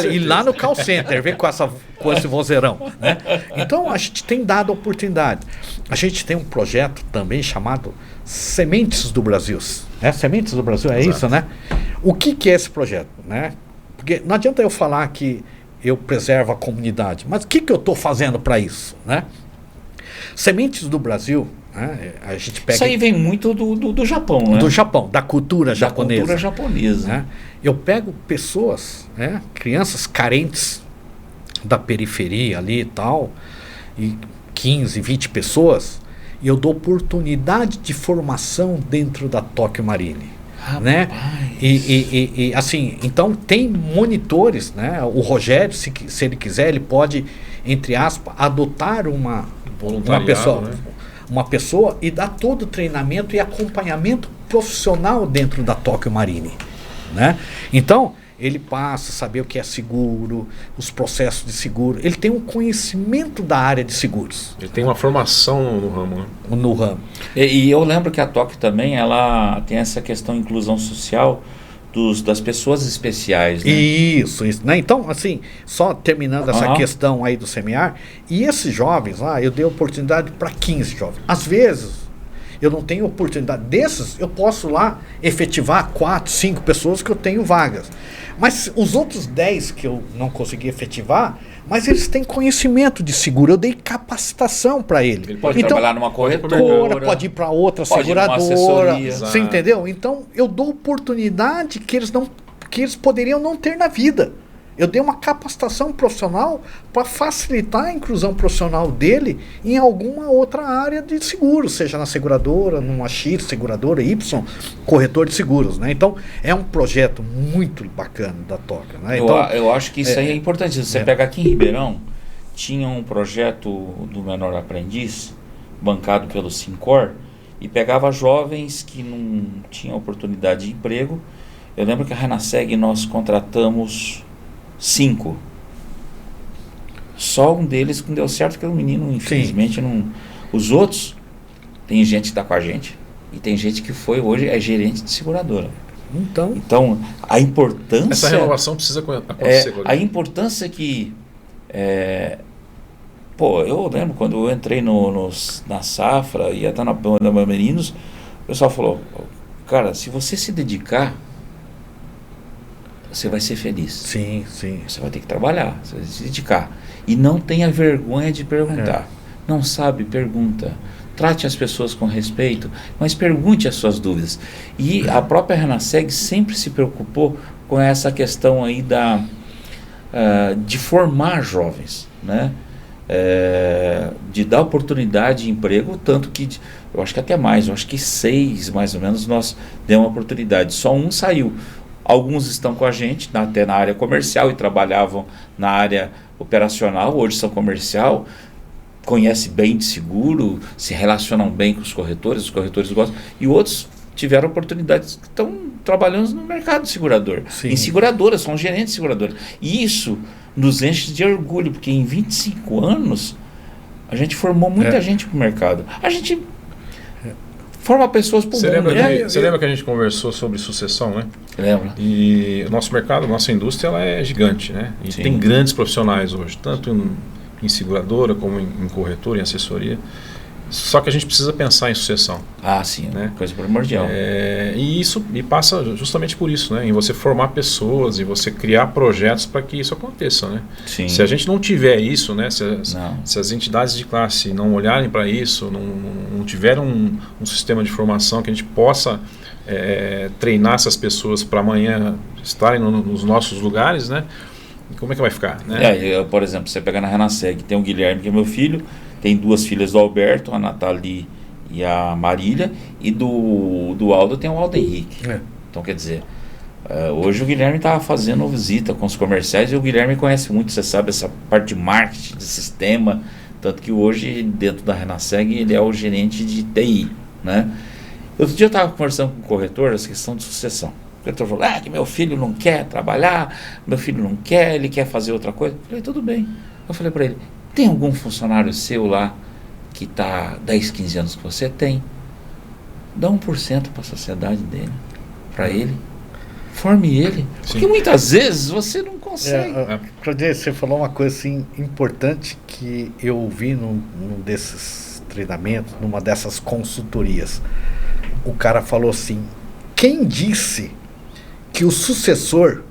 e lá no call center, vê com esse vozeirão, né? Então, a gente tem dado oportunidade. A gente tem um projeto também chamado Sementes do Brasil. Sementes do Brasil, é Exato. Isso, né? O que é esse projeto, né? Porque não adianta eu falar que eu preservo a comunidade. Mas o que eu estou fazendo para isso, né? Sementes do Brasil, né? A gente pega... Isso aí vem muito do Japão, né? Do Japão, da cultura japonesa. Da cultura japonesa. Né? Eu pego pessoas, né? Crianças carentes da periferia ali e tal, e 15, 20 pessoas, e eu dou oportunidade de formação dentro da Tóquio Marine. Né? E assim, então tem monitores, né? O Rogério, se ele quiser, ele pode, entre aspas, adotar uma pessoa, né? Uma pessoa e dar todo o treinamento e acompanhamento profissional dentro da Tóquio Marine, né? Então ele passa a saber o que é seguro, os processos de seguro. Ele tem um conhecimento da área de seguros. Ele tem uma formação no ramo, né? No ramo. E eu lembro que a Tóquio também, ela tem essa questão de inclusão social das pessoas especiais, né? Isso, né? Então, assim, só terminando essa questão aí do semear, e esses jovens lá, eu dei oportunidade para 15 jovens. Às vezes, eu não tenho oportunidade desses, eu posso lá efetivar 4, 5 pessoas que eu tenho vagas. Mas os outros 10 que eu não consegui efetivar, mas eles têm conhecimento de seguro. Eu dei capacitação para ele. Ele pode trabalhar numa corretora, pode ir para outra seguradora. Você entendeu? Então eu dou oportunidade que eles poderiam não ter na vida. Eu dei uma capacitação profissional para facilitar a inclusão profissional dele em alguma outra área de seguro, seja na seguradora, numa X, seguradora Y, corretor de seguros, né? Então, é um projeto muito bacana da Tóquio, né? Então, eu acho que isso aí é importante. Você pega aqui em Ribeirão, tinha um projeto do Menor Aprendiz, bancado pelo Sincor, e pegava jovens que não tinham oportunidade de emprego. Eu lembro que a Renaseg nós contratamos 5. Só um deles que não deu certo, que o menino, infelizmente, não. Os outros, tem gente que está com a gente. E tem gente que hoje é gerente de seguradora. Então a importância. Essa renovação precisa acontecer. A importância que. Eu lembro quando eu entrei na Safra e até na Meninos, o pessoal falou: cara, se você se dedicar, você vai ser feliz. Sim. Você vai ter que trabalhar, você vai se dedicar. E não tenha vergonha de perguntar. Não sabe, pergunta. Trate as pessoas com respeito, mas pergunte as suas dúvidas. E a própria Renaseg sempre se preocupou com essa questão aí de formar jovens, né? De dar oportunidade de emprego, tanto que eu acho que até mais, eu acho que 6 mais ou menos nós demos oportunidade. Só um saiu. Alguns estão com a gente, até na área comercial, e trabalhavam na área operacional, hoje são comercial, conhecem bem de seguro, se relacionam bem com os corretores gostam, e outros tiveram oportunidades que estão trabalhando no mercado segurador. Sim. Em seguradoras, são gerentes de seguradoras. E isso nos enche de orgulho, porque em 25 anos a gente formou muita gente para o mercado. A gente forma pessoas para o mundo. Você lembra que a gente conversou sobre sucessão, né? Lembro. E o nosso mercado, a nossa indústria, ela é gigante, né? E tem grandes profissionais hoje, tanto em seguradora, como em corretora, em assessoria. Só que a gente precisa pensar em sucessão. Sim, né? Coisa primordial. E passa justamente por isso, né? Em você formar pessoas e você criar projetos para que isso aconteça, né? Sim. Se a gente não tiver isso, né? Se as entidades de classe não olharem para isso, não tiver um sistema de formação que a gente possa treinar essas pessoas para amanhã estarem nos nossos lugares, né? Como é que vai ficar, né? Por exemplo, você pega na Renaseg, tem o Guilherme, que é meu filho, tem 2 filhas do Alberto, a Nathalie e a Marília, e do Aldo tem o Aldo Henrique. Então, quer dizer, Hoje o Guilherme estava fazendo visita com os comerciais e o Guilherme conhece muito, você sabe, essa parte de marketing, de sistema, tanto que hoje dentro da Renaseg ele é o gerente de TI, né? Outro dia eu estava conversando com o corretor essa questão de sucessão. O corretor falou, que meu filho não quer trabalhar, meu filho não quer, ele quer fazer outra coisa. Eu falei, tudo bem. Eu falei para ele, tem algum funcionário seu lá que está 10, 15 anos que você tem? Dá 1% para a sociedade dele, para ele. Forme ele. Sim. Porque muitas vezes você não consegue. Claudio, você falou uma coisa assim, importante que eu ouvi num desses treinamentos, numa dessas consultorias. O cara falou assim, quem disse que o sucessor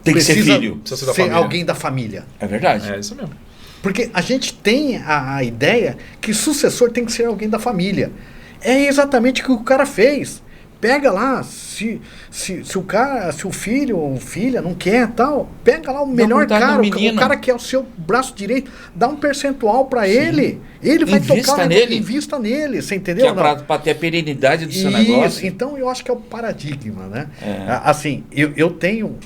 tem que ser filho? Ser alguém da família? É verdade. É isso mesmo. Porque a gente tem a ideia que sucessor tem que ser alguém da família. É exatamente o que o cara fez. Pega lá, se o filho ou filha não quer tal, pega lá o melhor cara, o cara que é o seu braço direito, dá um percentual para ele. Ele vai tocar nele. Invista nele, você entendeu? Que é para ter a perenidade do seu negócio. Então eu acho que é o paradigma, né? Assim, eu tenho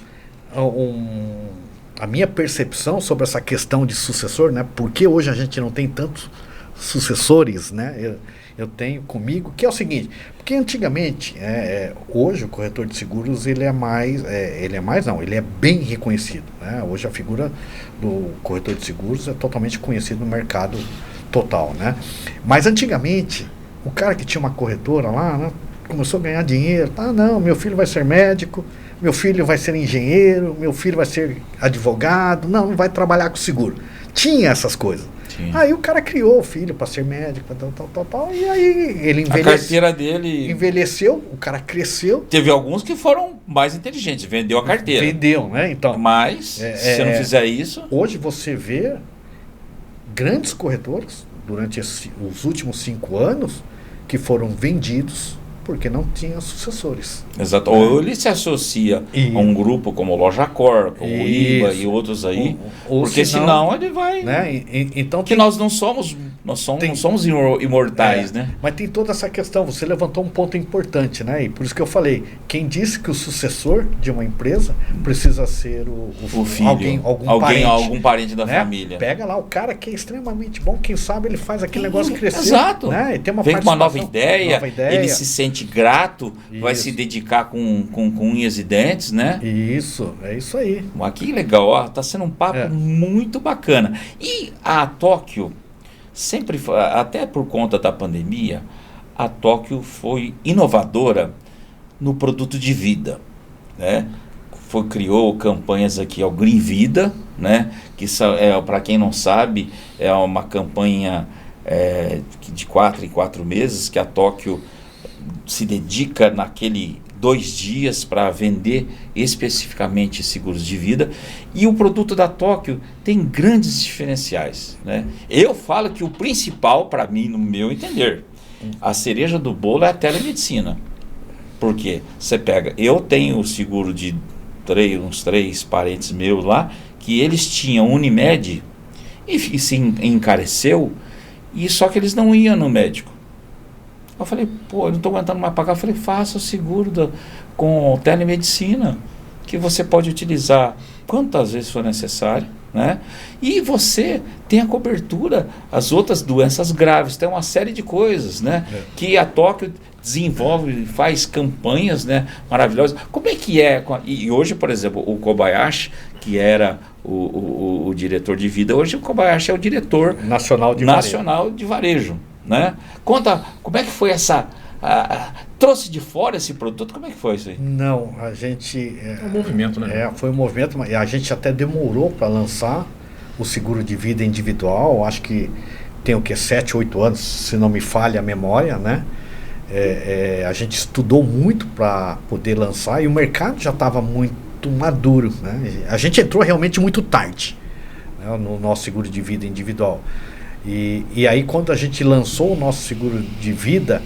a minha percepção sobre essa questão de sucessor, né? Porque hoje a gente não tem tantos sucessores, né? Eu tenho comigo, que é o seguinte, porque antigamente, hoje o corretor de seguros, ele é bem reconhecido, né? Hoje a figura do corretor de seguros é totalmente conhecido no mercado total, né? Mas antigamente, o cara que tinha uma corretora lá, né, começou a ganhar dinheiro, não, meu filho vai ser médico, meu filho vai ser engenheiro, meu filho vai ser advogado, não vai trabalhar com seguro. Tinha essas coisas. Sim. Aí o cara criou o filho para ser médico, tal, e aí ele envelheceu. A carteira dele... Envelheceu, o cara cresceu. Teve alguns que foram mais inteligentes, vendeu a carteira. Vendeu, né? Então, mas, se você não fizer isso... Hoje você vê grandes corretores, durante os últimos 5 anos, que foram vendidos porque não tinha sucessores. Exato. Ou ele se associa a um grupo como o Loja Cor, como o IBA e outros aí, porque senão ele vai... Né? Então que nós não somos imortais, né? Mas tem toda essa questão, você levantou um ponto importante, né? E por isso que eu falei, quem disse que o sucessor de uma empresa precisa ser o filho, algum parente da família. Pega lá o cara que é extremamente bom, quem sabe ele faz aquele negócio crescer. Exato. Né? E tem vem com uma nova ideia, ele se sente grato, vai se dedicar com unhas e dentes, né? Isso, é isso aí. Que legal, tá sendo um papo muito bacana. E a Tóquio, sempre, até por conta da pandemia, a Tóquio foi inovadora no produto de vida, né? Criou campanhas aqui, o Green Vida, né? Que para quem não sabe, é uma campanha de 4 em 4 meses que a Tóquio se dedica naquele 2 dias para vender especificamente seguros de vida, e o produto da Tóquio tem grandes diferenciais, né? Eu falo que o principal, para mim, no meu entender, a cereja do bolo é a telemedicina. Porque você pega, eu tenho o seguro de uns 3 parentes meus lá, que eles tinham Unimed e se encareceu, e só que eles não iam no médico. Eu falei, eu não estou aguentando mais pagar. Eu falei, faça o seguro com telemedicina, que você pode utilizar quantas vezes for necessário, né? E você tem a cobertura, as outras doenças graves, tem uma série de coisas, né? Que a Tóquio desenvolve, faz campanhas, né, maravilhosas. Como é que é? E hoje, por exemplo, o Kobayashi, que era o diretor de vida, hoje o Kobayashi é o diretor nacional de varejo. Né? Conta, como é que foi trouxe de fora esse produto? Como é que foi isso aí? Não, a gente... um movimento, né? Foi um movimento, mas a gente até demorou para lançar o seguro de vida individual, acho que tem 7, 8 anos, se não me falha a memória, né? A gente estudou muito para poder lançar e o mercado já estava muito maduro, né? A gente entrou realmente muito tarde, né, no nosso seguro de vida individual. E aí quando a gente lançou o nosso seguro de vida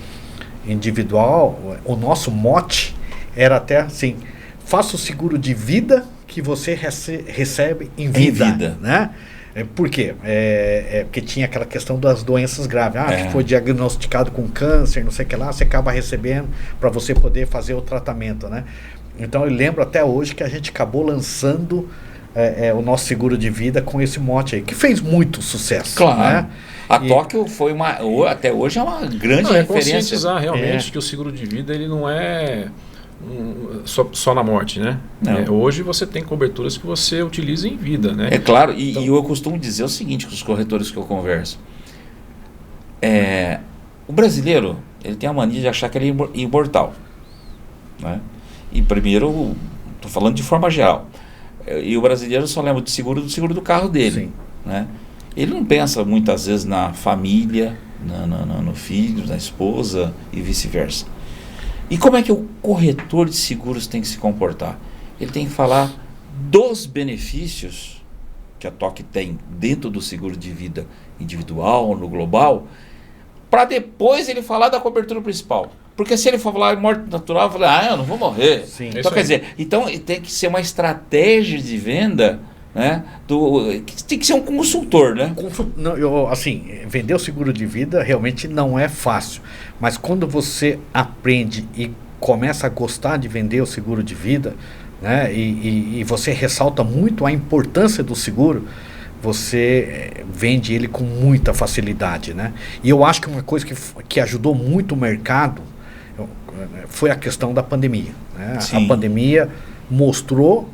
individual, o nosso mote era até assim, faça o seguro de vida que você recebe em vida. Né? Por quê? Porque tinha aquela questão das doenças graves, que foi diagnosticado com câncer, não sei o que lá, você acaba recebendo para você poder fazer o tratamento, né? Então eu lembro até hoje que a gente acabou lançando o nosso seguro de vida com esse mote aí, que fez muito sucesso. Claro. Né? A Tóquio foi até hoje é uma grande referência. Conscientizar realmente que o seguro de vida ele não é só na morte, né? Hoje você tem coberturas que você utiliza em vida, né? É claro, então, e eu costumo dizer o seguinte com os corretores que eu converso. O brasileiro, ele tem a mania de achar que ele é imortal. Né? E primeiro, estou falando de forma geral, e o brasileiro só lembra do seguro do carro dele. Né? Ele não pensa muitas vezes na família, no filho, na esposa e vice-versa. E como é que o corretor de seguros tem que se comportar? Ele tem que falar dos benefícios que a TOC tem dentro do seguro de vida individual, no global, para depois ele falar da cobertura principal. Porque se ele for falar de morte natural, eu falar, eu não vou morrer. Sim. Então, quer dizer, tem que ser uma estratégia de venda, né? Tem que ser um consultor, né? Vender o seguro de vida realmente não é fácil. Mas quando você aprende e começa a gostar de vender o seguro de vida, né? E você ressalta muito a importância do seguro, você vende ele com muita facilidade, né? E eu acho que uma coisa que ajudou muito o mercado foi a questão da pandemia, né? A pandemia mostrou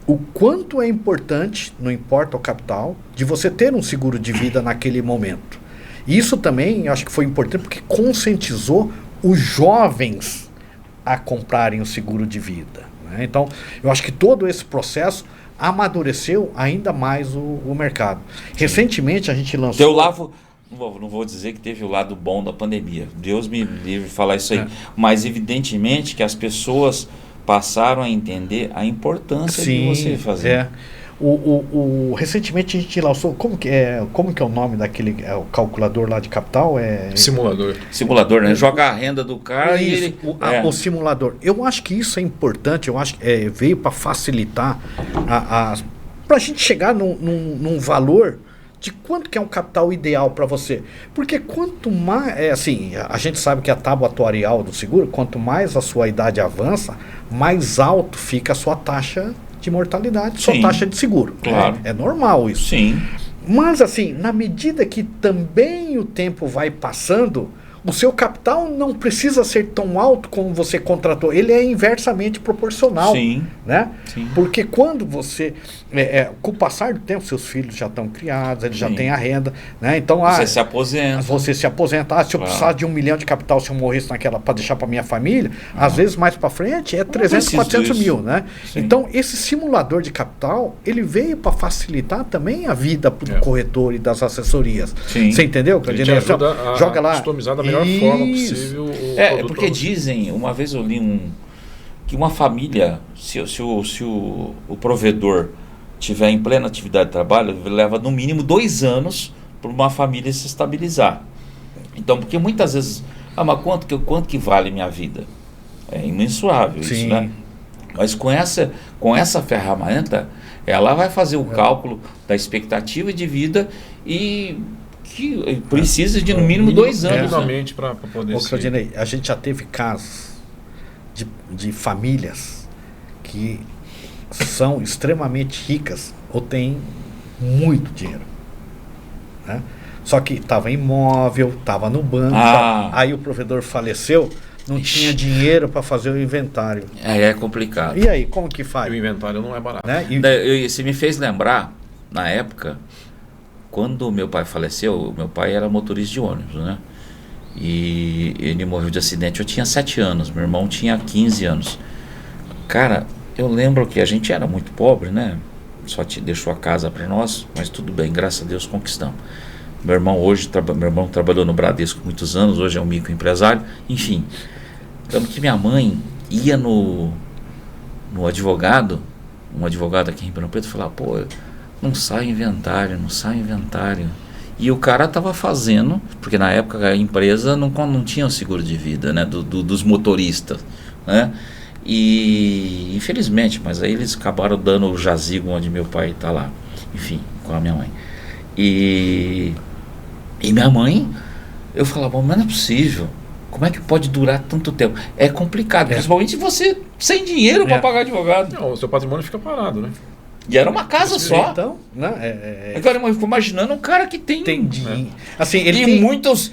o quanto é importante, não importa o capital, de você ter um seguro de vida naquele momento. E isso também acho que foi importante porque conscientizou os jovens a comprarem o seguro de vida, né? Então, eu acho que todo esse processo amadureceu ainda mais o mercado. Recentemente a gente lançou... Não vou dizer que teve o lado bom da pandemia. Deus me livre de falar isso aí. Mas evidentemente que as pessoas passaram a entender a importância de você fazer. Recentemente a gente lançou, como que é o nome daquele o calculador lá de capital? Simulador, né? Joga a renda do cara o simulador. Eu acho que isso é importante, eu acho que veio para facilitar para a gente chegar num valor de quanto que é um capital ideal para você. Porque quanto mais, a gente sabe que a tábua atuarial do seguro, quanto mais a sua idade avança, mais alto fica a sua taxa de mortalidade, sua taxa de seguro. Claro. É normal isso. Sim. Mas na medida que também o tempo vai passando, o seu capital não precisa ser tão alto como você contratou. Ele é inversamente proporcional. Sim. Né? Sim. Porque quando você... com o passar do tempo, seus filhos já estão criados, eles já têm a renda. Né? Então, você se aposenta. Você se aposenta. Se eu precisasse de 1 milhão de capital, se eu morresse naquela para deixar para minha família, às vezes mais para frente é 300, 400 mil. Né? Então, esse simulador de capital, ele veio para facilitar também a vida do corretor e das assessorias. Sim. Você entendeu? Ele te ajuda a joga lá. Customizar da melhor forma possível o porque dizem, uma vez eu li que uma família, se o provedor tiver em plena atividade de trabalho, leva no mínimo 2 anos para uma família se estabilizar. Então, porque muitas vezes, mas quanto que vale minha vida? É imensurável isso, né? Mas com essa ferramenta, ela vai fazer o cálculo da expectativa de vida e que precisa de no mínimo 2 anos. Para poder Claudinei, a gente já teve casos de famílias que são extremamente ricas ou têm muito dinheiro, né? Só que estava imóvel, estava no banco, aí o provedor faleceu, não tinha dinheiro para fazer o inventário. É complicado. E aí, como que faz? O inventário não é barato. Né? Você me fez lembrar, na época, quando meu pai faleceu, meu pai era motorista de ônibus, né? E ele morreu de acidente, eu tinha 7 anos, meu irmão tinha 15 anos. Cara, eu lembro que a gente era muito pobre, né? Só deixou a casa para nós, mas tudo bem, graças a Deus conquistamos. Meu irmão trabalhou no Bradesco muitos anos, hoje é um microempresário, enfim. Lembro que minha mãe ia no advogado, um advogado aqui em Ribeirão Preto, falava, não sai inventário. E o cara estava fazendo, porque na época a empresa não tinha o seguro de vida, né, dos motoristas, né? E infelizmente, mas aí eles acabaram dando o jazigo onde meu pai está lá, enfim, com a minha mãe. E minha mãe, eu falava, mas não é possível, como é que pode durar tanto tempo? É complicado, principalmente se você sem dinheiro para pagar advogado. Não, o seu patrimônio fica parado, né? E era uma casa só. Então, né? Agora eu fico imaginando um cara que tem dinheiro. Assim, ele e tem muitos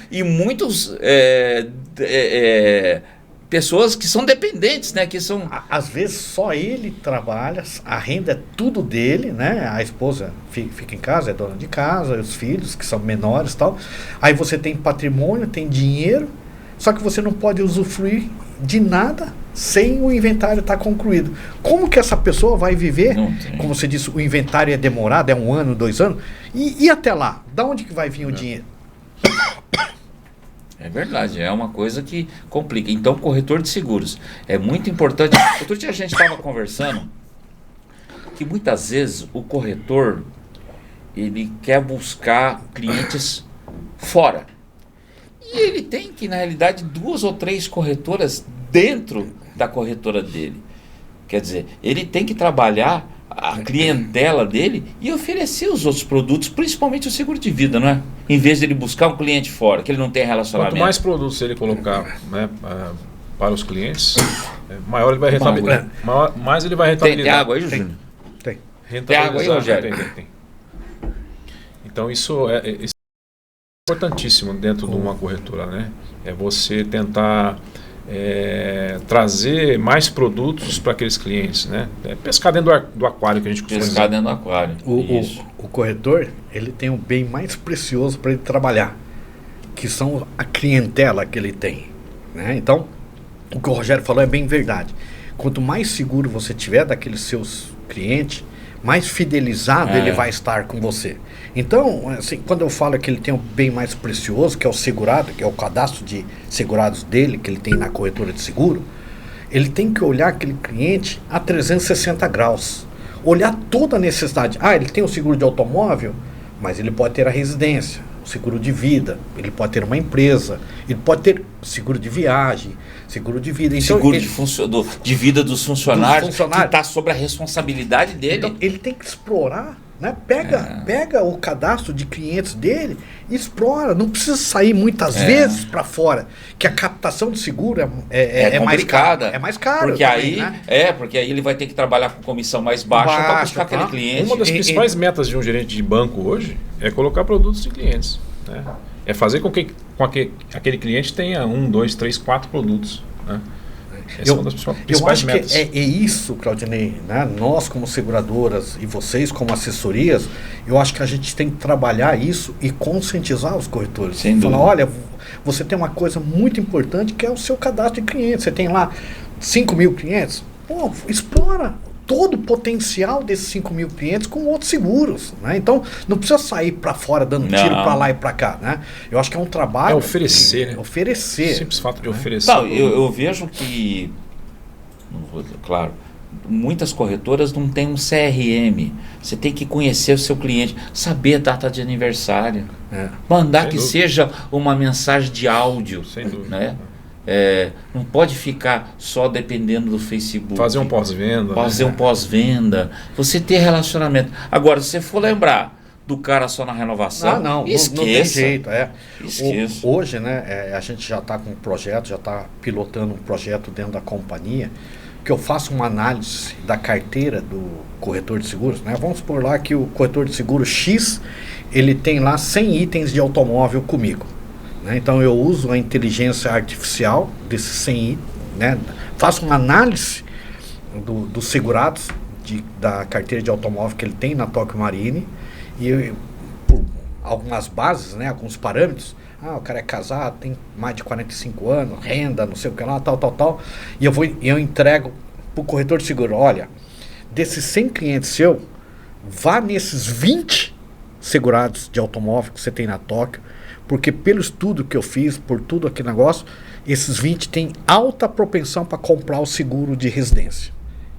pessoas que são dependentes, né? Que são às vezes só ele trabalha, a renda é tudo dele, né? A esposa fica em casa, é dona de casa, os filhos que são menores e tal. Aí você tem patrimônio, tem dinheiro, só que você não pode usufruir de nada sem o inventário estar concluído. Como que essa pessoa vai viver? Como você disse, o inventário é demorado, é 1 ano, 2 anos. E até lá, da onde que vai vir o dinheiro? É verdade, é uma coisa que complica. Então, corretor de seguros é muito importante. Outro dia a gente estava conversando que muitas vezes o corretor ele quer buscar clientes fora. E ele tem que, na realidade, 2 ou 3 corretoras dentro da corretora dele. Quer dizer, ele tem que trabalhar a clientela dele e oferecer os outros produtos, principalmente o seguro de vida, não é? Em vez de ele buscar um cliente fora, que ele não tem relacionamento. Quanto mais produtos ele colocar, né, para os clientes, maior ele vai rentabilizar. Mais ele vai rentabilizar. Tem água aí, Júnior? Tem água aí, Rogério? Tem. Então isso é importantíssimo dentro de uma corretora, né? É você tentar trazer mais produtos para aqueles clientes, né? Pescar dentro do aquário que a gente costuma dizer. Pescar dentro do aquário. O corretor, ele tem o bem mais precioso para ele trabalhar, que são a clientela que ele tem, né? Então, o que o Rogério falou é bem verdade. Quanto mais seguro você tiver daqueles seus clientes, mais fidelizado ele vai estar com você. Então, assim, quando eu falo que ele tem o bem mais precioso, que é o segurado, que é o cadastro de segurados dele, que ele tem na corretora de seguro, ele tem que olhar aquele cliente a 360 graus. Olhar toda a necessidade. Ele tem o seguro de automóvel, mas ele pode ter a residência, o seguro de vida, ele pode ter uma empresa, ele pode ter seguro de viagem, seguro de vida. Então, seguro de vida dos funcionários, que está sob a responsabilidade dele. Então, ele tem que explorar, né? Pega o cadastro de clientes dele e explora. Não precisa sair muitas vezes para fora, que a captação de seguro é mais cara. É mais caro. Porque também, né? Porque aí ele vai ter que trabalhar com comissão mais baixa para buscar aquele cliente. Uma das principais metas de um gerente de banco hoje é colocar produtos de clientes, né? É fazer com que aquele cliente tenha 1, 2, 3, 4 produtos, né? Essa é uma das principais metas. Que é isso, Claudinei, né? Nós como seguradoras e vocês como assessorias, eu acho que a gente tem que trabalhar isso e conscientizar os corretores. Sem dúvida. Falar, olha, você tem uma coisa muito importante que é o seu cadastro de clientes. Você tem lá 5 mil clientes, explora todo o potencial desses 5 mil clientes com outros seguros, né? Então, não precisa sair para fora dando tiro para lá e para cá, né? Eu acho que é um trabalho... oferecer, né? Oferecer. O simples fato de oferecer. Não, eu vejo que, claro, muitas corretoras não têm um CRM. Você tem que conhecer o seu cliente, saber a data de aniversário, mandar Sem que dúvida. seja uma mensagem de áudio, Sem dúvida. né? Não pode ficar só dependendo do Facebook. Fazer um pós-venda. Fazer um pós-venda. Você ter relacionamento. Agora, se você for lembrar do cara só na renovação, não esqueça. Não tem jeito. Esqueça. Hoje, né, a gente já está com um projeto, já está pilotando um projeto dentro da companhia, que eu faço uma análise da carteira do corretor de seguros, né? Vamos supor lá que o corretor de seguro X, ele tem lá 100 itens de automóvel comigo. Então eu uso a inteligência artificial desses 100 itens, né? Faço uma análise dos segurados da carteira de automóvel que ele tem na Tóquio Marine e por algumas bases, né? Alguns parâmetros. O cara é casado, tem mais de 45 anos, renda, não sei o que lá, tal. E eu entrego para o corretor de seguro, olha, desses 100 clientes seu, vá nesses 20 segurados de automóvel que você tem na Tóquio, porque pelo estudo que eu fiz, por tudo aquele negócio, esses 20 têm alta propensão para comprar o seguro de residência.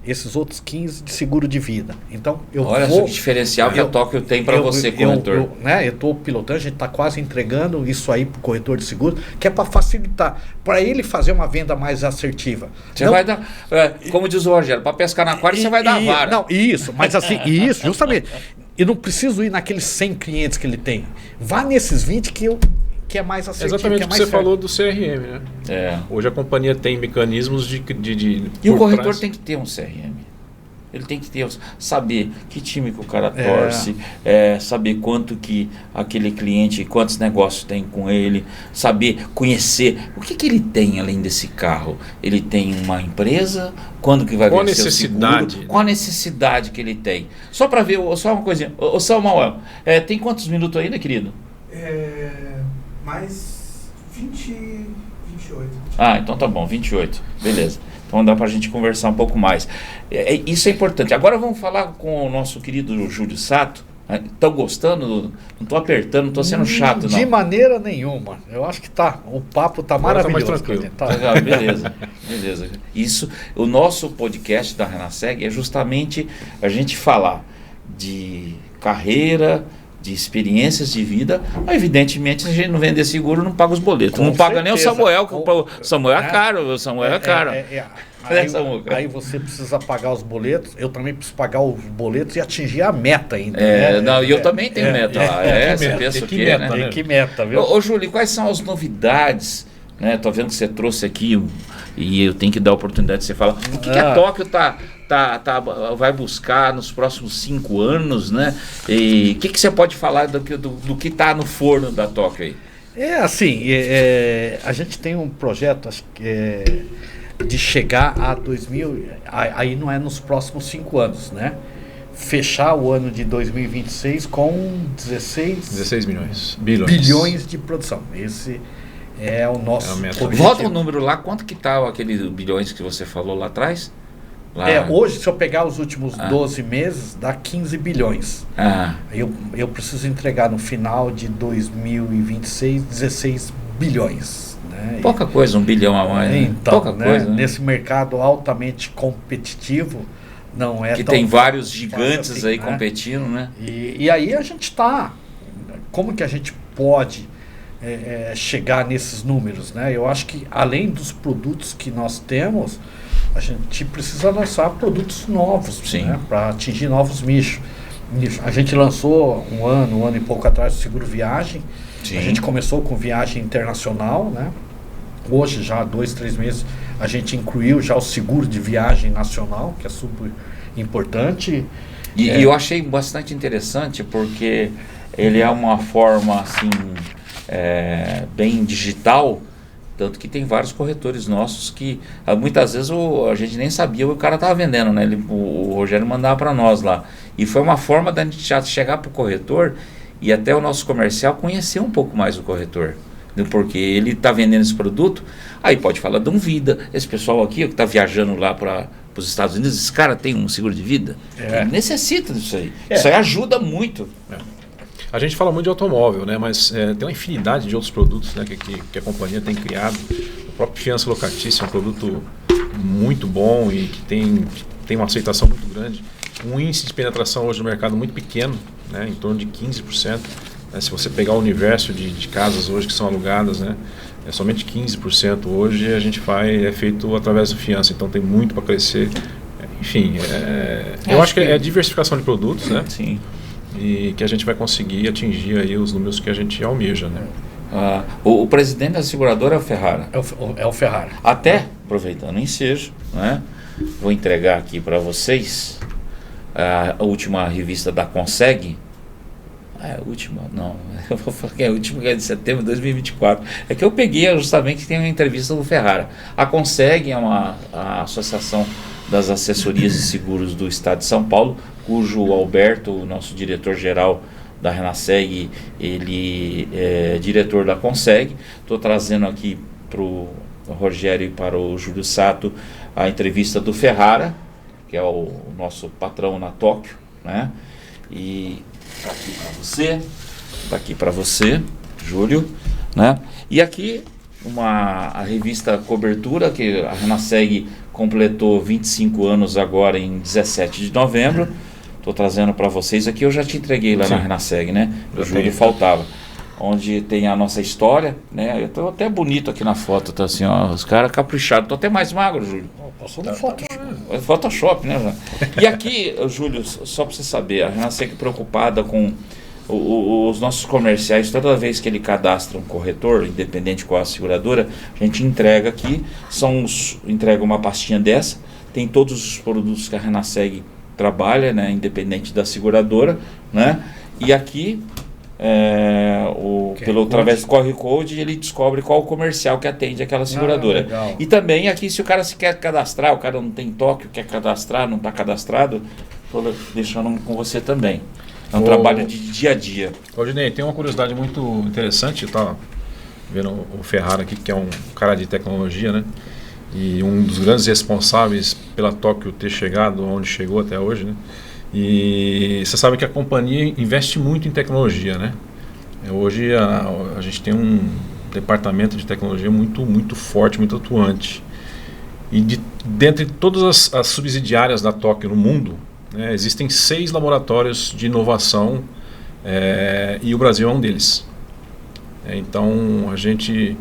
Esses outros 15 de seguro de vida. Então, olha só que diferencial que a Tóquio tem para você, corretor. Eu estou pilotando, a gente está quase entregando isso aí para o corretor de seguro, que é para facilitar, para ele fazer uma venda mais assertiva. Você vai dar, como diz o Rogério, para pescar na aquário você vai dar a vara. Não, isso, mas assim, isso, justamente. Eu não preciso ir naqueles 100 clientes que ele tem. Vá nesses 20 que que é mais assertivo. Exatamente que é o que mais você certo. falou do CRM, né? Hoje a companhia tem mecanismos de E o corretor trás. tem que ter um CRM. Ele tem que ter, saber que time que o cara torce, saber quanto que aquele cliente, quantos negócios tem com ele, saber conhecer o que ele tem além desse carro. Ele tem uma empresa, quando que vai vencer o seguro, qual a necessidade que ele tem. Só para ver, só uma coisinha. Ô Samuel, tem quantos minutos ainda, querido? Mais 28. Então tá bom, 28, beleza. Então dá para a gente conversar um pouco mais. Isso é importante. Agora vamos falar com o nosso querido Júlio Sato. Estão gostando? Não estou apertando, não estou sendo chato, não. De maneira nenhuma. Eu acho que tá. O papo tá maravilhoso. Tá mais tranquilo. Beleza. Isso, o nosso podcast da Renaseg é justamente a gente falar de carreira, de experiências de vida. Evidentemente, se a gente não vender seguro, não paga os boletos. Com não paga certeza. Nem o Samuel, que o Samuel é caro. O Samuel é caro. Aí você precisa pagar os boletos, eu também preciso pagar os boletos e atingir a meta ainda. E eu também tenho meta lá. Você pensa o quê, né? Que meta, viu? Ô Júlio, quais são as novidades? Tô vendo que você trouxe aqui e eu tenho que dar a oportunidade de você falar. O que a Tóquio vai buscar nos próximos 5 anos, né? E o que você pode falar do que está no forno da Tóquio aí? A gente tem um projeto, acho que de chegar a 2000, aí não é nos próximos 5 anos, né? Fechar o ano de 2026 com 16 bilhões de produção. Esse é o nosso objetivo. Volta o número lá, quanto que tá aquele bilhões que você falou lá atrás? Hoje, se eu pegar os últimos 12 meses, dá 15 bilhões. Eu preciso entregar no final de 2026 16 bilhões. Né? Pouca coisa, 1 bilhão a mais. Então, pouca coisa. Né? Nesse mercado altamente competitivo, não é que tão tem vários gigantes assim, aí né? competindo, né? E aí a gente está... Como que a gente pode chegar nesses números, né? Eu acho que além dos produtos que nós temos, a gente precisa lançar produtos novos, né? Para atingir novos nichos. A gente lançou um ano e pouco atrás o seguro viagem. Sim. A gente começou com viagem internacional, né? Hoje, já há 2, 3 meses, a gente incluiu já o seguro de viagem nacional, que é super importante. E eu achei bastante interessante porque ele é uma forma assim bem digital, tanto que tem vários corretores nossos que muitas vezes a gente nem sabia o que o cara estava vendendo, né? O Rogério mandava para nós lá. E foi uma forma da gente já chegar para o corretor e até o nosso comercial conhecer um pouco mais o corretor. Porque ele está vendendo esse produto, aí pode falar de um vida. Esse pessoal aqui que está viajando lá para os Estados Unidos, esse cara tem um seguro de vida? Ele necessita disso aí. Isso aí ajuda muito. A gente fala muito de automóvel, né? Mas tem uma infinidade de outros produtos, né, que a companhia tem criado. O próprio fiança locatícia é um produto muito bom e que tem uma aceitação muito grande. Um índice de penetração hoje no mercado muito pequeno, né, em torno de 15%. Se você pegar o universo de casas hoje que são alugadas, né, é somente 15% hoje e a gente é feito através do fiança, então tem muito para crescer. Enfim, eu acho que é diversificação de produtos, né? Sim. E que a gente vai conseguir atingir aí os números que a gente almeja, né? O presidente da seguradora é o Ferrara. É o Ferrara. Até, aproveitando o ensejo, né, vou entregar aqui para vocês a última revista da Conseg. Eu vou falar que é a última, que é de setembro de 2024. É que eu peguei justamente que tem uma entrevista do Ferrara. A Conseg é a associação das assessorias de seguros do estado de São Paulo, cujo Alberto, o nosso diretor-geral da Renaseg, ele é diretor da Conseg. Estou trazendo aqui para o Rogério e para o Júlio Sato a entrevista do Ferrara, que é o nosso patrão na Tóquio, né? E tá aqui para você, Júlio, né? E aqui a revista Cobertura, que a Renaseg completou 25 anos agora em 17 de novembro. Estou trazendo para vocês aqui, eu já te entreguei lá na Renaseg, né? O Júlio faltava. Onde tem a nossa história, né? Eu estou até bonito aqui na foto, tá assim, ó, os caras caprichados. Estou até mais magro, Júlio. Passou no Photoshop. Photoshop, né? E aqui, Júlio, só para você saber, a Renaseg preocupada com os nossos comerciais, toda vez que ele cadastra um corretor, independente qual a seguradora, a gente entrega aqui, entrega uma pastinha dessa, tem todos os produtos que a Renaseg trabalha, né, independente da seguradora, né? E aqui, através do QR Code, ele descobre qual o comercial que atende aquela seguradora. E também aqui, se o cara se quer cadastrar, o cara não tem toque, quer cadastrar, não está cadastrado, estou deixando com você também. É um trabalho de dia a dia. Rodinei, tem uma curiosidade muito interessante, tá vendo o Ferrara aqui, que é um cara de tecnologia, né? E um dos grandes responsáveis pela Tóquio ter chegado onde chegou até hoje, né? E você sabe que a companhia investe muito em tecnologia, né? Hoje a gente tem um departamento de tecnologia muito forte, muito atuante. E dentre todas as subsidiárias da Tóquio no mundo, né, existem 6 laboratórios de inovação e o Brasil é um deles. Então a gente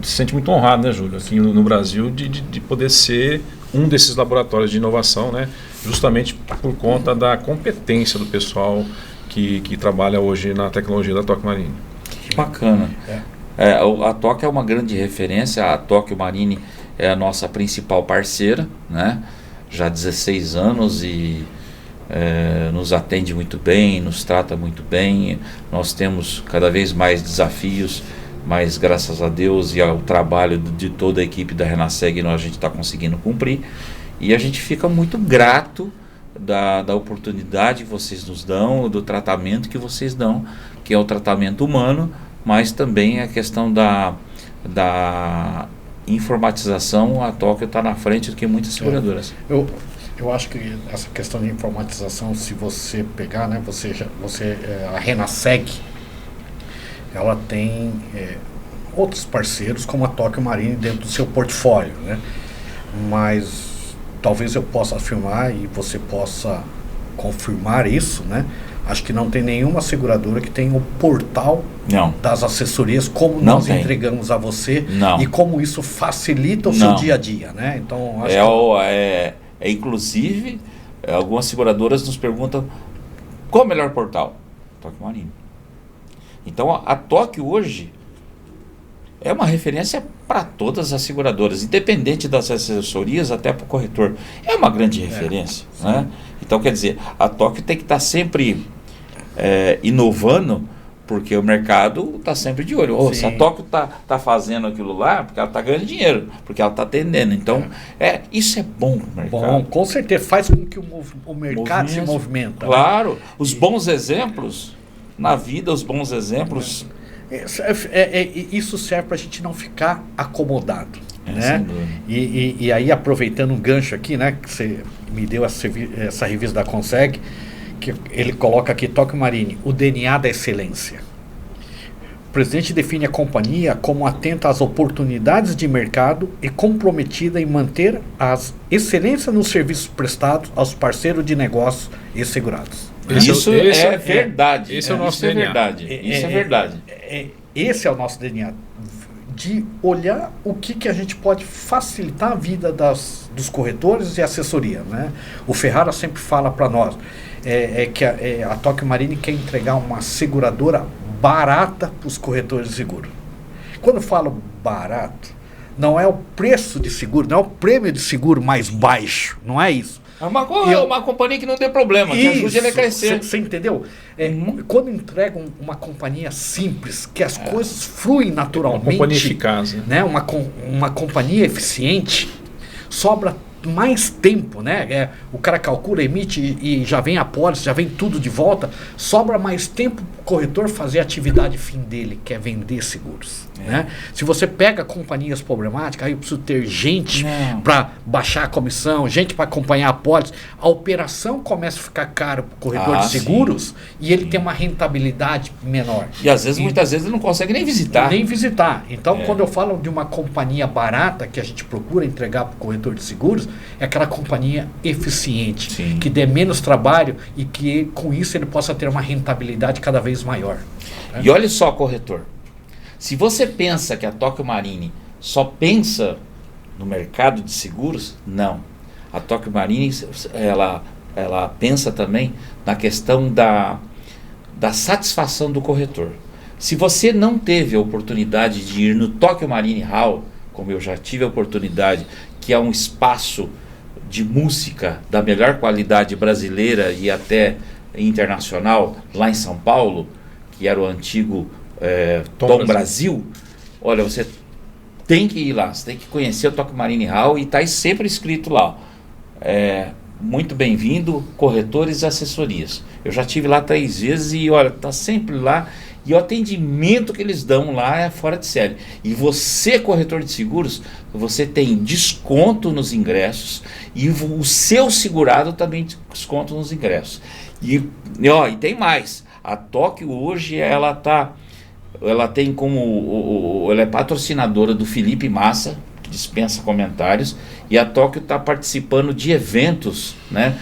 se sente muito honrado, né, Júlio, aqui no Brasil de poder ser um desses laboratórios de inovação, né, justamente por conta da competência do pessoal que trabalha hoje na tecnologia da Tóquio Marine. Que bacana. A Tóquio é uma grande referência, a Tóquio Marine é a nossa principal parceira, né? Já há 16 anos e nos atende muito bem, nos trata muito bem. Nós temos cada vez mais desafios, mas graças a Deus e ao trabalho de toda a equipe da Renaseg a gente está conseguindo cumprir. E a gente fica muito grato da oportunidade que vocês nos dão, do tratamento que vocês dão, que é o tratamento humano, mas também a questão da informatização. A Tóquio está na frente do que muitas seguradoras. Eu acho que essa questão de informatização, se você pegar, né, a Renaseg, ela tem outros parceiros como a Tóquio Marine dentro do seu portfólio, né? Mas talvez eu possa afirmar e você possa confirmar isso, né? Acho que não tem nenhuma seguradora que tenha o portal das assessorias como nós entregamos a você e como isso facilita o seu dia a dia, né? Então, acho inclusive, algumas seguradoras nos perguntam qual é o melhor portal? Tóquio Marine. Então, a Tóquio hoje é uma referência para todas as seguradoras, independente das assessorias até para o corretor. É uma grande referência, né? Então, quer dizer, a Tóquio tem que estar sempre inovando, porque o mercado está sempre de olho. Se a Tóquio está fazendo aquilo lá, porque ela está ganhando dinheiro, porque ela está atendendo. Então, isso é bom para o mercado. Bom, com certeza, faz com que o mercado se movimenta. Claro, né? Os bons exemplos, na vida, os bons exemplos... Isso serve para a gente não ficar acomodado, né? E aí, aproveitando um gancho aqui, né, que você me deu essa revista da Conseg, que ele coloca aqui, Tóquio Marine, o DNA da excelência. O presidente define a companhia como atenta às oportunidades de mercado e comprometida em manter as excelências nos serviços prestados aos parceiros de negócios e segurados. Isso é verdade. Esse é o nosso DNA. Isso é verdade. Esse é o nosso DNA. De olhar o que a gente pode facilitar a vida dos corretores e assessoria, né? O Ferrara sempre fala para nós que a Tóquio Marine quer entregar uma seguradora barata para os corretores de seguro. Quando eu falo barato, não é o preço de seguro, não é o prêmio de seguro mais baixo, não é isso. É uma companhia que não tem problema, que ajude ele a crescer. Você entendeu? Quando entregam uma companhia simples, que as coisas fluem naturalmente. Uma companhia eficaz, né? Uma companhia eficiente, sobra mais tempo, né? O cara calcula, emite e já vem a pólice, já vem tudo de volta, sobra mais tempo para o corretor fazer a atividade fim dele, que é vender seguros. Né? Se você pega companhias problemáticas, aí eu preciso ter gente para baixar a comissão, gente para acompanhar a pólice, a operação começa a ficar cara para o corretor de seguros e ele tem uma rentabilidade menor. E às vezes, muitas vezes, ele não consegue nem visitar. Então, quando eu falo de uma companhia barata que a gente procura entregar para o corretor de seguros, é aquela companhia eficiente, que dê menos trabalho e que com isso ele possa ter uma rentabilidade cada vez maior. Né? E olha só, corretor, se você pensa que a Tóquio Marine só pensa no mercado de seguros, não. A Tóquio Marine, ela pensa também na questão da satisfação do corretor. Se você não teve a oportunidade de ir no Tokyo Marine Hall, como eu já tive a oportunidade, que é um espaço de música da melhor qualidade brasileira e até internacional, lá em São Paulo, que era o antigo Tom Brasil, olha, você tem que ir lá, você tem que conhecer o Tokyo Marine Hall e está sempre escrito lá, muito bem-vindo, corretores e assessorias. Eu já estive lá 3 vezes e olha, está sempre lá. E o atendimento que eles dão lá é fora de série. E você, corretor de seguros, você tem desconto nos ingressos e o seu segurado também desconto nos ingressos. E tem mais. A Tóquio hoje, ela tem como... ela é patrocinadora do Felipe Massa, que dispensa comentários, e a Tóquio está participando de eventos, né,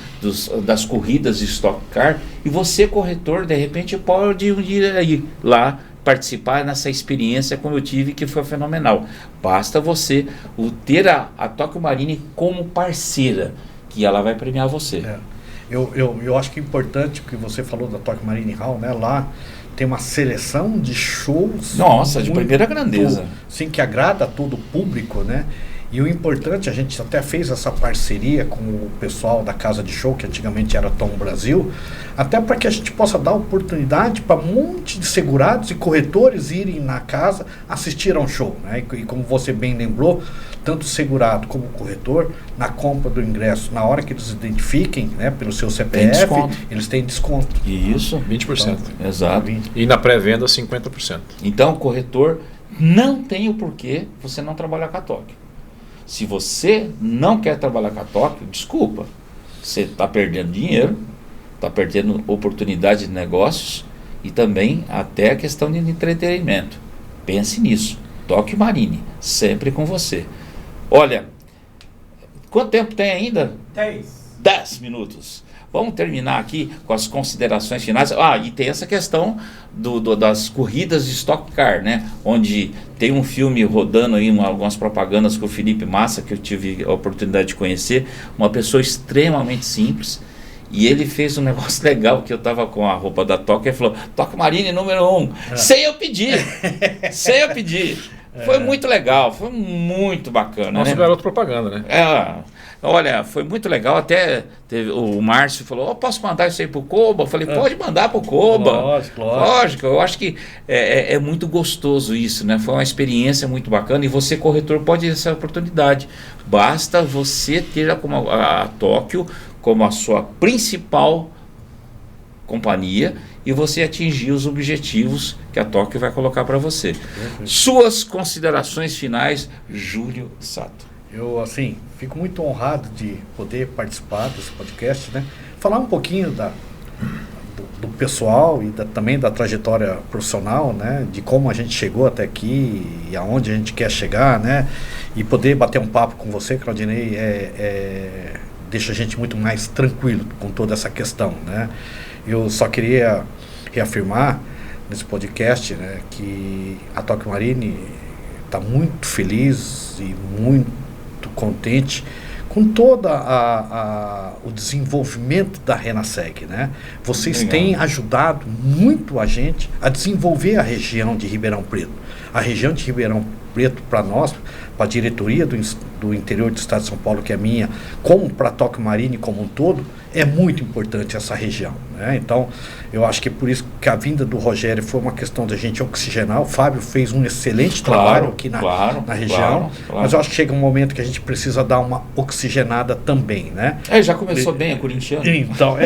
das corridas de Stock Car, e você, corretor, de repente pode ir lá participar nessa experiência como eu tive, que foi fenomenal. Basta você ter a Tokyo Marine como parceira, que ela vai premiar você. Eu acho que é importante, porque você falou da Tokyo Marine Hall, né, lá tem uma seleção de shows. Nossa, de primeira grandeza. Sim, que agrada a todo o público, né? E o importante, a gente até fez essa parceria com o pessoal da Casa de Show, que antigamente era Tom Brasil, até para que a gente possa dar oportunidade para um monte de segurados e corretores irem na casa assistir a um show, né? E como você bem lembrou, tanto o segurado como o corretor, na compra do ingresso, na hora que eles identifiquem, né, pelo seu CPF, eles têm desconto. Isso. 20%. Então, exato. E na pré-venda, 50%. Então, o corretor não tem o porquê você não trabalhar com a Tóquio. Se você não quer trabalhar com a Tóquio, desculpa, você está perdendo dinheiro, está perdendo oportunidade de negócios e também até a questão de entretenimento. Pense nisso. Tóquio Marine, sempre com você. Olha, quanto tempo tem ainda? 10 minutos. Vamos terminar aqui com as considerações finais. E tem essa questão das corridas de Stock Car, né? Onde tem um filme rodando aí, algumas propagandas com o Felipe Massa, que eu tive a oportunidade de conhecer. Uma pessoa extremamente simples. E ele fez um negócio legal, que eu estava com a roupa da Tóquio e falou, Tóquio Marine número 1, sem eu pedir. Sem eu pedir. Foi muito legal, foi muito bacana. Nosso garoto propaganda, né? Olha, foi muito legal. Até o Márcio falou, posso mandar isso aí pro Koba? Eu falei, pode mandar pro Koba. Lógico, eu acho que é muito gostoso isso, né? Foi uma experiência muito bacana e você, corretor, pode ter essa oportunidade. Basta você ter a Tóquio como a sua principal companhia e você atingir os objetivos que a Tóquio vai colocar para você. Suas considerações finais, Júlio Sato. Eu, assim, fico muito honrado de poder participar desse podcast, né? Falar um pouquinho do pessoal e também da trajetória profissional, né? De como a gente chegou até aqui e aonde a gente quer chegar, né? E poder bater um papo com você, Claudinei, deixa a gente muito mais tranquilo com toda essa questão, né? Eu só queria reafirmar nesse podcast, né, que a Tóquio Marine está muito feliz e muito contente com todo o desenvolvimento da Renaseg, né? Vocês têm ajudado muito a gente a desenvolver a região de Ribeirão Preto. A região de Ribeirão Preto, para nós, para a diretoria do interior do estado de São Paulo, que é minha, como para a Tóquio Marine como um todo, é muito importante essa região, né? Então, eu acho que é por isso que a vinda do Rogério foi uma questão da gente oxigenar. O Fábio fez um excelente trabalho aqui na região, mas eu acho que chega um momento que a gente precisa dar uma oxigenada também, né? Já começou bem a corintiano. Então,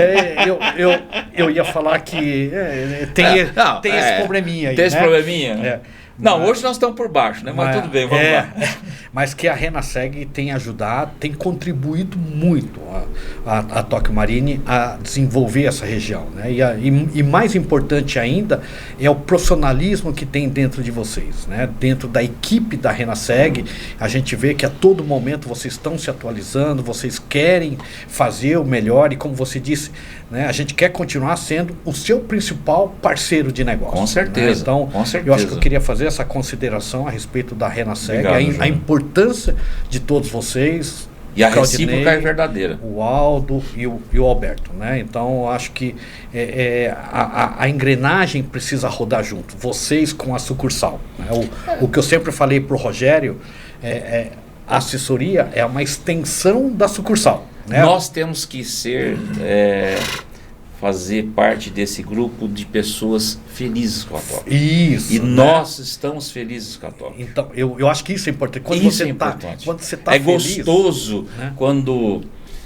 eu ia falar que tem esse probleminha aí, tem esse né? probleminha? Não, hoje nós estamos por baixo, né? Mas tudo bem, vamos lá. Mas que a Renaseg tem ajudado, tem contribuído muito a Tóquio Marine a desenvolver essa região, né? E mais importante ainda é o profissionalismo que tem dentro de vocês, né? Dentro da equipe da Renaseg, a gente vê que a todo momento vocês estão se atualizando, vocês querem fazer o melhor e, como você disse, né, a gente quer continuar sendo o seu principal parceiro de negócio. Com certeza. Né? Então, com certeza. Eu acho que eu queria fazer essa consideração a respeito da Renaseg, a importância de todos vocês, E a recíproca é verdadeira. O Aldo e o Alberto, né? Então, eu acho que a engrenagem precisa rodar junto. Vocês com a sucursal, né? O que eu sempre falei para o Rogério, a assessoria é uma extensão da sucursal, né? Nós temos que fazer parte desse grupo de pessoas felizes com a Tóquio. Isso. E né? nós estamos felizes com a Tóquio. Então, eu acho que isso é importante. Quando Isso você é importante. Quando você tá É feliz, gostoso, né? quando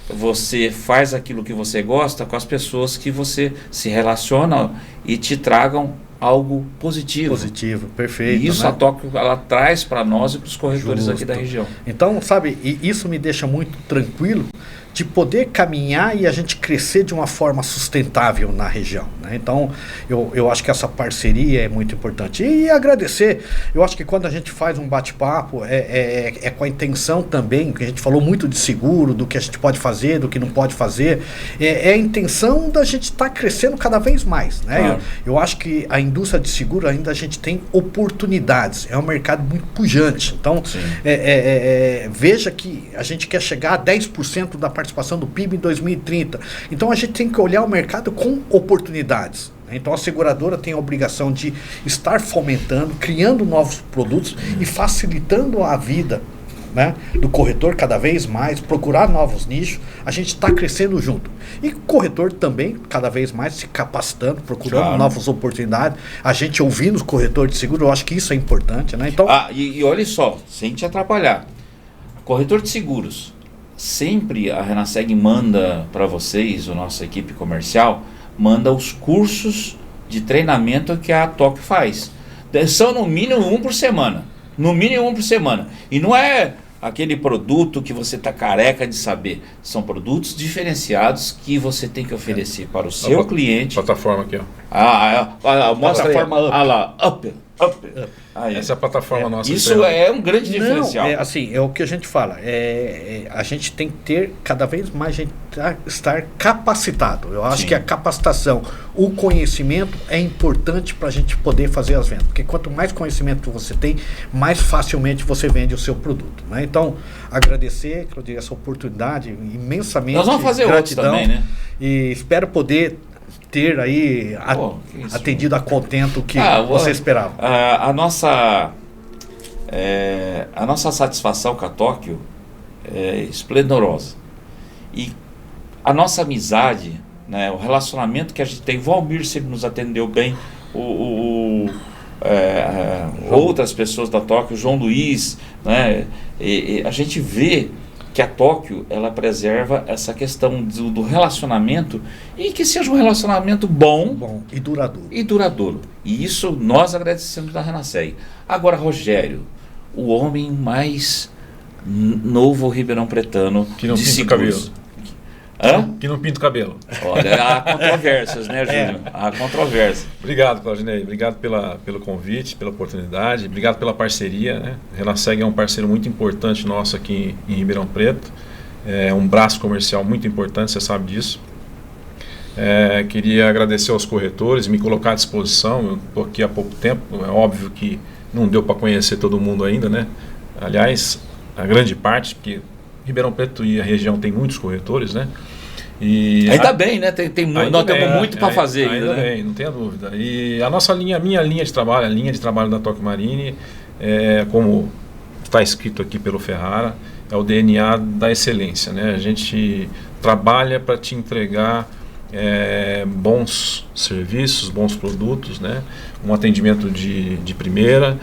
você faz aquilo que você gosta com as pessoas que você se relaciona e te tragam algo positivo. Positivo, perfeito. E isso, né? a Tóquio, ela traz para nós e para os corretores Justo. aqui da região. Então, sabe, e isso me deixa muito tranquilo de poder caminhar e a gente crescer de uma forma sustentável na região, né? Então, eu acho que essa parceria é muito importante. E agradecer, eu acho que quando a gente faz um bate-papo, é com a intenção também, que a gente falou muito de seguro, do que a gente pode fazer, do que não pode fazer, é a intenção da gente estar crescendo cada vez mais, né? Claro. Eu acho que a indústria de seguro ainda a gente tem oportunidades, é um mercado muito pujante. Então, veja que a gente quer chegar a 10% da participação do PIB em 2030. Então, a gente tem que olhar o mercado com oportunidades. Então, a seguradora tem a obrigação de estar fomentando, criando novos produtos e facilitando a vida, né, do corretor cada vez mais, procurar novos nichos. A gente está crescendo junto. E o corretor também, cada vez mais, se capacitando, procurando novas oportunidades. A gente ouvindo os corretores de seguro, eu acho que isso é importante, né? Então, e olha só, sem te atrapalhar, corretor de seguros, sempre a Renaseg manda para vocês, a nossa equipe comercial, manda os cursos de treinamento que a Tóquio faz. São no mínimo um por semana. No mínimo um por semana. E não é aquele produto que você está careca de saber. São produtos diferenciados que você tem que oferecer para o seu cliente. Plataforma aqui, ó. Mostra Plataforma aí. Up. Ah lá, Up. Aí. Essa é a plataforma nossa. Isso é um grande diferencial. não, assim, é o que a gente fala. A gente tem que ter cada vez mais gente estar capacitado. Eu acho Sim. que a capacitação, o conhecimento é importante para a gente poder fazer as vendas. Porque quanto mais conhecimento você tem, mais facilmente você vende o seu produto, né? Então, agradecer, Claudir, essa oportunidade imensamente. Nós vamos fazer outros também, né? E espero poder ter aí atendido a contento o que você esperava. A nossa satisfação com a Tóquio é esplendorosa. E a nossa amizade, né, o relacionamento que a gente tem, o Valmir sempre nos atendeu bem, outras pessoas da Tóquio, o João Luiz, né, e a gente vê que a Tóquio, ela preserva essa questão do relacionamento e que seja um relacionamento bom e duradouro. E isso nós agradecemos da Renaseg. Agora, Rogério, o homem mais novo ribeirão pretano que não de pinta seguros. cabelo. Hã? Que não pinta o cabelo. Olha, há controvérsias, né, Júlio? Há controvérsias. Obrigado, Claudinei. Obrigado pelo convite, pela oportunidade. Obrigado pela parceria, né? A Renaseg é um parceiro muito importante nosso aqui em Ribeirão Preto. É um braço comercial muito importante, você sabe disso. Queria agradecer aos corretores, me colocar à disposição. Eu estou aqui há pouco tempo. É óbvio que não deu para conhecer todo mundo ainda, né? Aliás, a grande parte, porque Ribeirão Preto e a região tem muitos corretores, né? E ainda bem, né? Nós temos muito para fazer ainda, né? Bem, não tenha dúvida. E a minha linha de trabalho, a linha de trabalho da Tóquio Marine, como está escrito aqui pelo Ferrara, é o DNA da excelência, né? A gente trabalha para te entregar bons serviços, bons produtos, né? Um atendimento de primeira.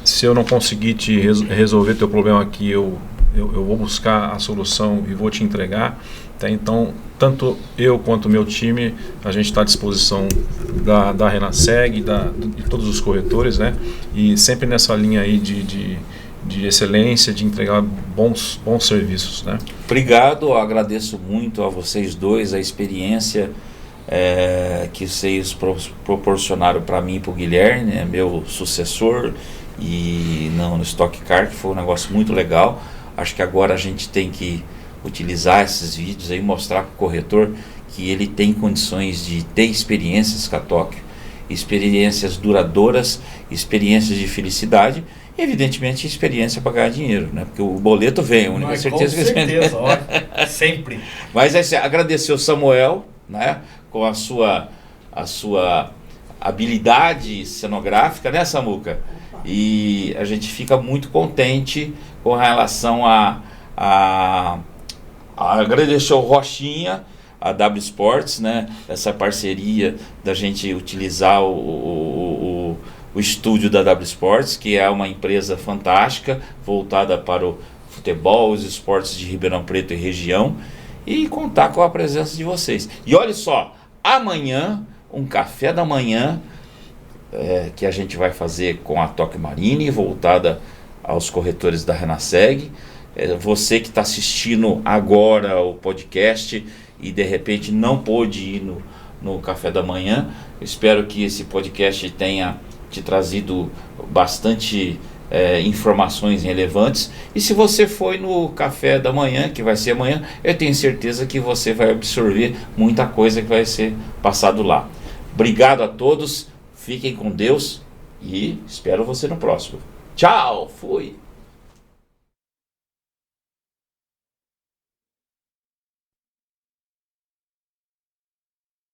Se eu não conseguir te resolver teu problema aqui, eu vou buscar a solução e vou te entregar. Tá? Então, tanto eu quanto o meu time, a gente está à disposição da Renaseg, de todos os corretores, né? E sempre nessa linha aí de excelência, de entregar bons serviços, né? Obrigado, eu agradeço muito a vocês dois, a experiência que vocês proporcionaram para mim e para o Guilherme, né, meu sucessor, e no Stock Car, que foi um negócio muito legal. Acho que agora a gente tem que utilizar esses vídeos aí, mostrar para o corretor que ele tem condições de ter experiências com a Tóquio, experiências duradouras, experiências de felicidade, E, evidentemente, experiência para ganhar dinheiro, né? Porque o boleto vem, a única Mas, certeza com que certeza, ó, sempre. Mas assim, agradecer o Samuel, né? Com a sua habilidade cenográfica, né, Samuca? E a gente fica muito contente com relação a agradecer o Rochinha, a W Sports, né? Essa parceria da gente utilizar o estúdio da W Sports, que é uma empresa fantástica, voltada para o futebol, os esportes de Ribeirão Preto e região, e contar com a presença de vocês. E olha só, amanhã, um café da manhã, que a gente vai fazer com a Tóquio Marine, voltada aos corretores da Renaseg. Você que está assistindo agora o podcast e de repente não pôde ir no café da manhã, espero que esse podcast tenha te trazido bastante informações relevantes. E se você foi no café da manhã, que vai ser amanhã, eu tenho certeza que você vai absorver muita coisa que vai ser passado lá. Obrigado a todos, fiquem com Deus e espero você no próximo. Tchau, fui!